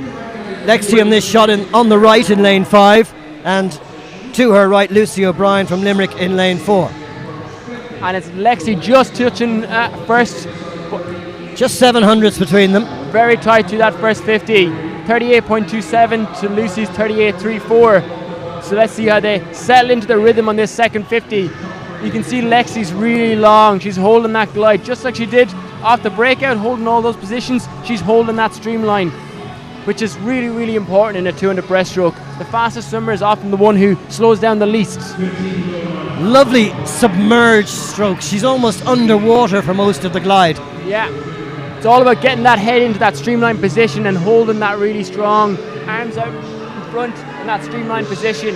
Lexi on this shot on the right in lane 5, and to her right Lucy O'Brien from Limerick in lane 4. And it's Lexi just touching first. Just 700ths between them. Very tight to that first 50. 38.27 to Lucy's 38.34. So let's see how they settle into the rhythm on this second 50. You can see Lexi's really long. She's holding that glide just like she did off the breakout, holding all those positions. She's holding that streamline, which is really, really important in a 200 breaststroke. The fastest swimmer is often the one who slows down the least. Lovely submerged stroke. She's almost underwater for most of the glide. Yeah, it's all about getting that head into that streamlined position and holding that really strong, arms out in front in that streamlined position.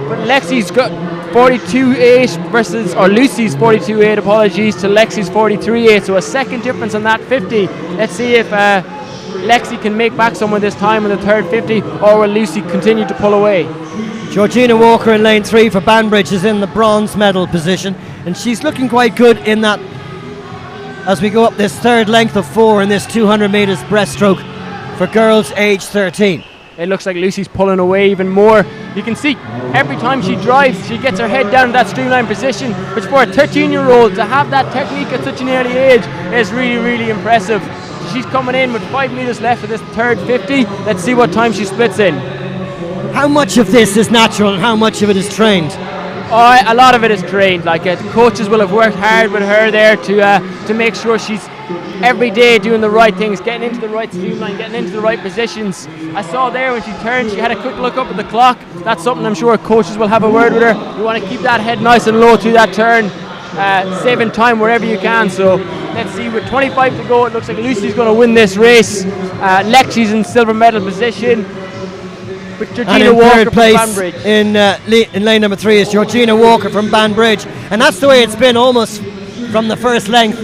But Lexi's got 42.8 versus, or Lucy's 42.8, apologies, to Lexi's 43.8, so a second difference on that 50. Let's see if Lexi can make back some of this time in the third 50, or will Lucy continue to pull away? Georgina Walker in lane 3 for Banbridge is in the bronze medal position, and she's looking quite good in that as we go up this third length of 4 in this 200 metres breaststroke for girls aged 13. It looks like Lucy's pulling away even more. You can see every time she drives, she gets her head down in that streamlined position, which for a 13-year-old to have that technique at such an early age is really, really impressive. She's coming in with 5 metres left for this third 50. Let's see what time she splits in. How much of this is natural and how much of it is trained? A lot of it is trained. The coaches will have worked hard with her there to make sure she's every day doing the right things, getting into the right streamline, getting into the right positions. I saw there when she turned, she had a quick look up at the clock. That's something I'm sure coaches will have a word with her. You want to keep that head nice and low to that turn, saving time wherever you can. So let's see, with 25 to go, it looks like Lucy's going to win this race. Lexi's in silver medal position. With Georgina and in Walker third place from Banbridge. in lane number 3 is Georgina Walker from Banbridge, and that's the way it's been almost from the first length.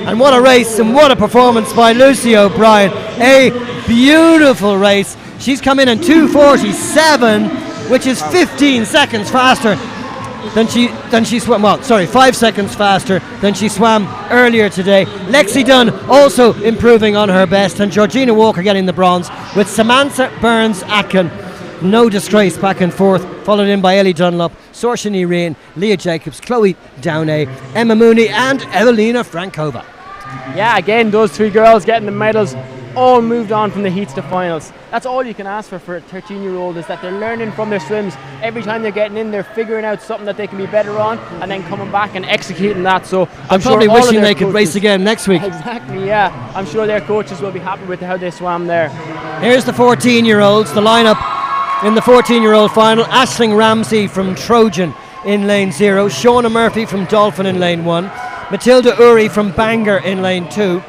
And what a race and what a performance by Lucy O'Brien. A beautiful race. She's come in 2:47, which is 15 seconds faster than she swam. Well, sorry, 5 seconds faster than she swam earlier today. Lexi Dunn also improving on her best, and Georgina Walker getting the bronze, with Samantha Burns-Atkin, no disgrace, back and forth, followed in by Ellie Dunlop, Saoirse Ní Rian, Leah Jacobs, Chloe Downey, Emma Mooney and Evelina Frankova. Yeah, again, those 3 girls getting the medals, all moved on from the heats to finals. That's all you can ask for a 13-year-old, is that they're learning from their swims. Every time they're getting in, they're figuring out something that they can be better on, and then coming back and executing that. So I'm probably sure wishing they could race again next week. Exactly, yeah. I'm sure their coaches will be happy with how they swam there. Here's the 14-year-olds, the lineup in the 14-year-old final. Aisling Ramsey from Trojan in lane 0, Shauna Murphy from Dolphin in lane 1, Matilda Uri from Bangor in lane 2,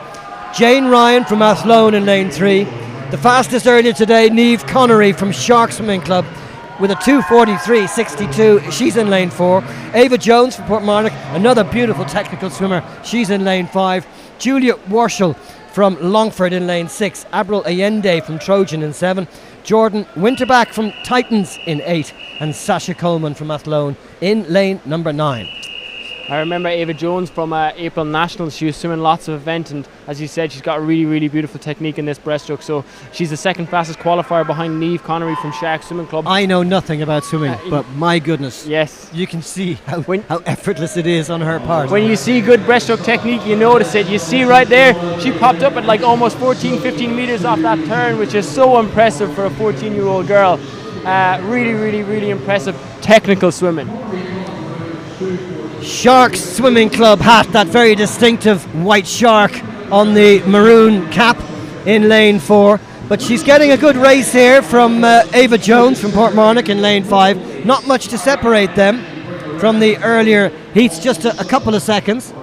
Jane Ryan from Athlone in lane 3. The fastest earlier today, Niamh Connery from Shark Swimming Club with a 2:43.62. She's in lane 4. Ava Jones from Portmarnock, another beautiful technical swimmer. She's in lane 5. Julia Warshall from Longford in lane 6. Abril Allende from Trojan in 7. Jordan Winterback from Titans in 8. And Sasha Coleman from Athlone in lane number 9. I remember Ava Jones from April Nationals. She was swimming lots of events, and as you said, she's got a really, really beautiful technique in this breaststroke. So she's the second fastest qualifier behind Niamh Connery from Shark Swimming Club. I know nothing about swimming, but my goodness, yes, you can see how effortless it is on her part. When you see good breaststroke technique, you notice it. You see right there, she popped up at like almost 15 meters off that turn, which is so impressive for a 14-year-old girl. Really, really, really impressive technical swimming. Shark Swimming Club hat, that very distinctive white shark on the maroon cap in lane 4. But she's getting a good race here from Ava Jones from Portmarnock in lane 5. Not much to separate them from the earlier heats, just a couple of seconds.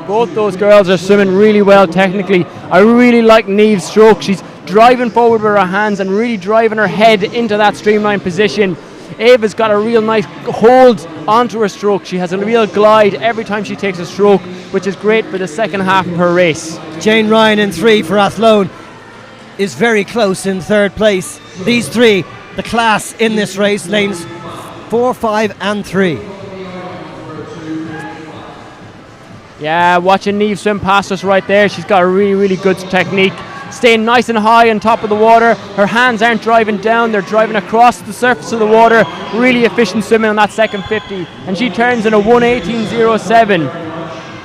Both those girls are swimming really well technically. I really like Niamh's stroke. She's driving forward with her hands and really driving her head into that streamline position. Ava's got a real nice hold onto her stroke. She has a real glide every time she takes a stroke, which is great for the second half of her race. Jane Ryan in 3 for Athlone is very close in 3rd place. These 3, the class in this race, lanes 4, 5 and 3. Yeah, watching Niamh swim past us right there. She's got a really, really good technique. Staying nice and high on top of the water. Her hands aren't driving down, they're driving across the surface of the water. Really efficient swimming on that second 50. And she turns in a 1:18.07.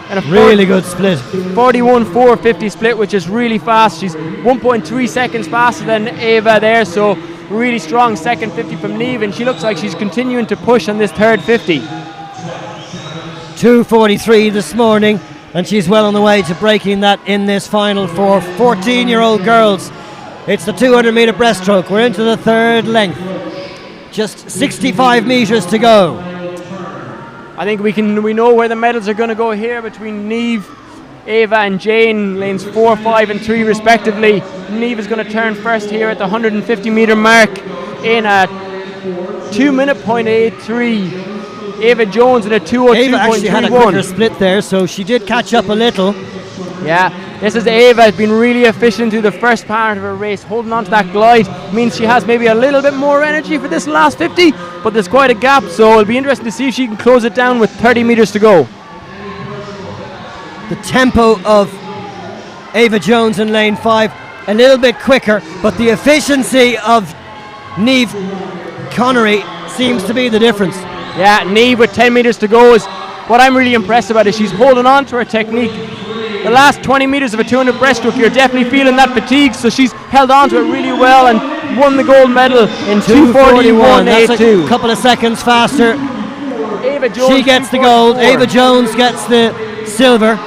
And a really good split. 41.450 split, which is really fast. She's 1.3 seconds faster than Ava there, so really strong second 50 from Niamh, and she looks like she's continuing to push on this third 50. 2:43 this morning, and she's well on the way to breaking that in this final for 14-year-old girls. It's the 200 metre breaststroke. We're into the 3rd length. Just 65 metres to go. I think we know where the medals are going to go here between Niamh, Ava and Jane, lanes 4, 5 and 3 respectively. Niamh is going to turn first here at the 150 metre mark in a 2:83. Ava Jones in a 2:02.31. Ava actually had a quicker split there, so she did catch up a little. Yeah, this is Ava, has been really efficient through the first part of her race. Holding on to that glide means she has maybe a little bit more energy for this last 50, but there's quite a gap, so it'll be interesting to see if she can close it down with 30 metres to go. The tempo of Ava Jones in lane 5, a little bit quicker, but the efficiency of Niamh Connery seems to be the difference. Yeah, Niamh with 10 metres to go is what I'm really impressed about. Is she's holding on to her technique. The last 20 metres of a 200 breaststroke, you're definitely feeling that fatigue, so she's held on to it really well and won the gold medal in 2:41.82. That's a couple of seconds faster. Ava Jones, she gets the gold. Ava Jones gets the silver.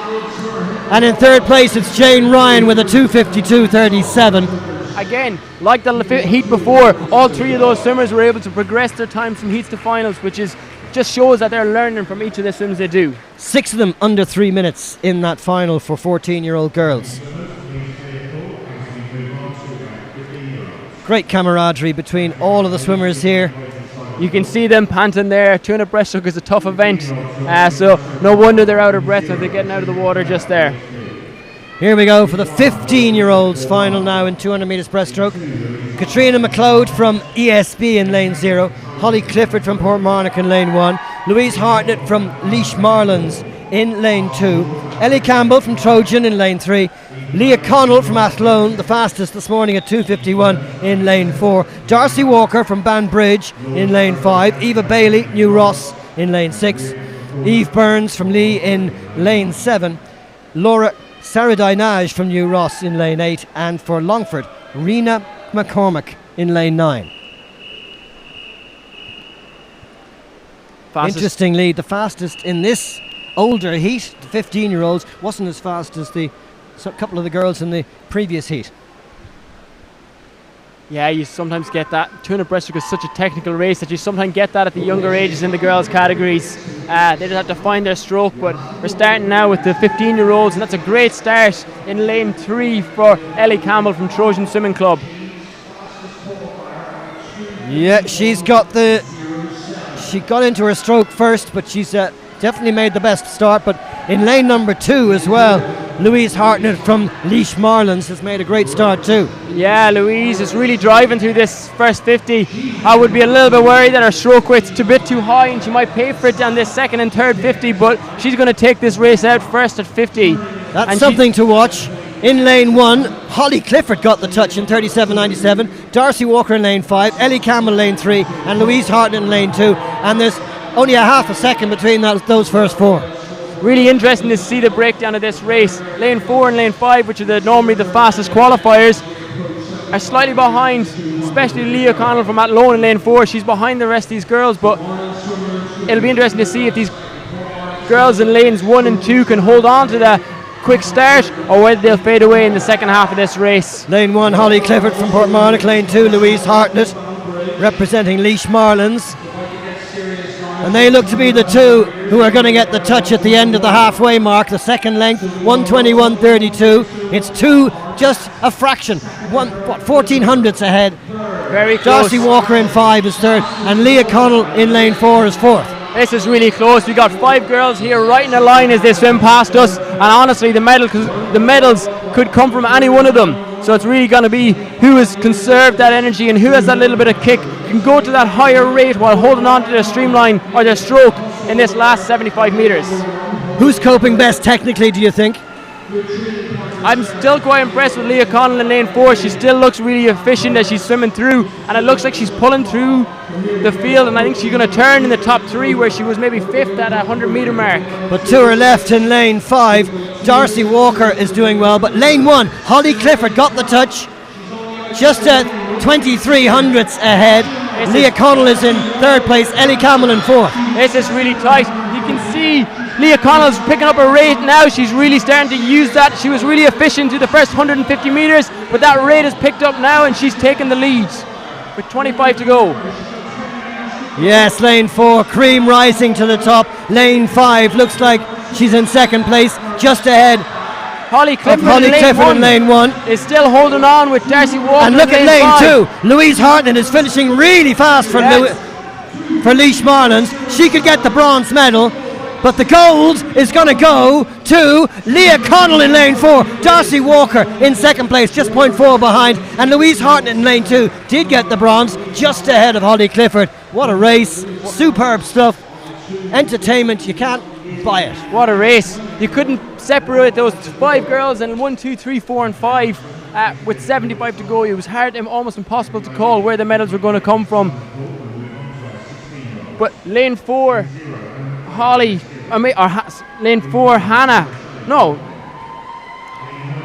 And in 3rd place, it's Jane Ryan with a 2:52.37. Again, like the heat before, all 3 of those swimmers were able to progress their times from heats to finals, which is just shows that they're learning from each of the swims they do. 6 of them under 3 minutes in that final for 14-year-old girls. Great camaraderie between all of the swimmers here. You can see them panting there. 200 breaststroke is a tough event, so no wonder they're out of breath when they're getting out of the water just there. Here we go for the 15-year-olds final now in 200 metres breaststroke. Katrina McLeod from ESB in lane 0. Holly Clifford from Portmarnock in lane 1. Louise Hartnett from Laois Marlins in lane 2. Ellie Campbell from Trojan in lane 3. Leah Connell from Athlone, the fastest this morning at 2:51 in lane 4. Darcy Walker from Banbridge in lane 5. Eva Bailey, New Ross in lane 6. Eve Burns from Lee in lane 7. Laura Saradinaj from New Ross in lane 8. And for Longford, Rena McCormick in lane 9. Fastest. Interestingly, the fastest in this older heat, the 15-year-olds, wasn't as fast as a couple of the girls in the previous heat. Yeah, you sometimes get that. 200 breaststroke is such a technical race that you sometimes get that at the younger ages in the girls' categories. They just have to find their stroke, but we're starting now with the 15-year-olds, and that's a great start in lane 3 for Ellie Campbell from Trojan Swimming Club. Yeah, she got into her stroke first, but she's definitely made the best start. But in lane number 2 as well, Louise Hartnett from Laois Marlins has made a great start too. Yeah, Louise is really driving through this first 50. I would be a little bit worried that her stroke weight's a bit too high and she might pay for it down this second and third 50, but she's going to take this race out first at 50. That's and something to watch. In lane 1, Holly Clifford got the touch in 37.97. Darcy Walker in lane 5, Ellie Campbell in lane 3, and Louise Hartnett in lane 2. And there's only a half a second between those first 4. Really interesting to see the breakdown of this race. Lane 4 and lane 5, which are normally the fastest qualifiers, are slightly behind, especially Leah Connell from Athlone in lane 4. She's behind the rest of these girls, but it'll be interesting to see if these girls in lanes 1 and 2 can hold on to the quick start or whether they'll fade away in the second half of this race. Lane 1, Holly Clifford from Portmarnock. Lane 2, Louise Hartnett representing Laois Marlins. And they look to be the two who are going to get the touch at the end of the halfway mark. The second length, 1:21.32. It's just a fraction, 14 hundredths ahead. Very close. Darcy Walker in 5 is third, and Leah Connell in lane 4 is fourth. This is really close. We got 5 girls here right in a line as they swim past us, and honestly, the medals could come from any one of them. So it's really going to be who has conserved that energy and who has that little bit of kick, can go to that higher rate while holding on to their streamline or their stroke in this last 75 metres. Who's coping best technically, do you think? I'm still quite impressed with Leah Connell in lane 4. She still looks really efficient as she's swimming through, and it looks like she's pulling through the field, and I think she's going to turn in the top 3 where she was maybe 5th at a 100 metre mark. But to her left in lane 5, Darcy Walker is doing well, but lane 1, Holly Clifford got the touch just at 23 hundredths ahead. Leah Connell is in 3rd place, Ellie Campbell in 4th. This is really tight. You can see Leah Connell's picking up a rate now. She's really starting to use that. She was really efficient through the first 150 metres, but that rate has picked up now and she's taken the lead with 25 to go. Yes, lane 4, Cream rising to the top. Lane 5 looks like she's in 2nd place, just ahead. Holly Clifford in lane 1 is still holding on with Darcy Walker. And look at lane 5. 2. Louise Hartnett is finishing really fast for Laois Marlins. She could get the bronze medal, but the gold is going to go to Leah Connell in lane 4. Darcy Walker in 2nd place, just 0.4 behind. And Louise Hartnett in lane 2 did get the bronze, just ahead of Holly Clifford. What a race. Superb stuff. Entertainment, you can't buy it. What a race. You couldn't separate those 5 girls in 1, 2, 3, 4 and 5 with 75 to go. It was hard and almost impossible to call where the medals were going to come from. But lane 4, lane 4, Hannah. No.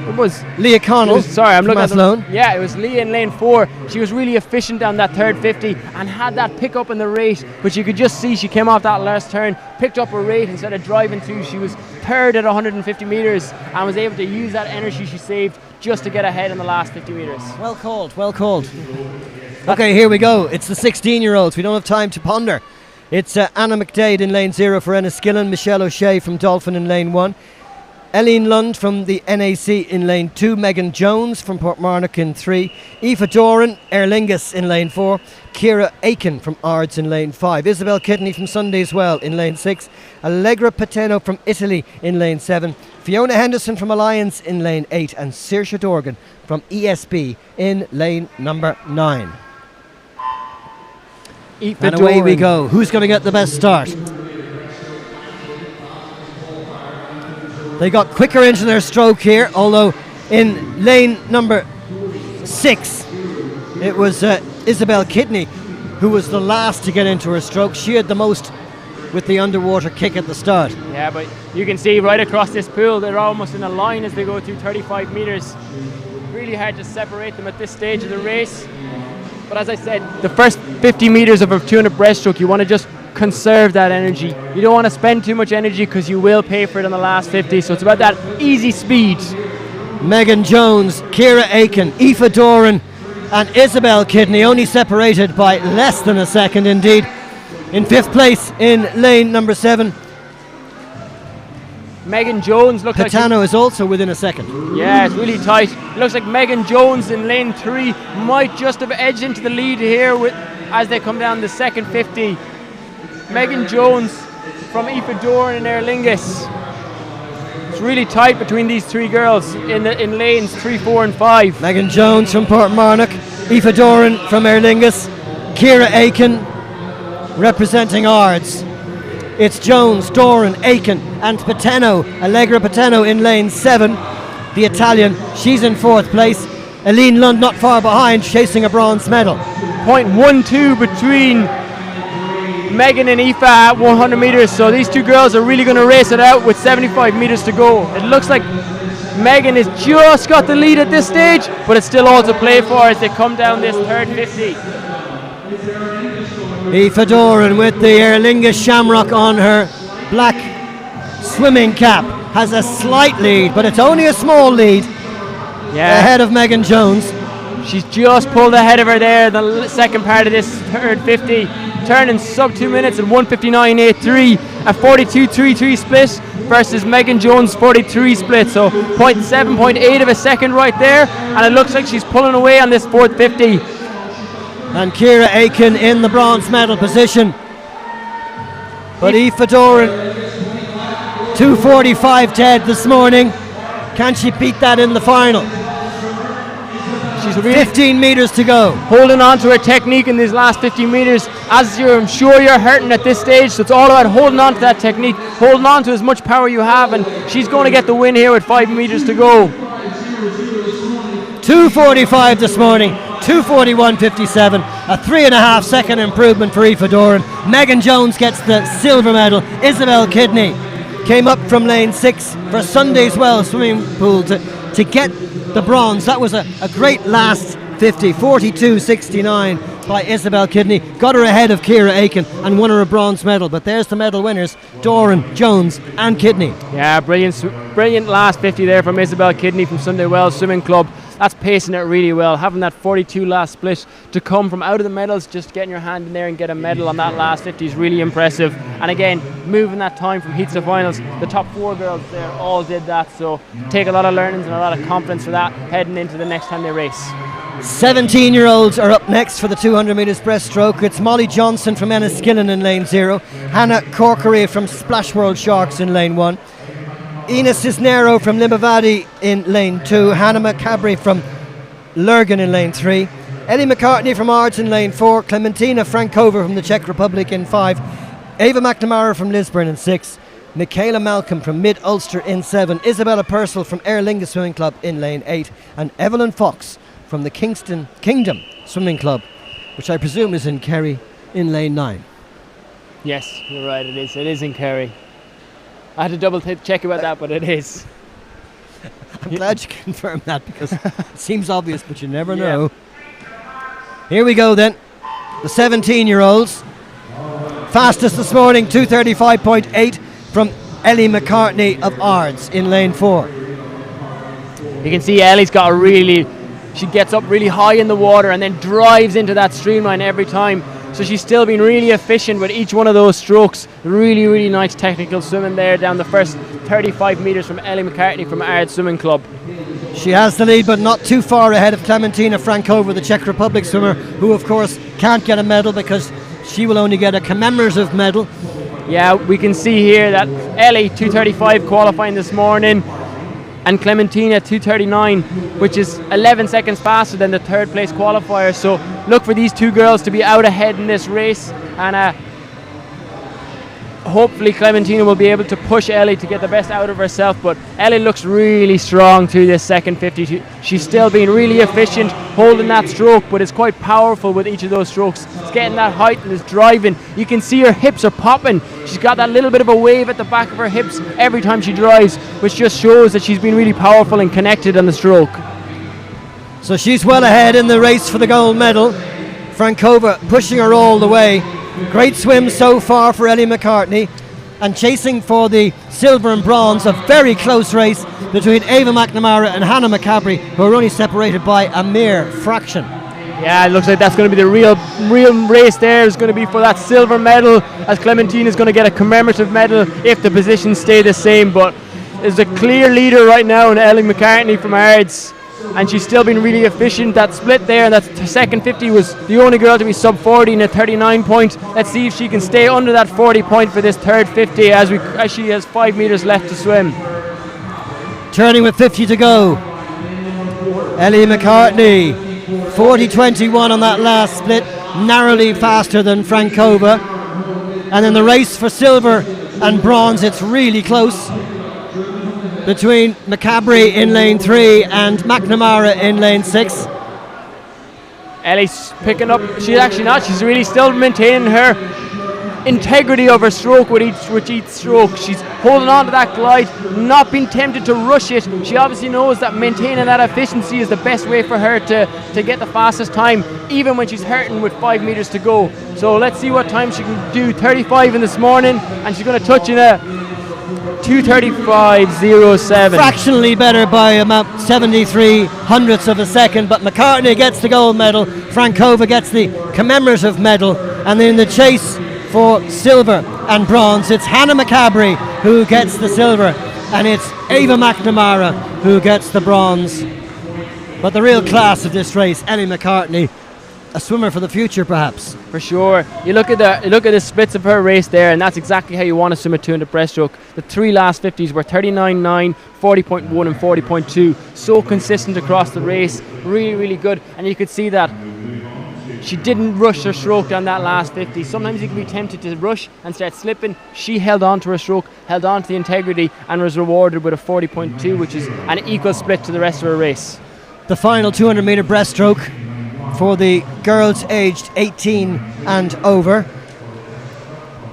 It was Leah Connell. I'm looking at Athlone. Yeah, it was Leah in lane 4. She was really efficient down that third 50 and had that pick up in the rate, which you could just see she came off that last turn, picked up her rate instead of driving through. She was 3rd at 150 metres and was able to use that energy she saved just to get ahead in the last 50 metres. Well called, well called. Okay, here we go. It's the 16-year-olds. We don't have time to ponder. It's Anna McDade in lane 0 for Enniskillen, Michelle O'Shea from Dolphin in lane 1, Eileen Lund from the NAC in lane 2, Megan Jones from Portmarnock in 3, Aoife Doran, Aer Lingus in lane 4, Ciara Aiken from Ards in lane 5, Isabel Kidney from Sundays Well in lane 6, Allegra Pateno from Italy in lane 7, Fiona Henderson from Alliance in lane 8 and Saoirse Dorgan from ESB in lane number 9. And away we go. Who's going to get the best start? They got quicker into their stroke here, although in lane number 6 it was Isabel Kidney who was the last to get into her stroke. She had the most with the underwater kick at the start. Yeah, but you can see right across this pool they're almost in a line as they go through 35 metres. Really hard to separate them at this stage of the race. But as I said, the first 50 metres of a 200 breaststroke, you want to just conserve that energy. You don't want to spend too much energy because you will pay for it on the last 50. So it's about that easy speed. Megan Jones, Ciara Aiken, Aoife Doran and Isabel Kidney only separated by less than a second indeed. In 5th place in lane number 7. Megan Jones looks like... Patano is also within a second. Yeah, it's really tight. It looks like Megan Jones in lane 3 might just have edged into the lead here as they come down the second 50. Megan Jones from Aoife Doran and Aer Lingus. It's really tight between these 3 girls in lanes 3, 4 and 5. Megan Jones from Portmarnock, Aoife Doran from Aer Lingus, Ciara Aiken representing Ards. It's Jones, Doran, Aiken and Pateno, Allegra Pateno in lane 7. The Italian, she's in 4th place. Eileen Lund not far behind, chasing a bronze medal. 0.12 between Megan and Aoife at 100 metres, so these 2 girls are really going to race it out with 75 metres to go. It looks like Megan has just got the lead at this stage, but it's still all to play for as they come down this third 50. Aoife Doran with the Aer Lingus shamrock on her black swimming cap has a slight lead, but it's only a small lead ahead of Megan Jones. She's just pulled ahead of her there the second part of this third 50, turning sub 2 minutes at 1:59.83, a 42.33 split versus Megan Jones' 43 split, so 0.8 of a second right there, and it looks like she's pulling away on this fourth 50. And Ciara Aiken in the bronze medal position. But Aoife Doran, 2:45 Ted this morning. Can she beat that in the final? She's 15 metres to go. Holding on to her technique in these last 15 metres. I'm sure you're hurting at this stage, so it's all about holding on to that technique, holding on to as much power you have, and she's going to get the win here with 5 metres to go. 2:45 this morning, 2:41.57, a 3.5 second improvement for Aoife Doran. Megan Jones gets the silver medal. Isabel Kidney came up from lane 6 for Sunday's Well swimming pool to get the bronze. That was a great last 50, 42.69 by Isabel Kidney. Got her ahead of Ciara Aiken and won her a bronze medal. But there's the medal winners, Doran, Jones and Kidney. Yeah, brilliant last 50 there from Isabel Kidney from Sunday Wells Swimming Club. That's pacing it really well. Having that 42 last split to come from out of the medals, just getting your hand in there and get a medal on that last 50 is really impressive. And again, moving that time from heats to finals, the top 4 girls there all did that. So take a lot of learnings and a lot of confidence for that heading into the next time they race. 17-year-olds are up next for the 200 metres breaststroke. It's Molly Johnson from Enniskillen in lane 0, Hannah Corkery from Splash World Sharks in lane 1, Ina Cisnero from Limavady in lane 2, Hannah McCabry from Lurgan in lane 3, Ellie McCartney from Ards in lane 4, Clementina Frankova from the Czech Republic in 5, Ava McNamara from Lisburn in 6, Michaela Malcolm from Mid Ulster in 7, Isabella Purcell from Aer Lingus Swimming Club in lane 8, and Evelyn Fox from the Kingdom Swimming Club, which I presume is in Kerry, in lane 9. Yes, you're right, it is. It is in Kerry. I had to double check about that, but it is. I'm glad you confirmed that because it seems obvious, but you never know. Here we go then. The 17-year-olds. Fastest this morning, 2:35.8 from Ellie McCartney of Ards in lane 4. You can see Ellie's got she gets up really high in the water and then drives into that streamline every time. So she's still been really efficient with each one of those strokes. Really, really nice technical swimming there down the first 35 metres from Ellie McCartney from Ards Swimming Club. She has the lead, but not too far ahead of Clementina Frankova, the Czech Republic swimmer, who of course can't get a medal because she will only get a commemorative medal. Yeah, we can see here that Ellie, 2:35 qualifying this morning. and Clementina 2:39, which is 11 seconds faster than the third place qualifier. So look for these two girls to be out ahead in this race, and hopefully Clementina will be able to push Ellie to get the best out of herself. But Ellie looks really strong through this second 50. She's still being really efficient holding that stroke, but it's quite powerful with each of those strokes. It's getting that height and it's driving. You can see her hips are popping. She's got that little bit of a wave at the back of her hips every time she drives, which just shows that she's been really powerful and connected on the stroke. So she's well ahead in the race for the gold medal. Frankova pushing her all the way. Great swim so far for Ellie McCartney, and chasing for the silver and bronze. A very close race between Ava McNamara and Hannah McCabrey, who are only separated by a mere fraction. Yeah, it looks like that's going to be the real race there. Is going to be for that silver medal, as Clementine is going to get a commemorative medal if the positions stay the same. But there's a clear leader right now in Ellie McCartney from Ards, and she's still been really efficient. That split there and that second 50 was the only girl to be sub 40 in a 39 point. Let's see if she can stay under that 40 point for this third 50 as she has 5 meters left to swim. Turning with 50 to go. Ellie McCartney, 40.21 on that last split, narrowly faster than Frankova. And in the race for silver and bronze, it's really close between McCabrey in lane 3 and McNamara in lane 6. Ellie's picking up. She's actually not. She's really still maintaining her integrity of her stroke with each stroke. She's holding on to that glide, not being tempted to rush it. She obviously knows that maintaining that efficiency is the best way for her to get the fastest time, even when she's hurting with 5 meters to go. So let's see what time she can do. 35 in this morning, and she's going to touch in a 2:35.07. Fractionally better by about 73 hundredths of a second, but McCartney gets the gold medal, Frankova gets the commemorative medal, and in the chase for silver and bronze, it's Hannah McCabrey who gets the silver, and it's Ava McNamara who gets the bronze. But the real class of this race, Ellie McCartney, a swimmer for the future perhaps. For sure. You look at the splits of her race there, and that's exactly how you want to swim a 200 breaststroke. The 3 last 50s were 39.9, 40.1 and 40.2. So consistent across the race. Really, really good. And you could see that she didn't rush her stroke on that last 50. Sometimes you can be tempted to rush and start slipping. She held on to her stroke, held on to the integrity, and was rewarded with a 40.2, which is an equal split to the rest of her race. The final 200 metre breaststroke for the girls aged 18 and over,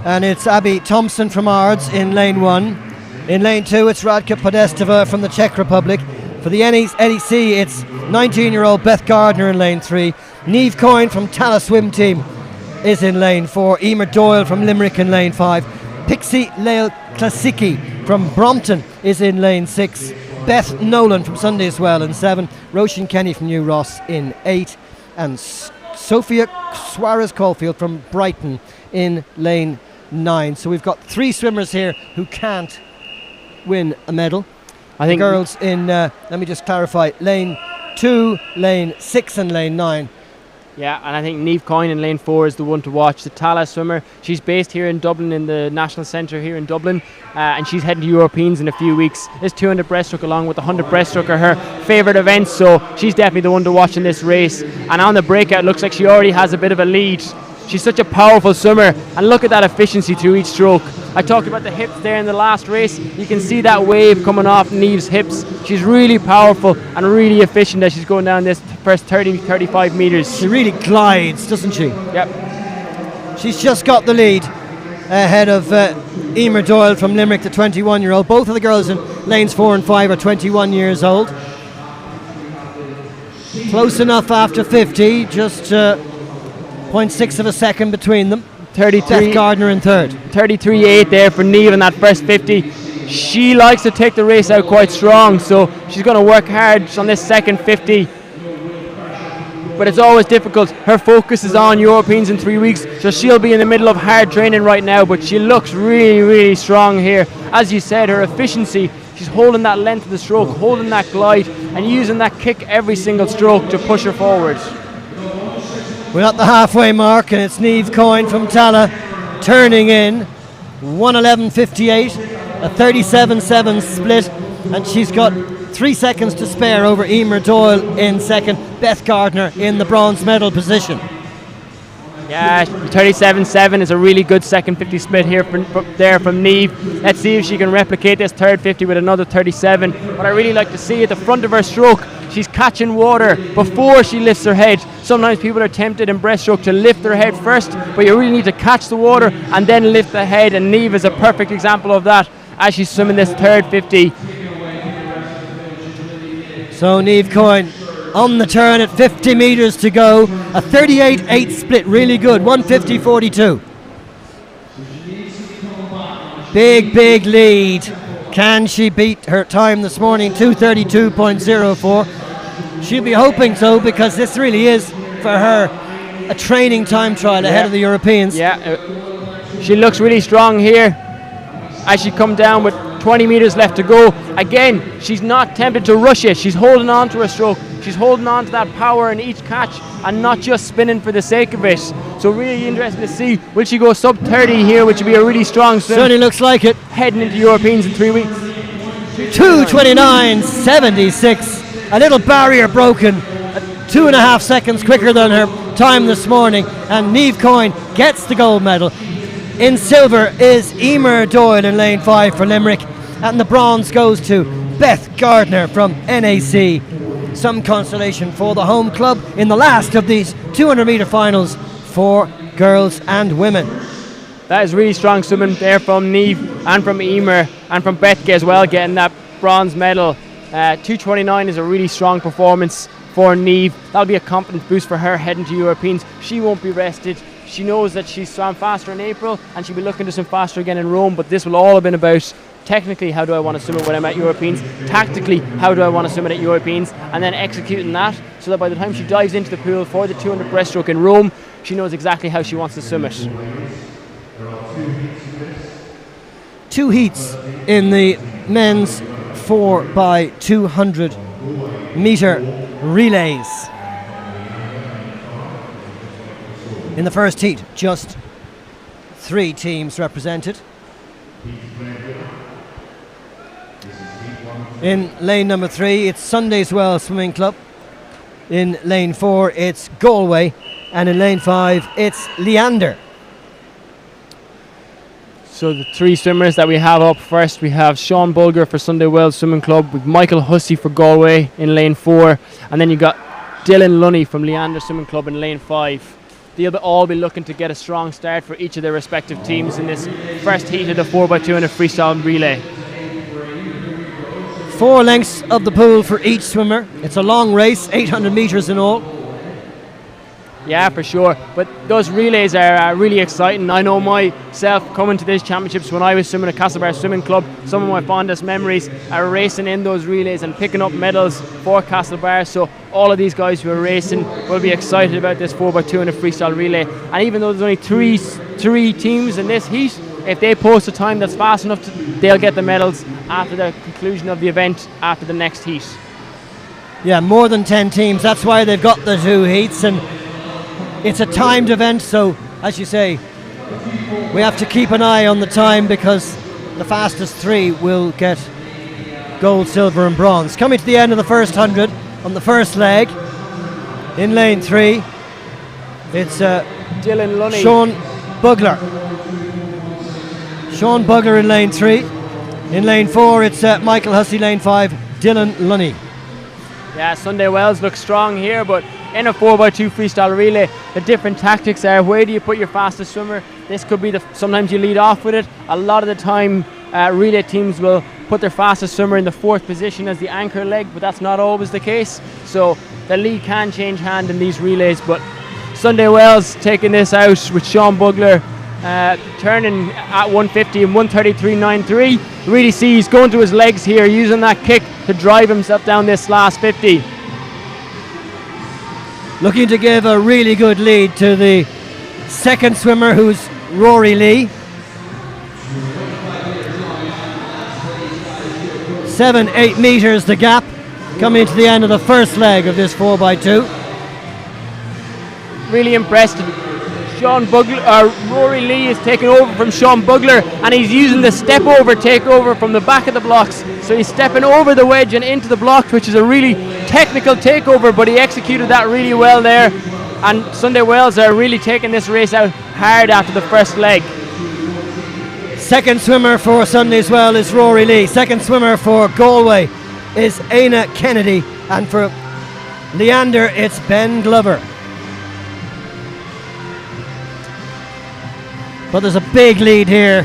and it's Abby Thompson from Ards in lane 1. In lane 2 it's Radka Podestova from the Czech Republic. For the NEC it's 19-year-old Beth Gardner in lane 3. Niamh Coyne from Tala Swim Team is in lane 4. Emer Doyle from Limerick in lane 5. Pixie Lael Klasicki from Brompton is in lane 6. Beth Nolan from Sunday as well in 7. Roshan Kenny from New Ross in 8. And Sophia Suarez Caulfield from Brighton in lane 9. So we've got 3 swimmers here who can't win a medal. I think the girls in, let me just clarify, lane 2, lane 6 and lane 9. Yeah, and I think Niamh Coyne in lane 4 is the one to watch. The Tala swimmer, she's based here in Dublin in the National Centre here in Dublin, and she's heading to Europeans in a few weeks. This 200 breaststroke along with the 100 breaststroke are her favourite events, so she's definitely the one to watch in this race. And on the breakout, looks like she already has a bit of a lead. She's such a powerful swimmer, and look at that efficiency through each stroke. I talked about the hips there in the last race. You can see that wave coming off Niamh's hips. She's really powerful and really efficient as she's going down this first 35 metres. She really glides, doesn't she? Yep. She's just got the lead ahead of Emer Doyle from Limerick, the 21-year-old. Both of the girls in lanes 4 and 5 are 21 years old. Close enough after 50, just 0.6 of a second between them. 33 Beth Gardner in third. 33.8 there for Niamh in that first 50. She likes to take the race out quite strong, so she's going to work hard on this second 50. But it's always difficult. Her focus is on Europeans in 3 weeks, so she'll be in the middle of hard training right now, but she looks really, really strong here. As you said, her efficiency, she's holding that length of the stroke, holding that glide, and using that kick every single stroke to push her forward. We're at the halfway mark, and it's Niamh Coyne from Tala turning in 1:11.58, a 37.7 split. And she's got 3 seconds to spare over Emer Doyle in second, Beth Gardner in the bronze medal position. Yeah, 37.7 is a really good second 50 split here from Niamh. Let's see if she can replicate this third 50 with another 37. What I really like to see at the front of her stroke, she's catching water before she lifts her head. Sometimes people are tempted in breaststroke to lift their head first, but you really need to catch the water and then lift the head, and Niamh is a perfect example of that as she's swimming this third 50. So Niamh Coyne on the turn at 50 metres to go. A 38.8 split, really good, 150.42. Big lead. Can she beat her time this morning, 2:32.04? She'll be hoping so, because this really is, for her, a training time trial ahead of the Europeans. Yeah, she looks really strong here as she come down with 20 metres left to go. Again, she's not tempted to rush it. She's holding on to her stroke. She's holding on to that power in each catch and not just spinning for the sake of it. So really interesting to see, will she go sub 30 here, which would be a really strong swim. Certainly looks like it. Heading into Europeans in 3 weeks. 2:29.76. A little barrier broken, 2.5 seconds quicker than her time this morning, and Niamh Coyne gets the gold medal. In silver is Emer Doyle in lane 5 for Limerick, and the bronze goes to Beth Gardner from NAC. Some consolation for the home club in the last of these 200 metre finals for girls and women. That is really strong swimming there from Niamh and from Emer and from Bethke as well, getting that bronze medal. 2:29 is a really strong performance for Niamh. That'll be a confidence boost for her heading to Europeans. She won't be rested. She knows that she swam faster in April and she'll be looking to swim faster again in Rome, but this will all have been about technically how do I want to swim it when I'm at Europeans, tactically how do I want to swim it at Europeans, and then executing that so that by the time she dives into the pool for the 200 breaststroke in Rome, she knows exactly how she wants to swim it. 2 heats in the men's 4x200 metre relays. In the first heat, just 3 teams represented. In lane number 3, it's Sunday's Well Swimming Club. In lane 4, it's Galway. And in lane 5, it's Leander. So the 3 swimmers that we have up first, we have Sean Bulger for Sunday Wells Swimming Club, with Michael Hussey for Galway in lane 4, and then you got Dylan Lunny from Leander Swimming Club in lane 5. They'll all be looking to get a strong start for each of their respective teams in this first heat of the 4x200 freestyle relay. 4 lengths of the pool for each swimmer. It's a long race, 800 metres in all. Yeah, for sure. But those relays are really exciting. I know myself coming to these championships when I was swimming at Castlebar Swimming Club, some of my fondest memories are racing in those relays and picking up medals for Castlebar. So all of these guys who are racing will be excited about this 4x200 freestyle relay. And even though there's only three teams in this heat, if they post a time that's fast enough, they'll get the medals after the conclusion of the event, after the next heat. Yeah, more than 10 teams. That's why they've got the 2 heats, and it's a timed event, so as you say, we have to keep an eye on the time, because the fastest 3 will get gold, silver and bronze. Coming to the end of the first 100 on the first leg, in lane 3, it's Dylan Lunny. Sean Bugler. Sean Bugler in lane 3. In lane 4, it's Michael Hussey. Lane 5, Dylan Lunny. Yeah, Sunday Wells looks strong here, but in a 4x2 freestyle relay, the different tactics are, where do you put your fastest swimmer? This could be sometimes you lead off with it. A lot of the time, relay teams will put their fastest swimmer in the 4th position as the anchor leg, but that's not always the case. So the lead can change hand in these relays, but Sunday Wells taking this out with Sean Bugler turning at 150 and 133.93. Really see he's going to his legs here, using that kick to drive himself down this last 50. Looking to give a really good lead to the second swimmer, who's Rory Lee. 7-8 metres the gap coming to the end of the first leg of this 4x2. Really impressed. Rory Lee is taking over from Sean Bugler, and he's using the step over takeover from the back of the blocks. So he's stepping over the wedge and into the block, which is a really technical takeover, but he executed that really well there. And Sunday Wells are really taking this race out hard after the first leg. Second swimmer for Sunday's Well is Rory Lee. Second swimmer for Galway is Aina Kennedy. And for Leander, it's Ben Glover. But there's a big lead here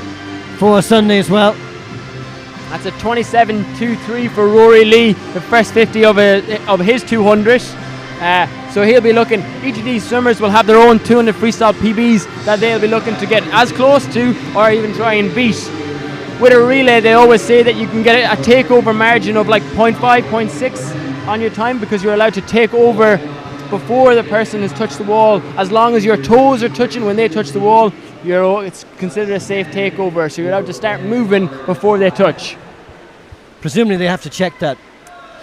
for Sunday's Well. That's a 27.23 for Rory Lee, the first 50 of his 200. So he'll be looking, each of these swimmers will have their own 200 freestyle PBs that they'll be looking to get as close to or even try and beat. With a relay, they always say that you can get a takeover margin of like 0.5, 0.6 on your time, because you're allowed to take over before the person has touched the wall. As long as your toes are touching when they touch the wall, it's considered a safe takeover. So you're allowed to start moving before they touch. Presumably they have to check that.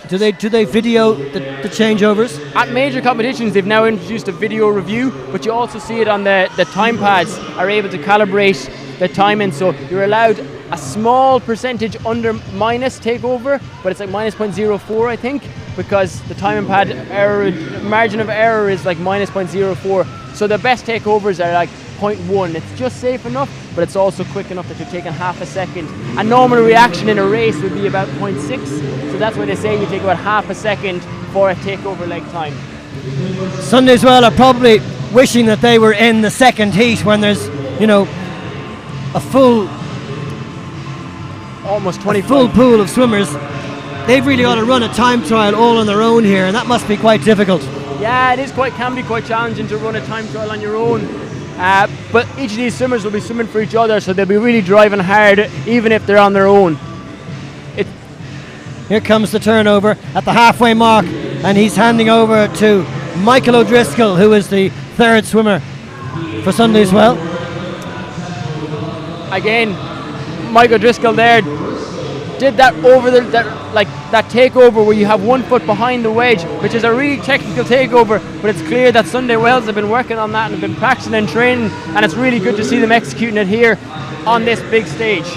Do they video the changeovers? At major competitions, they've now introduced a video review, but you also see it on the time pads are able to calibrate the timing. So you're allowed a small percentage under minus takeover, but it's like minus 0.04, I think, because the timing pad error margin of error is like minus 0.04. So the best takeovers are like 0.1. It's just safe enough, but it's also quick enough that you're taking half a second. A normal reaction in a race would be about 0.6, so that's why they say you take about half a second for a takeover leg time. Sunday's Well are probably wishing that they were in the second heat when there's, a full almost 20 full pool of swimmers. They've really got to run a time trial all on their own here, and that must be quite difficult. Yeah, it can be quite challenging to run a time trial on your own. But each of these swimmers will be swimming for each other, so they'll be really driving hard even if they're on their own. Here comes the turnover at the halfway mark, and he's handing over to Michael O'Driscoll, who is the third swimmer for Sunday's Well. Again, Michael O'Driscoll there did that over that takeover where you have 1 foot behind the wedge, which is a really technical takeover, but it's clear that Sunday Wells have been working on that and have been practicing and training, and it's really good to see them executing it here on this big stage.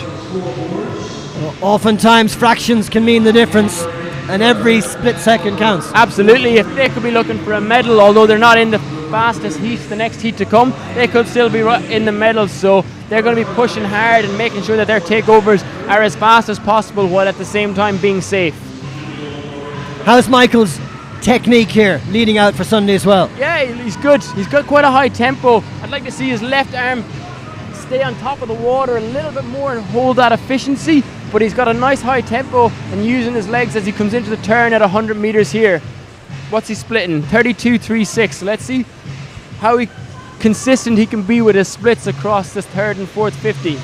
Oftentimes fractions can mean the difference, and every split second counts. Absolutely. If they could be looking for a medal, although they're not in the fastest heat, the next heat to come, they could still be in the medals. So they're going to be pushing hard and making sure that their takeovers are as fast as possible while at the same time being safe. How's Michael's technique here leading out for Sunday's Well? Yeah, he's good. He's got quite a high tempo. I'd like to see his left arm stay on top of the water a little bit more and hold that efficiency, but he's got a nice high tempo and using his legs as he comes into the turn at 100 meters here. What's he splitting? 32.36. So let's see how consistent he can be with his splits across this third and fourth 50.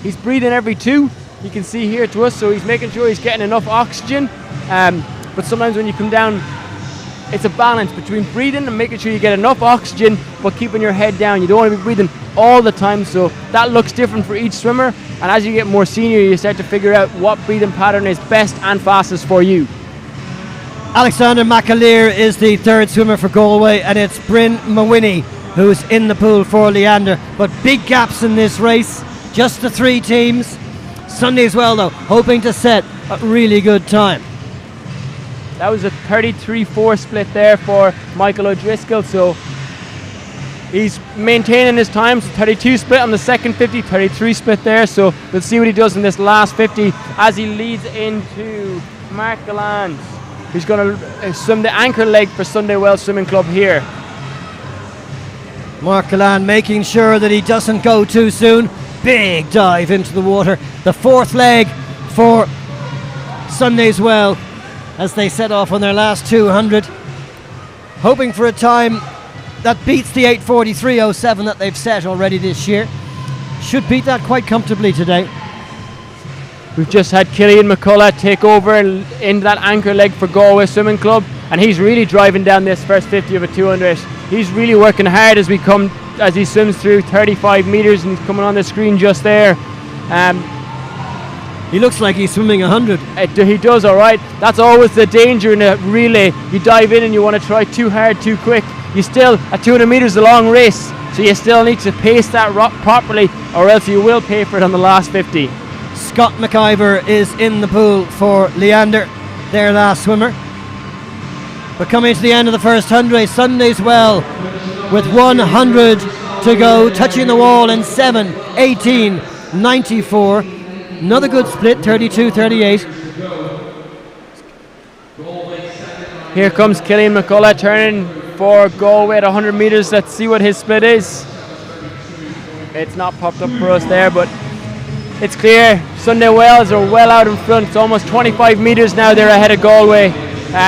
He's breathing every 2. You can see here to us, so he's making sure he's getting enough oxygen. But sometimes when you come down, it's a balance between breathing and making sure you get enough oxygen but keeping your head down. You don't want to be breathing all the time, so that looks different for each swimmer, and as you get more senior you start to figure out what breathing pattern is best and fastest for you. Alexander McAleer is the third swimmer for Galway, and it's Bryn Mawhinney who's in the pool for Leander. But big gaps in this race, just the 3 teams. Sunday's Well though, hoping to set a really good time. That was a 33.4 split there for Michael O'Driscoll, so he's maintaining his time. So 32 split on the second 50, 33 split there, so we'll see what he does in this last 50 as he leads into Mark Galland, who's going to swim the anchor leg for Sunday Well Swimming Club here. Mark Galland making sure that he doesn't go too soon. Big dive into the water. The fourth leg for Sunday's Well as they set off on their last 200, hoping for a time that beats the 8:43.07 that they've set already this year. Should beat that quite comfortably today. We've just had Killian McCullough take over in that anchor leg for Galway Swimming Club, and he's really driving down this first 50 of a 200. He's really working hard as he swims through 35 meters, and he's coming on the screen just there. He looks like he's swimming 100. He does, all right. That's always the danger in a relay. You dive in and you want to try too hard, too quick. You still, at 200 meters is a long race, so you still need to pace that rock properly, or else you will pay for it on the last 50. Scott McIver is in the pool for Leander, their last swimmer. But coming to the end of the first 100, Sunday's Well with 100 to go, touching the wall in 7:18.94. Another good split, 32-38. Here comes Killian McCullough turning for Galway at 100 metres. Let's see what his split is. It's not popped up for us there, but it's clear. Sunday Wells are well out in front. It's almost 25 metres now they're ahead of Galway.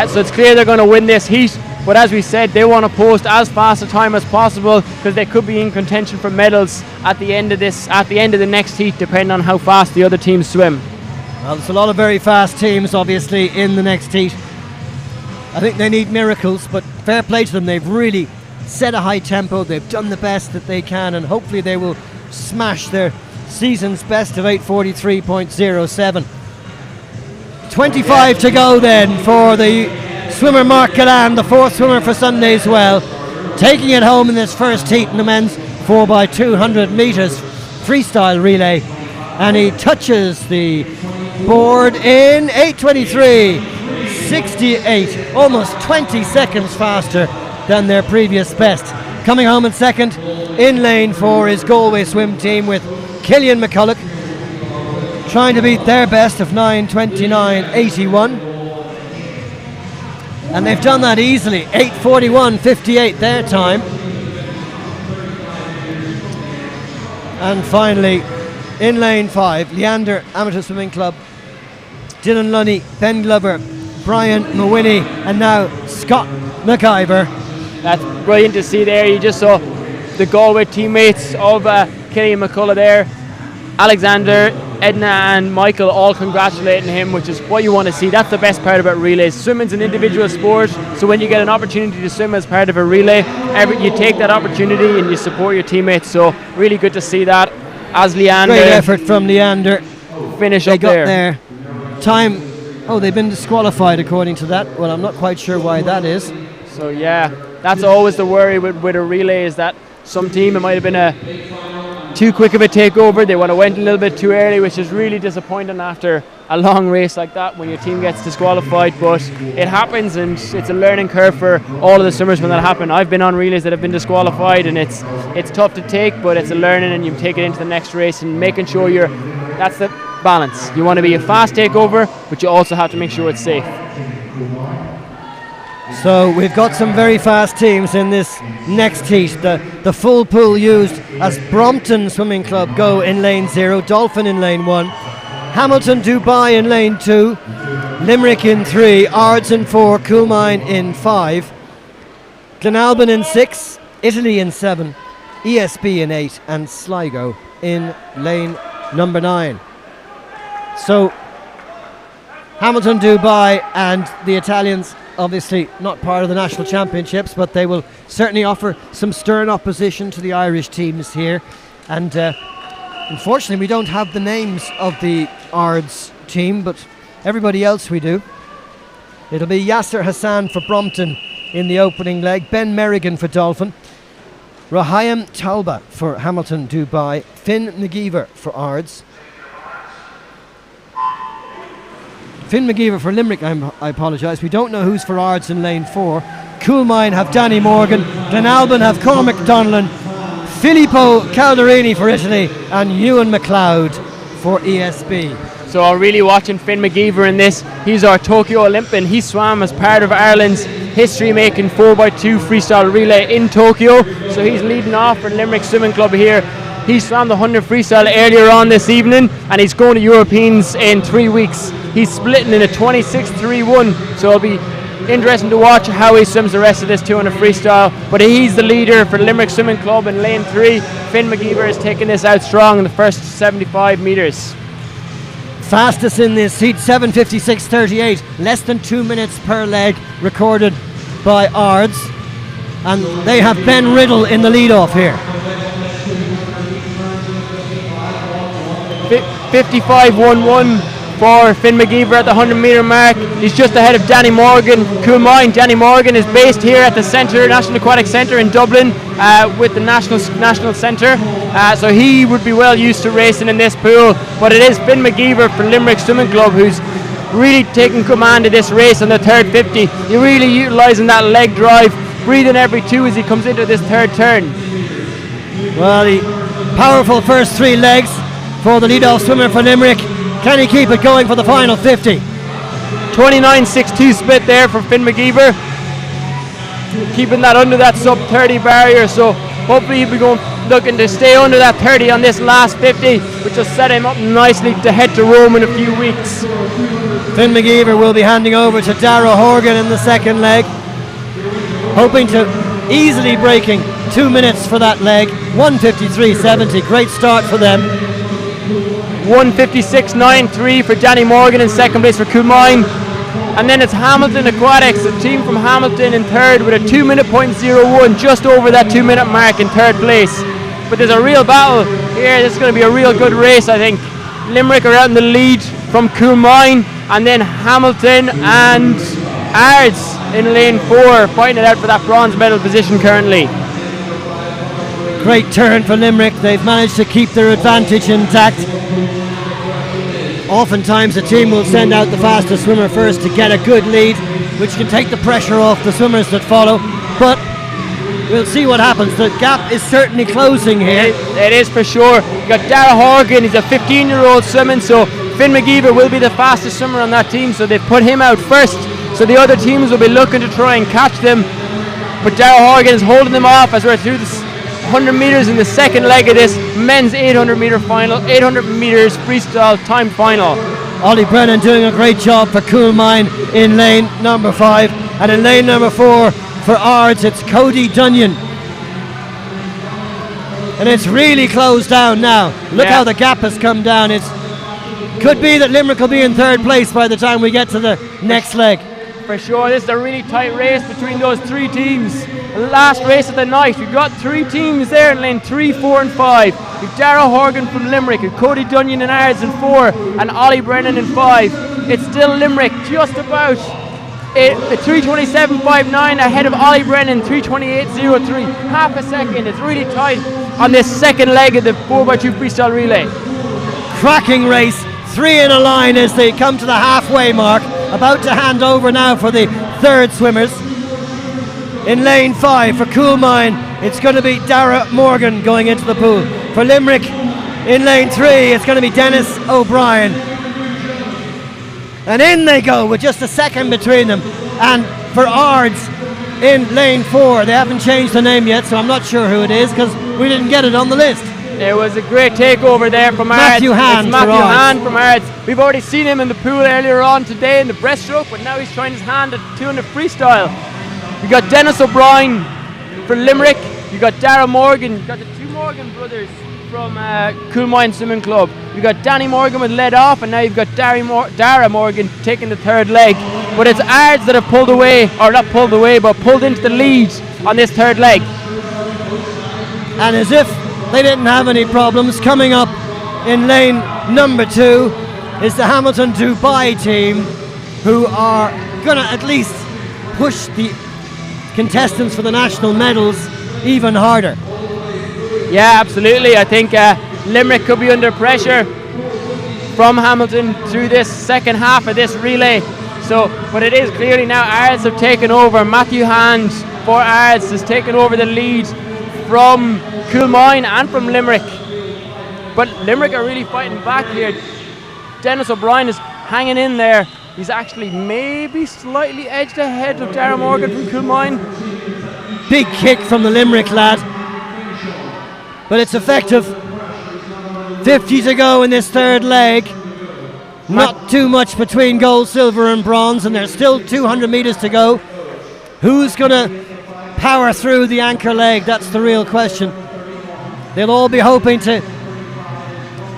So it's clear they're going to win this heat. But as we said, they want to post as fast a time as possible because they could be in contention for medals at the end of the next heat, depending on how fast the other teams swim. Well, there's a lot of very fast teams, obviously, in the next heat. I think they need miracles, but fair play to them. They've really set a high tempo. They've done the best that they can, and hopefully they will smash their season's best of 8:43.07. 25 to go then for the swimmer Mark Gallan, the fourth swimmer for Sunday's Well, taking it home in this first heat in the men's 4x200 metres freestyle relay, and he touches the board in 8:23.68, almost 20 seconds faster than their previous best. Coming home in second in lane 4 is Galway swim team with Killian McCullough, trying to beat their best of 9:29.81. And they've done that easily, 8:41.58 their time. And finally, in lane 5, Leander Amateur Swimming Club, Dylan Lunny, Ben Glover, Brian Mawhinney, and now Scott McIver. That's brilliant to see there. You just saw the Galway teammates of Killian McCullough there. Alexander, Edna and Michael all congratulating him, which is what you want to see. That's the best part about relays. Swimming's an individual sport, so when you get an opportunity to swim as part of a relay, you take that opportunity and you support your teammates. So really good to see that. As Leander, great effort from Leander. Finish they up got there. Their time. Oh, they've been disqualified according to that. Well, I'm not quite sure why that is. So yeah, that's always the worry with a relay, is that some team, it might have been a too quick of a takeover. They would have went a little bit too early, which is really disappointing after a long race like that when your team gets disqualified. But it happens, and it's a learning curve for all of the swimmers when that happens. I've been on relays that have been disqualified, and it's tough to take, but it's a learning, and you take it into the next race and making sure that's the balance. You want to be a fast takeover, but you also have to make sure it's safe. So we've got some very fast teams in this next heat. The full pool used as Brompton Swimming Club go in lane 0, Dolphin in lane 1, Hamilton Dubai in lane 2, Limerick in 3, Ards in 4, Coolmine in 5, Glenalbin in 6, Italy in 7, ESB in 8, and Sligo in lane number 9. So Hamilton Dubai and the Italians, obviously not part of the national championships, but they will certainly offer some stern opposition to the Irish teams here. And unfortunately we don't have the names of the Ards team, but everybody else we do. It'll be Yasser Hassan for Brompton in the opening leg, Ben Merrigan for Dolphin, Rahayam Talba for Hamilton Dubai, Finn McGeever for Ards, Finn McGeever for Limerick, I apologise. We don't know who's for Ards in lane 4. Coolmine have Danny Morgan, Glenalbin have Cormac Donnellan, Filippo Calderini for Italy, and Ewan McLeod for ESB. So I'm really watching Finn McGeever in this. He's our Tokyo Olympian. He swam as part of Ireland's history-making 4x2 freestyle relay in Tokyo. So he's leading off for Limerick Swimming Club here. He swam the 100 freestyle earlier on this evening, and he's going to Europeans in 3 weeks. He's splitting in a 26.31, so it'll be interesting to watch how he swims the rest of this 200 freestyle. But he's the leader for Limerick Swimming Club in lane 3. Finn McGeever is taking this out strong in the first 75 metres. Fastest in this heat, 7:56.38, less than 2 minutes per leg recorded by Ards, and they have Ben Riddle in the lead-off here. 55.11 for Finn McGeever at the 100 metre mark. He's just ahead of Danny Morgan. Coolmine. Danny Morgan is based here at the National Aquatic Centre in Dublin. with the national centre, so he would be well used to racing in this pool. But it is Finn McGeever from Limerick Swimming Club who's really taking command of this race on the third 50. He's really utilising that leg drive, breathing every two as he comes into this third turn. Well, the powerful first 3 legs for the lead-off swimmer for Limerick. Can he keep it going for the final 50? 29.62 split there for Finn McGeever, keeping that under that sub 30 barrier, so hopefully he'll be looking to stay under that 30 on this last 50, which will set him up nicely to head to Rome in a few weeks. Finn McGeever will be handing over to Dara Horgan in the second leg, hoping to easily breaking 2 minutes for that leg. 1:53.70, great start for them. 1:56.93 for Danny Morgan in second place for Coolmine. And then it's Hamilton Aquatics, a team from Hamilton in third with a 2:01, just over that 2 minute mark in third place. But there's a real battle here. This is going to be a real good race, I think. Limerick are out in the lead from Coolmine, and then Hamilton and Ards in lane 4 fighting it out for that bronze medal position currently. Great turn for Limerick. They've managed to keep their advantage intact. Oftentimes the team will send out the fastest swimmer first to get a good lead, which can take the pressure off the swimmers that follow. But we'll see what happens. The gap is certainly closing here. It is for sure. You got Dara Horgan, he's a 15-year-old swimming, so Finn McGeever will be the fastest swimmer on that team, so they've put him out first. So the other teams will be looking to try and catch them. But Dara Horgan is holding them off as we're through this 100 metres in the second leg of this men's 800 metre final, 800 metres freestyle time final. Ollie Brennan doing a great job for Coolmine in lane number 5, and in lane number 4 for Ards it's Cody Dunyan. And it's really closed down now. Look how the gap has come down. It could be that Limerick will be in third place by the time we get to the next leg. For sure, this is a really tight race between those 3 teams. The last race of the night, we've got 3 teams there in lane 3, 4 and 5. We've Dara Horgan from Limerick, and Cody Dunyan in Ards in 4, and Ollie Brennan in 5. It's still Limerick just about 3:27.59 ahead of Ollie Brennan, 3:28.03. Half a second. It's really tight on this second leg of the 4x2 freestyle relay. Cracking race. 3 in a line as they come to the halfway mark. About to hand over now for the third swimmers. In lane 5 for Coolmine, it's going to be Dara Morgan going into the pool. For Limerick, in lane 3, it's going to be Dennis O'Brien. And in they go with just a second between them. And for Ards, in lane 4, they haven't changed the name yet, so I'm not sure who it is because we didn't get it on the list. It was a great takeover there from Ards. Matthew Hand from Ards. We've already seen him in the pool earlier on today in the breaststroke, but now he's trying his hand at 200 freestyle. You got Dennis O'Brien for Limerick. You got Dara Morgan. You got the 2 Morgan brothers from Coolmine Swimming Club. You got Danny Morgan with lead off, and now you've got Dara Morgan taking the third leg. But it's Ards that have pulled away, or not pulled away, but pulled into the lead on this third leg. And as if they didn't have any problems, coming up in lane number 2 is the Hamilton Dubai team, who are going to at least push the contestants for the national medals even harder. Yeah, absolutely. I think Limerick could be under pressure from Hamilton through this second half of this relay. So, but it is clearly now Ards have taken over. Matthew Hand for Ards has taken over the lead from Coolmine and from Limerick. But Limerick are really fighting back here. Dennis O'Brien is hanging in there. He's actually maybe slightly edged ahead of Dara Morgan from Coolmine. Big kick from the Limerick lad. But it's effective. 50 to go in this third leg. Not too much between gold, silver and bronze, and there's still 200 metres to go. Who's going to power through the anchor leg? That's the real question. They'll all be hoping to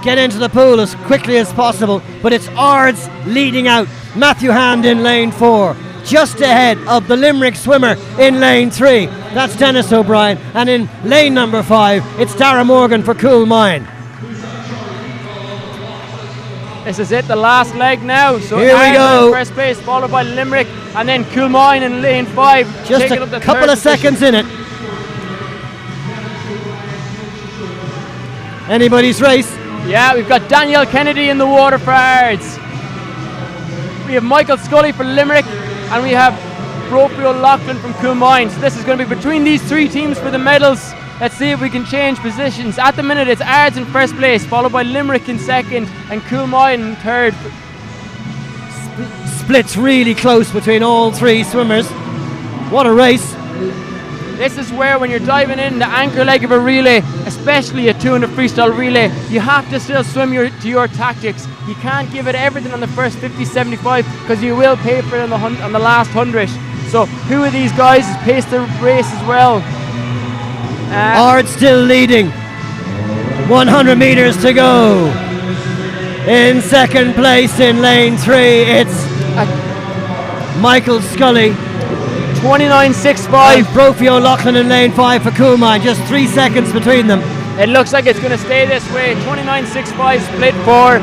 get into the pool as quickly as possible, but it's Ards leading out. Matthew Hand in lane 4, just ahead of the Limerick swimmer in lane 3. That's Dennis O'Brien. And in lane number 5, it's Dara Morgan for Coolmine. This is it, the last leg now. So here we go. In first place, followed by Limerick, and then Coolmine in lane 5. Just a couple of seconds in it. Anybody's race. Yeah, we've got Danielle Kennedy in the water for Ards. We have Michael Scully for Limerick, and we have Brophy O'Loughlin from Coolmine. So this is going to be between these three teams for the medals. Let's see if we can change positions. At the minute it's Ards in first place, followed by Limerick in second and Coolmine in third. Splits really close between all three swimmers. What a race. This is where when you're diving in the anchor leg of a relay, especially a 200 freestyle relay, you have to still swim to your tactics. You can't give it everything on the first 50, 75 because you will pay for it on the last 100. So who of these guys has paced the race as well? Ards still leading. 100 meters to go. In second place in lane 3, it's Michael Scully. 29.65. Brophy O'Loughlin in lane 5 for Coolmine. Just 3 seconds between them. It looks like it's going to stay this way. 29.65 split for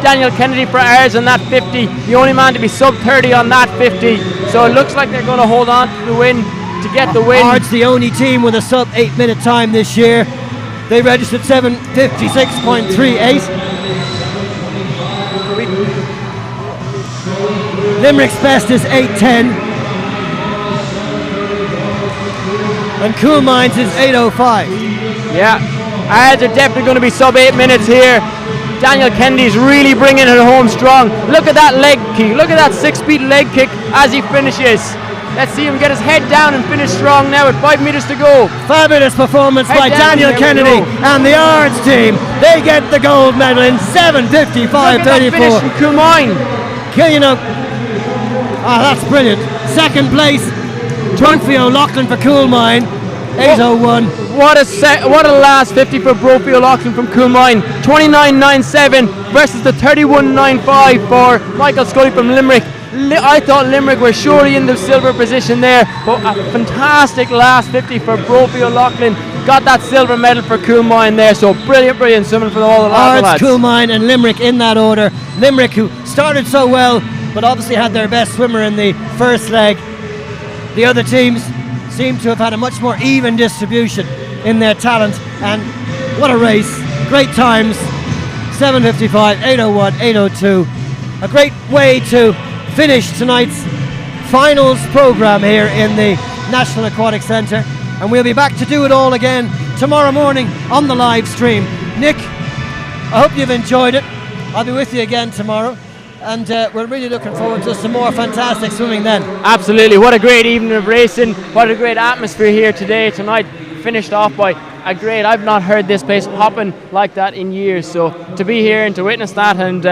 Daniel Kennedy for Ards on that 50. The only man to be sub 30 on that 50. So it looks like they're going to hold on to the win, to get the win. Ards the only team with a sub 8 minute time this year. They registered 7:56.38. Limerick's best is 8:10. And Coolmine's is 8:05. Yeah, Ards are definitely going to be sub 8 minutes here. Daniel Kennedy's really bringing it home strong. Look at that leg kick. Look at that 6-feet leg kick as he finishes. Let's see him get his head down and finish strong now with 5 meters to go. Fabulous performance Head by down, Daniel there we Kennedy go. and the Ards team. They get the gold medal in Look at that finish 7:55.34. from Coolmine. That's brilliant. Second place, Brophy O'Loughlin for Coolmine, 8:01. What a last 50 for Brophy O'Loughlin from Coolmine. 29.97 versus the 31.95 for Michael Scully from Limerick. I thought Limerick were surely in the silver position there, but a fantastic last 50 for Brophy O'Loughlin. Got that silver medal for Coolmine there, so brilliant swimming for all the Ards, lads. Coolmine and Limerick in that order. Limerick, who started so well, but obviously had their best swimmer in the first leg. The other teams seem to have had a much more even distribution in their talent, and what a race. Great times. 7:55, 8:01, 8:02. A great way to finish tonight's finals program here in the National Aquatic Centre, and we'll be back to do it all again tomorrow morning on the live stream. Nick, I hope you've enjoyed it. I'll be with you again tomorrow, and we're really looking forward to some more fantastic swimming then. Absolutely, what a great evening of racing, what a great atmosphere here tonight, finished off by a great, I've not heard this place hopping like that in years, so to be here and to witness that and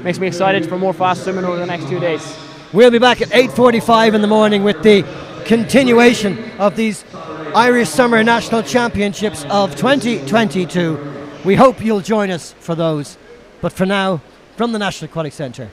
makes me excited for more fast swimming over the next 2 days. We'll be back at 8:45 in the morning with the continuation of these Irish Summer National Championships of 2022. We hope you'll join us for those, but for now, from the National Aquatic Centre,